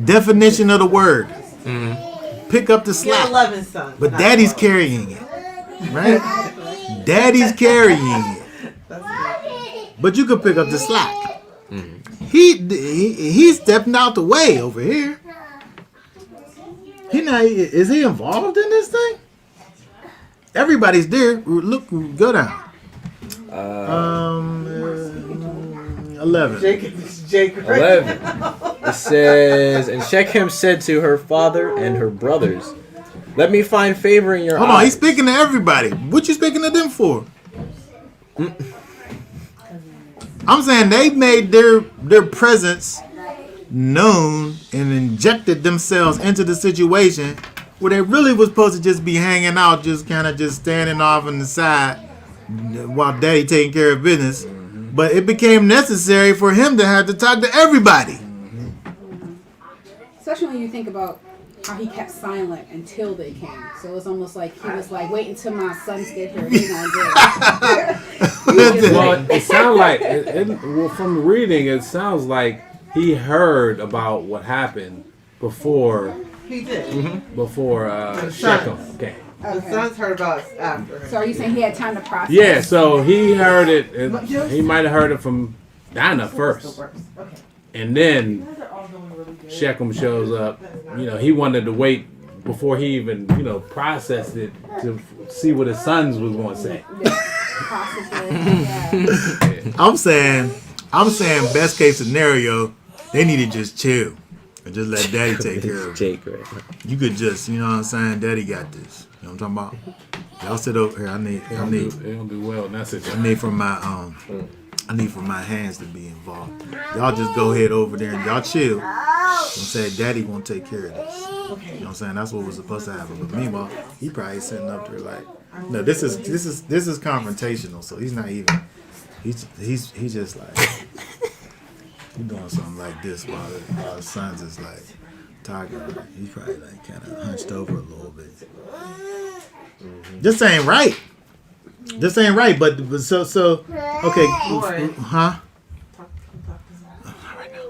definition of the word, pick up the He had slack. 11 sons. But not daddy's 12. carrying it, right? Daddy's carrying it. But you could pick up the slack. He's stepping out the way over here. Is he involved in this thing? Everybody's there. Look, go down. 11. Jacob is Jacob. 11. It says, and Shechem said to her father and her brothers, "Let me find favor in your Hold eyes." on, he's speaking to everybody. What you speaking to them for? I'm saying they made their presence known and injected themselves into the situation where they really was supposed to just be hanging out, just kind of just standing off on the side while daddy taking care of business. But it became necessary for him to have to talk to everybody. Especially when you think about how he kept silent until they came. So it's almost like he was like, wait until my sons get here. Then I'll do it. Well, it sounds like, well, from reading, it sounds like he heard about what happened before He did. Shechem came. The sons heard about us after him. So are you saying he had time to process? Yeah, so he heard it. He might have heard it from Dinah first, and then Shechem shows up. You know, he wanted to wait before he even, processed it to see what his sons was going to say. Yeah. I'm saying best case scenario, they need to just chill and just let daddy take care of it. Jake, right? You could just, you know what I'm saying, daddy got this. You know what I'm talking about? Y'all sit over here. I need They don't do well in that situation. I need for my hands to be involved. Y'all just go ahead over there and y'all chill. And say daddy gonna take care of this. You know what I'm saying? That's what was supposed to happen. But meanwhile, he probably sitting up there like, no, this is confrontational, so he's not even he's just like he doing something like this while the sons is like talking. He's probably like kind of hunched over a little bit. This ain't right. This ain't right. But so okay, huh? Not right now.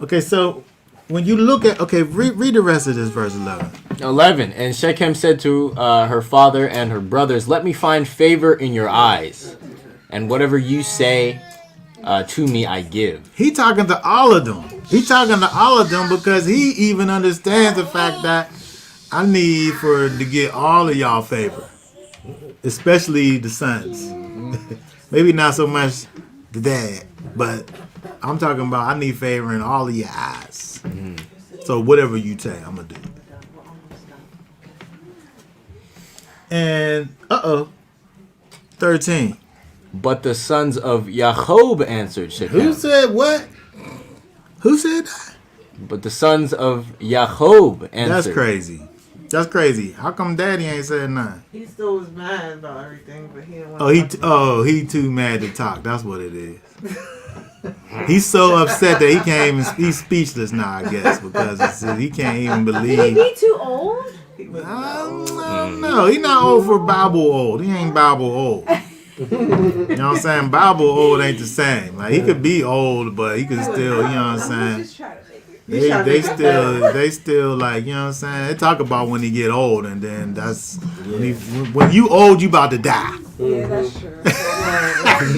Okay, so when you look at read the rest of this verse 11. 11. And Shechem said to her father and her brothers, "Let me find favor in your eyes." and whatever you say to me, I give. He talking to all of them. He talking to all of them because he even understands the fact that I need to get all of y'all favor, especially the sons. Maybe not so much the dad, but I'm talking about I need favor in all of your eyes. So whatever you say, I'm gonna do. And 13. But the sons of Yaakov answered Shechem. Who said what? Who said that? But the sons of Yaakov answered. That's crazy. That's crazy. How come Daddy ain't said nothing? He still was mad about everything, but he didn't want He too mad to talk. That's what it is. He's so upset that he can't even. He's speechless now, I guess, because he can't even Could he believe. be too old? No, he's not old for Bible old. He ain't Bible old. You know what I'm saying? Bible old ain't the same. Like he could be old, but he could still. You know what I'm saying? They still like, you know what I'm saying? They talk about when he get old, and then that's when you old, you about to die. Yeah, that's true.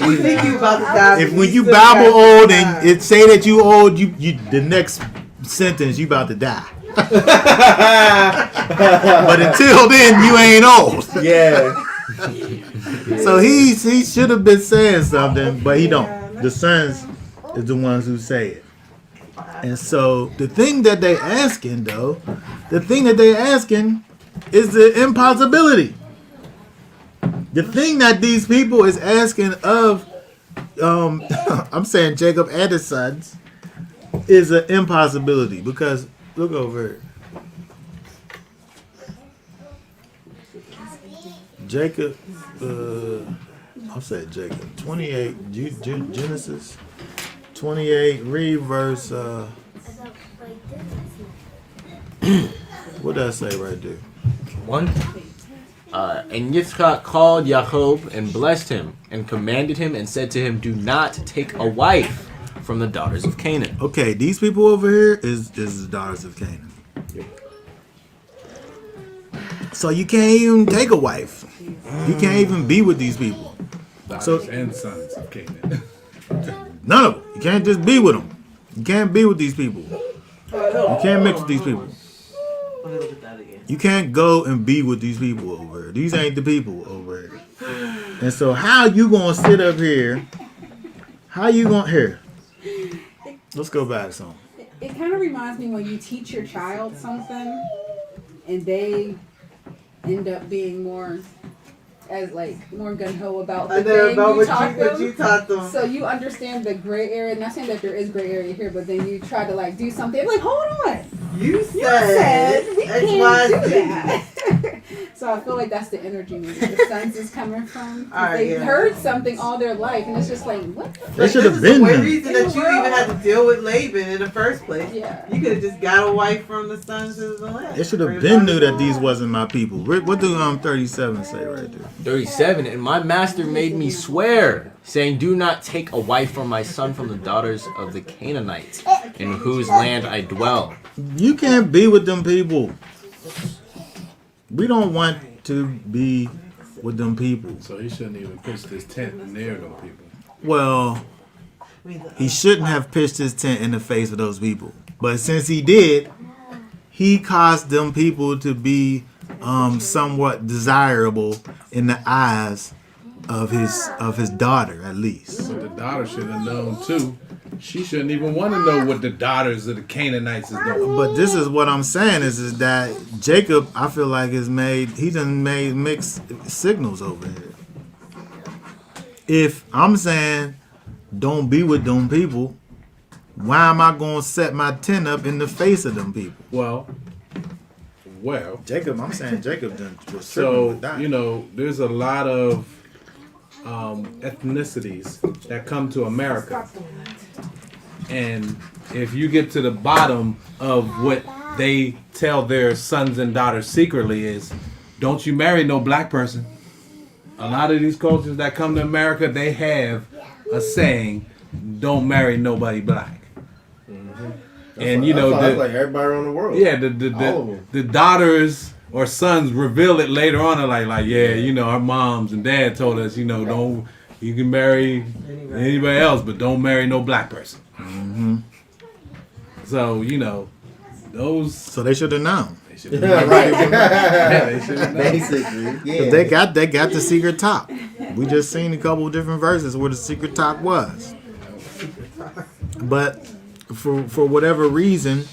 You think you about to die? If when you Bible old and it say that you old, you the next sentence you about to die. But until then, you ain't old. Yeah. So he should have been saying something, but he don't. The sons is the ones who say it. And so the thing that they asking is the impossibility. The thing that these people is asking of, I'm saying Jacob and his sons, is an impossibility. Because look over here. Jacob, I'm saying Jacob, 28, Genesis 28, read verse, what does that say right there? 1. And Yitzchak called Yaakov and blessed him and commanded him and said to him, do not take a wife from the daughters of Canaan. Okay, these people over here is the daughters of Canaan. So you can't even take a wife. You can't even be with these people. Daughters and sons of Canaan. None of them. You can't just be with them. You can't be with these people. You can't mix with these people. You can't go and be with these people over here. These ain't the people over here. And so how you gonna sit up here? How you gonna here? Let's go back to something. It kind of reminds me when you teach your child something and they end up being more gun ho about the thing you taught them. So you understand the gray area. Not saying that there is gray area here, but then you try to like do something like, hold on. You said we can't do that. So I feel like that's the energy the sons is coming from. They heard something all their life, and it's just like, what? They should have been the reason that you even had to deal with Laban in the first place. Yeah. You could have just got a wife from the sons of the land. They should have been knew that these wasn't my people. What do 37 say right there? 37. And my master made me swear, saying, do not take a wife for my son from the daughters of the Canaanites, in whose land I dwell. You can't be with them people. We don't want to be with them people. So he shouldn't even pitch this tent near them people. Well, he shouldn't have pitched his tent in the face of those people. But since he did, he caused them people to be somewhat desirable in the eyes of his daughter, at least. But the daughter should have known too. She shouldn't even want to know what the daughters of the Canaanites is doing. But this is what I'm saying is that Jacob, I feel like he done made mixed signals over here. If I'm saying don't be with them people, why am I going to set my tent up in the face of them people? Well, Jacob, I'm saying Jacob done was so with that. there's a lot of ethnicities that come to America, and if you get to the bottom of what they tell their sons and daughters secretly is, don't you marry no black person. A lot of these cultures that come to America, they have a saying, don't marry nobody black. And that's like everybody around the world. Yeah, All of them. the daughters or sons reveal it later on. They're like, our moms and dad told us, don't You can marry anybody else, but don't marry no black person. Mm-hmm. So, you know, those... So they should have known. They should have Right. they should have known. Basically, yeah. They got the secret top. We just seen a couple of different verses where the secret top was. But for whatever reason,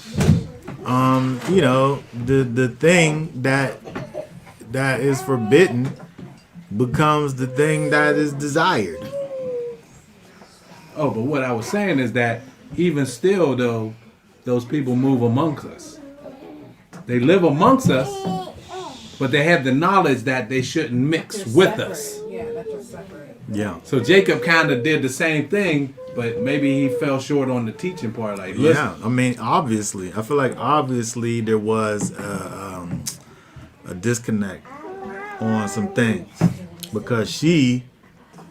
you know, the thing that is forbidden becomes the thing that is desired. Oh, but what I was saying is that even still, though, those people move amongst us. They live amongst us, but they have the knowledge that they shouldn't mix with us. Yeah, that's just separate. Yeah. So Jacob kind of did the same thing, but maybe he fell short on the teaching part. Like, listen, Yeah, I mean, obviously, I feel like obviously there was a disconnect on some things because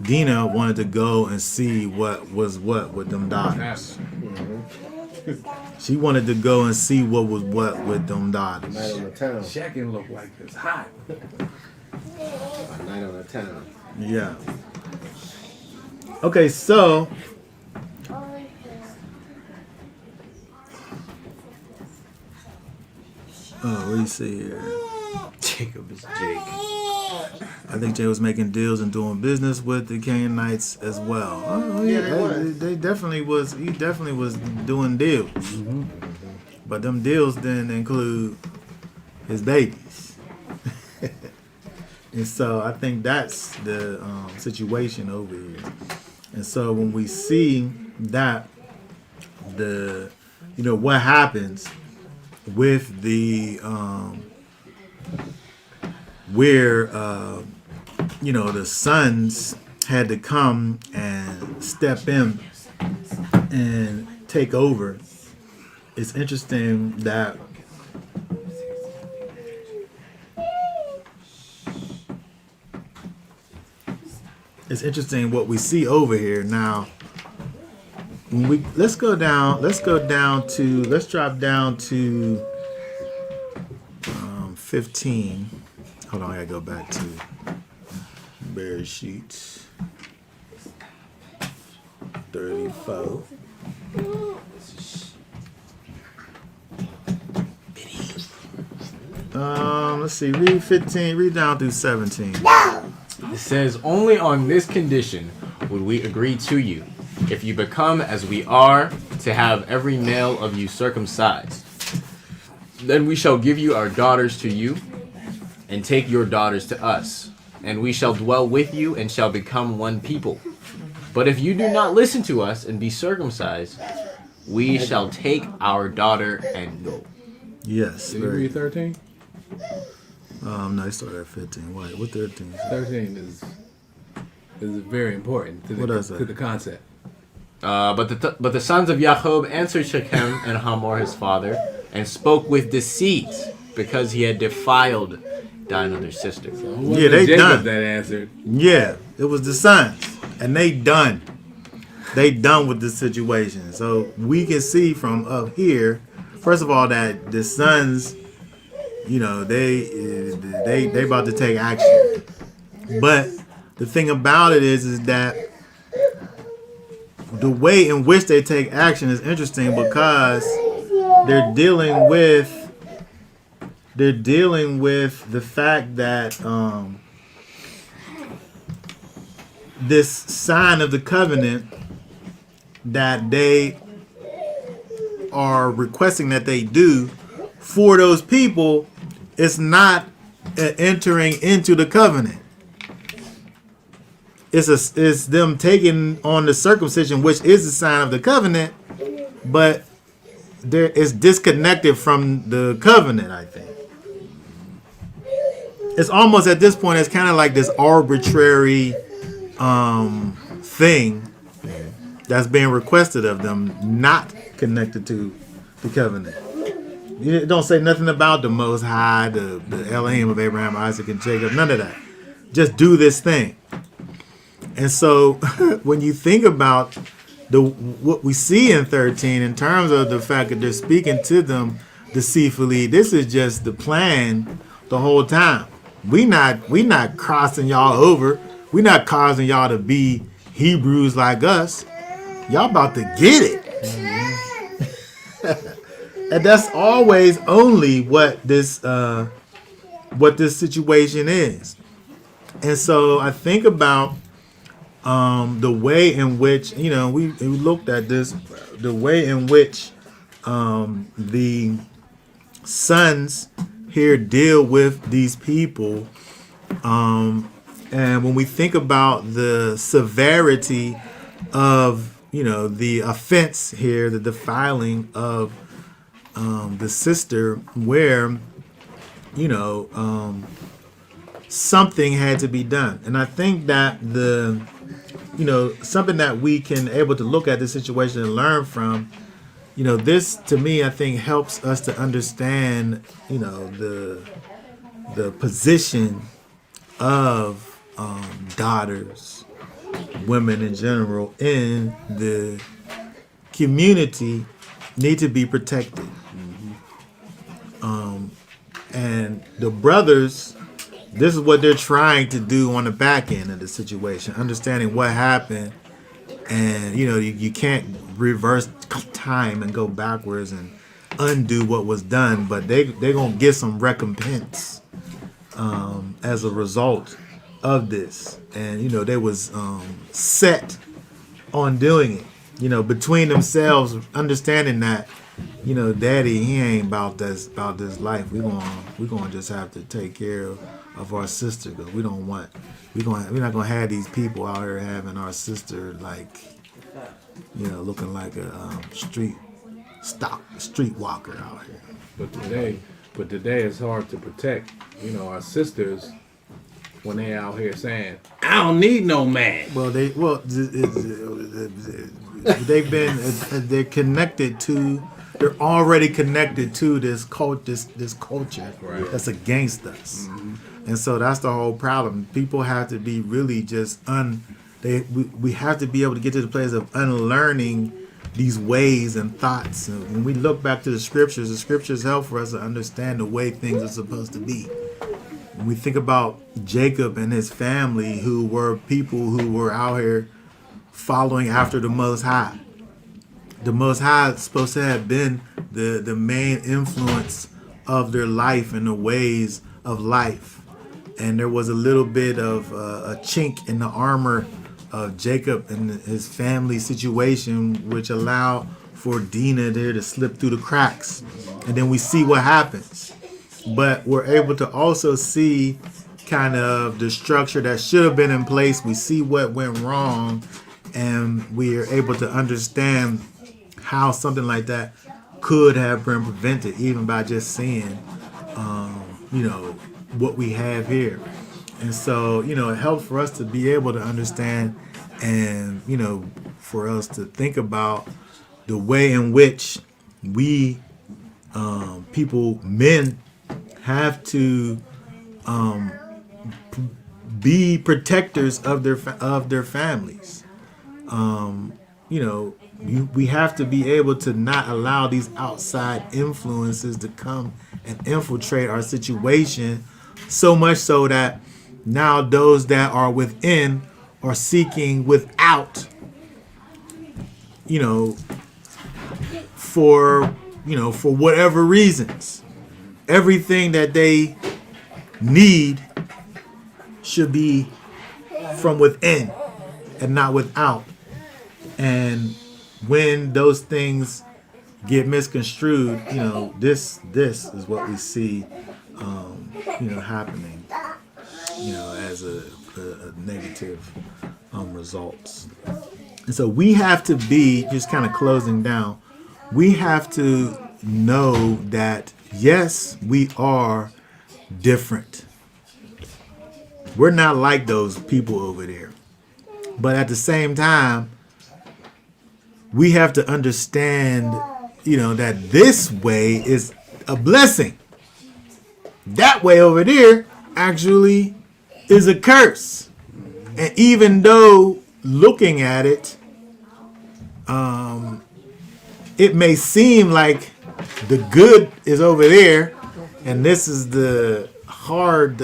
Dinah, wanted to go and see what was what with them daughters. She wanted to go and see what was what with them daughters. Night on the town. Shechem look like this hot. A night on the town. Yeah. Okay, so what do you see here? Jacob is Jake. I think Jay was making deals and doing business with the Canaanites as well. Oh, Yeah, they was. they definitely was. He definitely was doing deals, but them deals didn't include his babies. And so I think that's the situation over here. And so when we see that what happens with the where the sons had to come and step in and take over. It's interesting that what we see over here now. When let's drop down to 15. Hold on, I gotta go back to Bear Sheets 34. Let's see, read 15, read down through 17. It says, only on this condition would we agree to you, if you become as we are, to have every male of you circumcised. Then we shall give you our daughters to you, and take your daughters to us, and we shall dwell with you and shall become one people. But if you do not listen to us and be circumcised, we shall take our daughter and go. Yes. Did you read 13? No, I started at 15. Wait, what 13? 13 is very important to What is that? to the concept. But the sons of Jacob answered Shechem and Hamor his father, and spoke with deceit, because he had defiled Dinah their sister. So it wasn't Yeah, they Jacob done. that answered. Yeah, it was the sons, and they done. They done with the situation. So we can see from up here, first of all, that the sons, they about to take action. But the thing about it is that the way in which they take action is interesting because they're dealing with the fact that this sign of the covenant that they are requesting that they do for those people is not entering into the covenant. It's them taking on the circumcision, which is the sign of the covenant, but there is disconnected from the covenant, I think. It's almost at this point, it's kind of like this arbitrary thing that's being requested of them, not connected to the covenant. It don't say nothing about the Most High, the Elohim of Abraham, Isaac, and Jacob, none of that. Just do this thing. And so when you think about what we see in 13 in terms of the fact that they're speaking to them deceitfully, this is just the plan the whole time. We not crossing y'all over. We not causing y'all to be Hebrews like us, y'all about to get it. And that's always only what this situation is. And so I think about the way in which, we looked at this, the way in which the sons here deal with these people. And when we think about the severity of, the offense here, the defiling of the sister, where, something had to be done. And I think that something that we can able to look at this situation and learn from, this to me, I think helps us to understand, the position of daughters, women in general in the community need to be protected. And the brothers, this is what they're trying to do on the back end of the situation, understanding what happened. And, you can't reverse time and go backwards and undo what was done, but they're going to get some recompense as a result of this. And, they was set on doing it, between themselves, understanding that, Daddy, he ain't about this life. We're gonna just have to take care of our sister, because we're not gonna have these people out here having our sister looking like a street walker out here. But today it's hard to protect, our sisters when they out here saying, "I don't need no man." They're already connected to this culture Right. That's against us. And so that's the whole problem. People have to be really just we have to be able to get to the place of unlearning these ways and thoughts. And when we look back to the scriptures help for us to understand the way things are supposed to be. When we think about Jacob and his family, who were people who were out here following after the Most High. The Most High is supposed to have been the main influence of their life and the ways of life. And there was a little bit of a chink in the armor of Jacob and his family situation, which allowed for Dinah there to slip through the cracks. And then we see what happens. But we're able to also see kind of the structure that should have been in place. We see what went wrong, and we are able to understand how something like that could have been prevented, even by just seeing, what we have here. And so, it helps for us to be able to understand and, for us to think about the way in which we, men, have to be protectors of their families. We have to be able to not allow these outside influences to come and infiltrate our situation, so much so that now those that are within are seeking without, for whatever reasons. Everything that they need should be from within and not without. And when those things get misconstrued, this is what we see, happening, as a negative results. And so we have to be, just kind of closing down, we have to know that, yes, we are different. We're not like those people over there. But at the same time, we have to understand, that this way is a blessing. That way over there actually is a curse. And even though looking at it, it may seem like the good is over there, and this is the hard,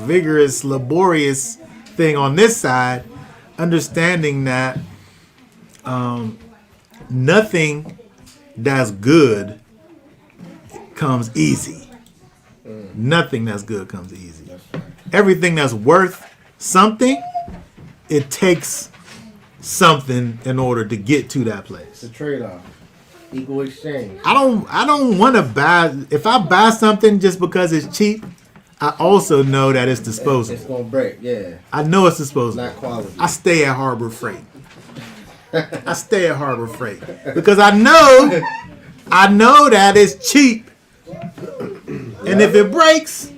vigorous, laborious thing on this side, understanding that nothing that's good comes easy. Nothing that's good comes easy. Everything that's worth something, it takes something in order to get to that place. It's a trade-off. Equal exchange. I don't want to buy. If I buy something just because it's cheap, I also know that it's disposable. It's gonna break. Yeah. I know it's disposable. Not quality. I stay at Harbor Freight. I stay at Harbor Freight because I know that it's cheap, and if it breaks,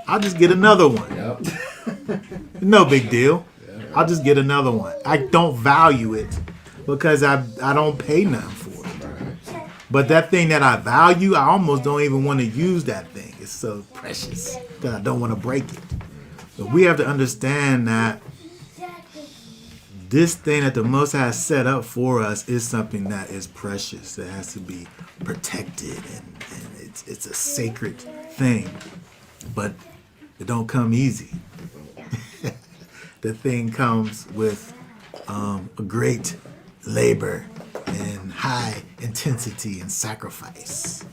I'll just get another one. Yep. No big deal. I'll just get another one. I don't value it because I don't pay nothing for it. But that thing that I value, I almost don't even want to use that thing. It's so precious that I don't want to break it. But we have to understand that this thing that the Most High set up for us is something that is precious. It has to be protected, and it's a sacred thing. But it don't come easy. The thing comes with a great labor and high intensity and sacrifice.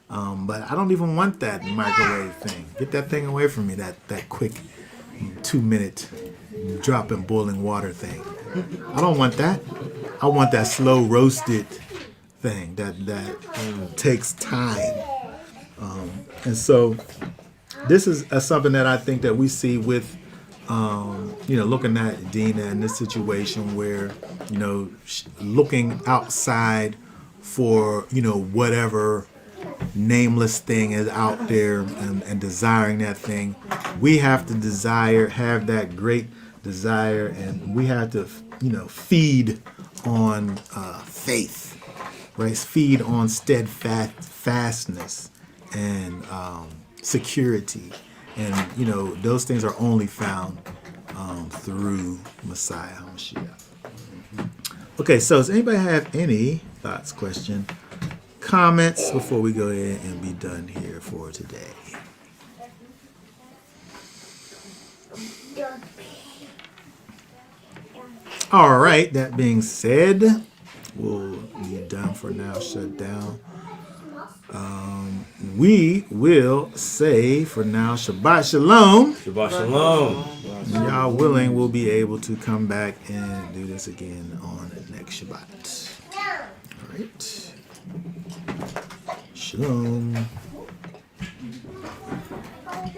But I don't even want that microwave thing. Get that thing away from me, that quick 2-minute drop in boiling water thing. I don't want that. I want that slow roasted thing that takes time. And so this is something that I think that we see with looking at Dinah in this situation where, looking outside for, whatever nameless thing is out there and desiring that thing. We have to have that great desire, and we have to, feed on faith, right? Feed on steadfastness and security. And, those things are only found through Messiah HaMashiach. Okay, so does anybody have any thoughts, question, comments before we go ahead and be done here for today? All right, that being said, we'll be done for now, shut down. We will say for now, Shabbat Shalom. Shabbat Shalom. Y'all willing, we'll be able to come back and do this again on next Shabbat. All right. Shalom.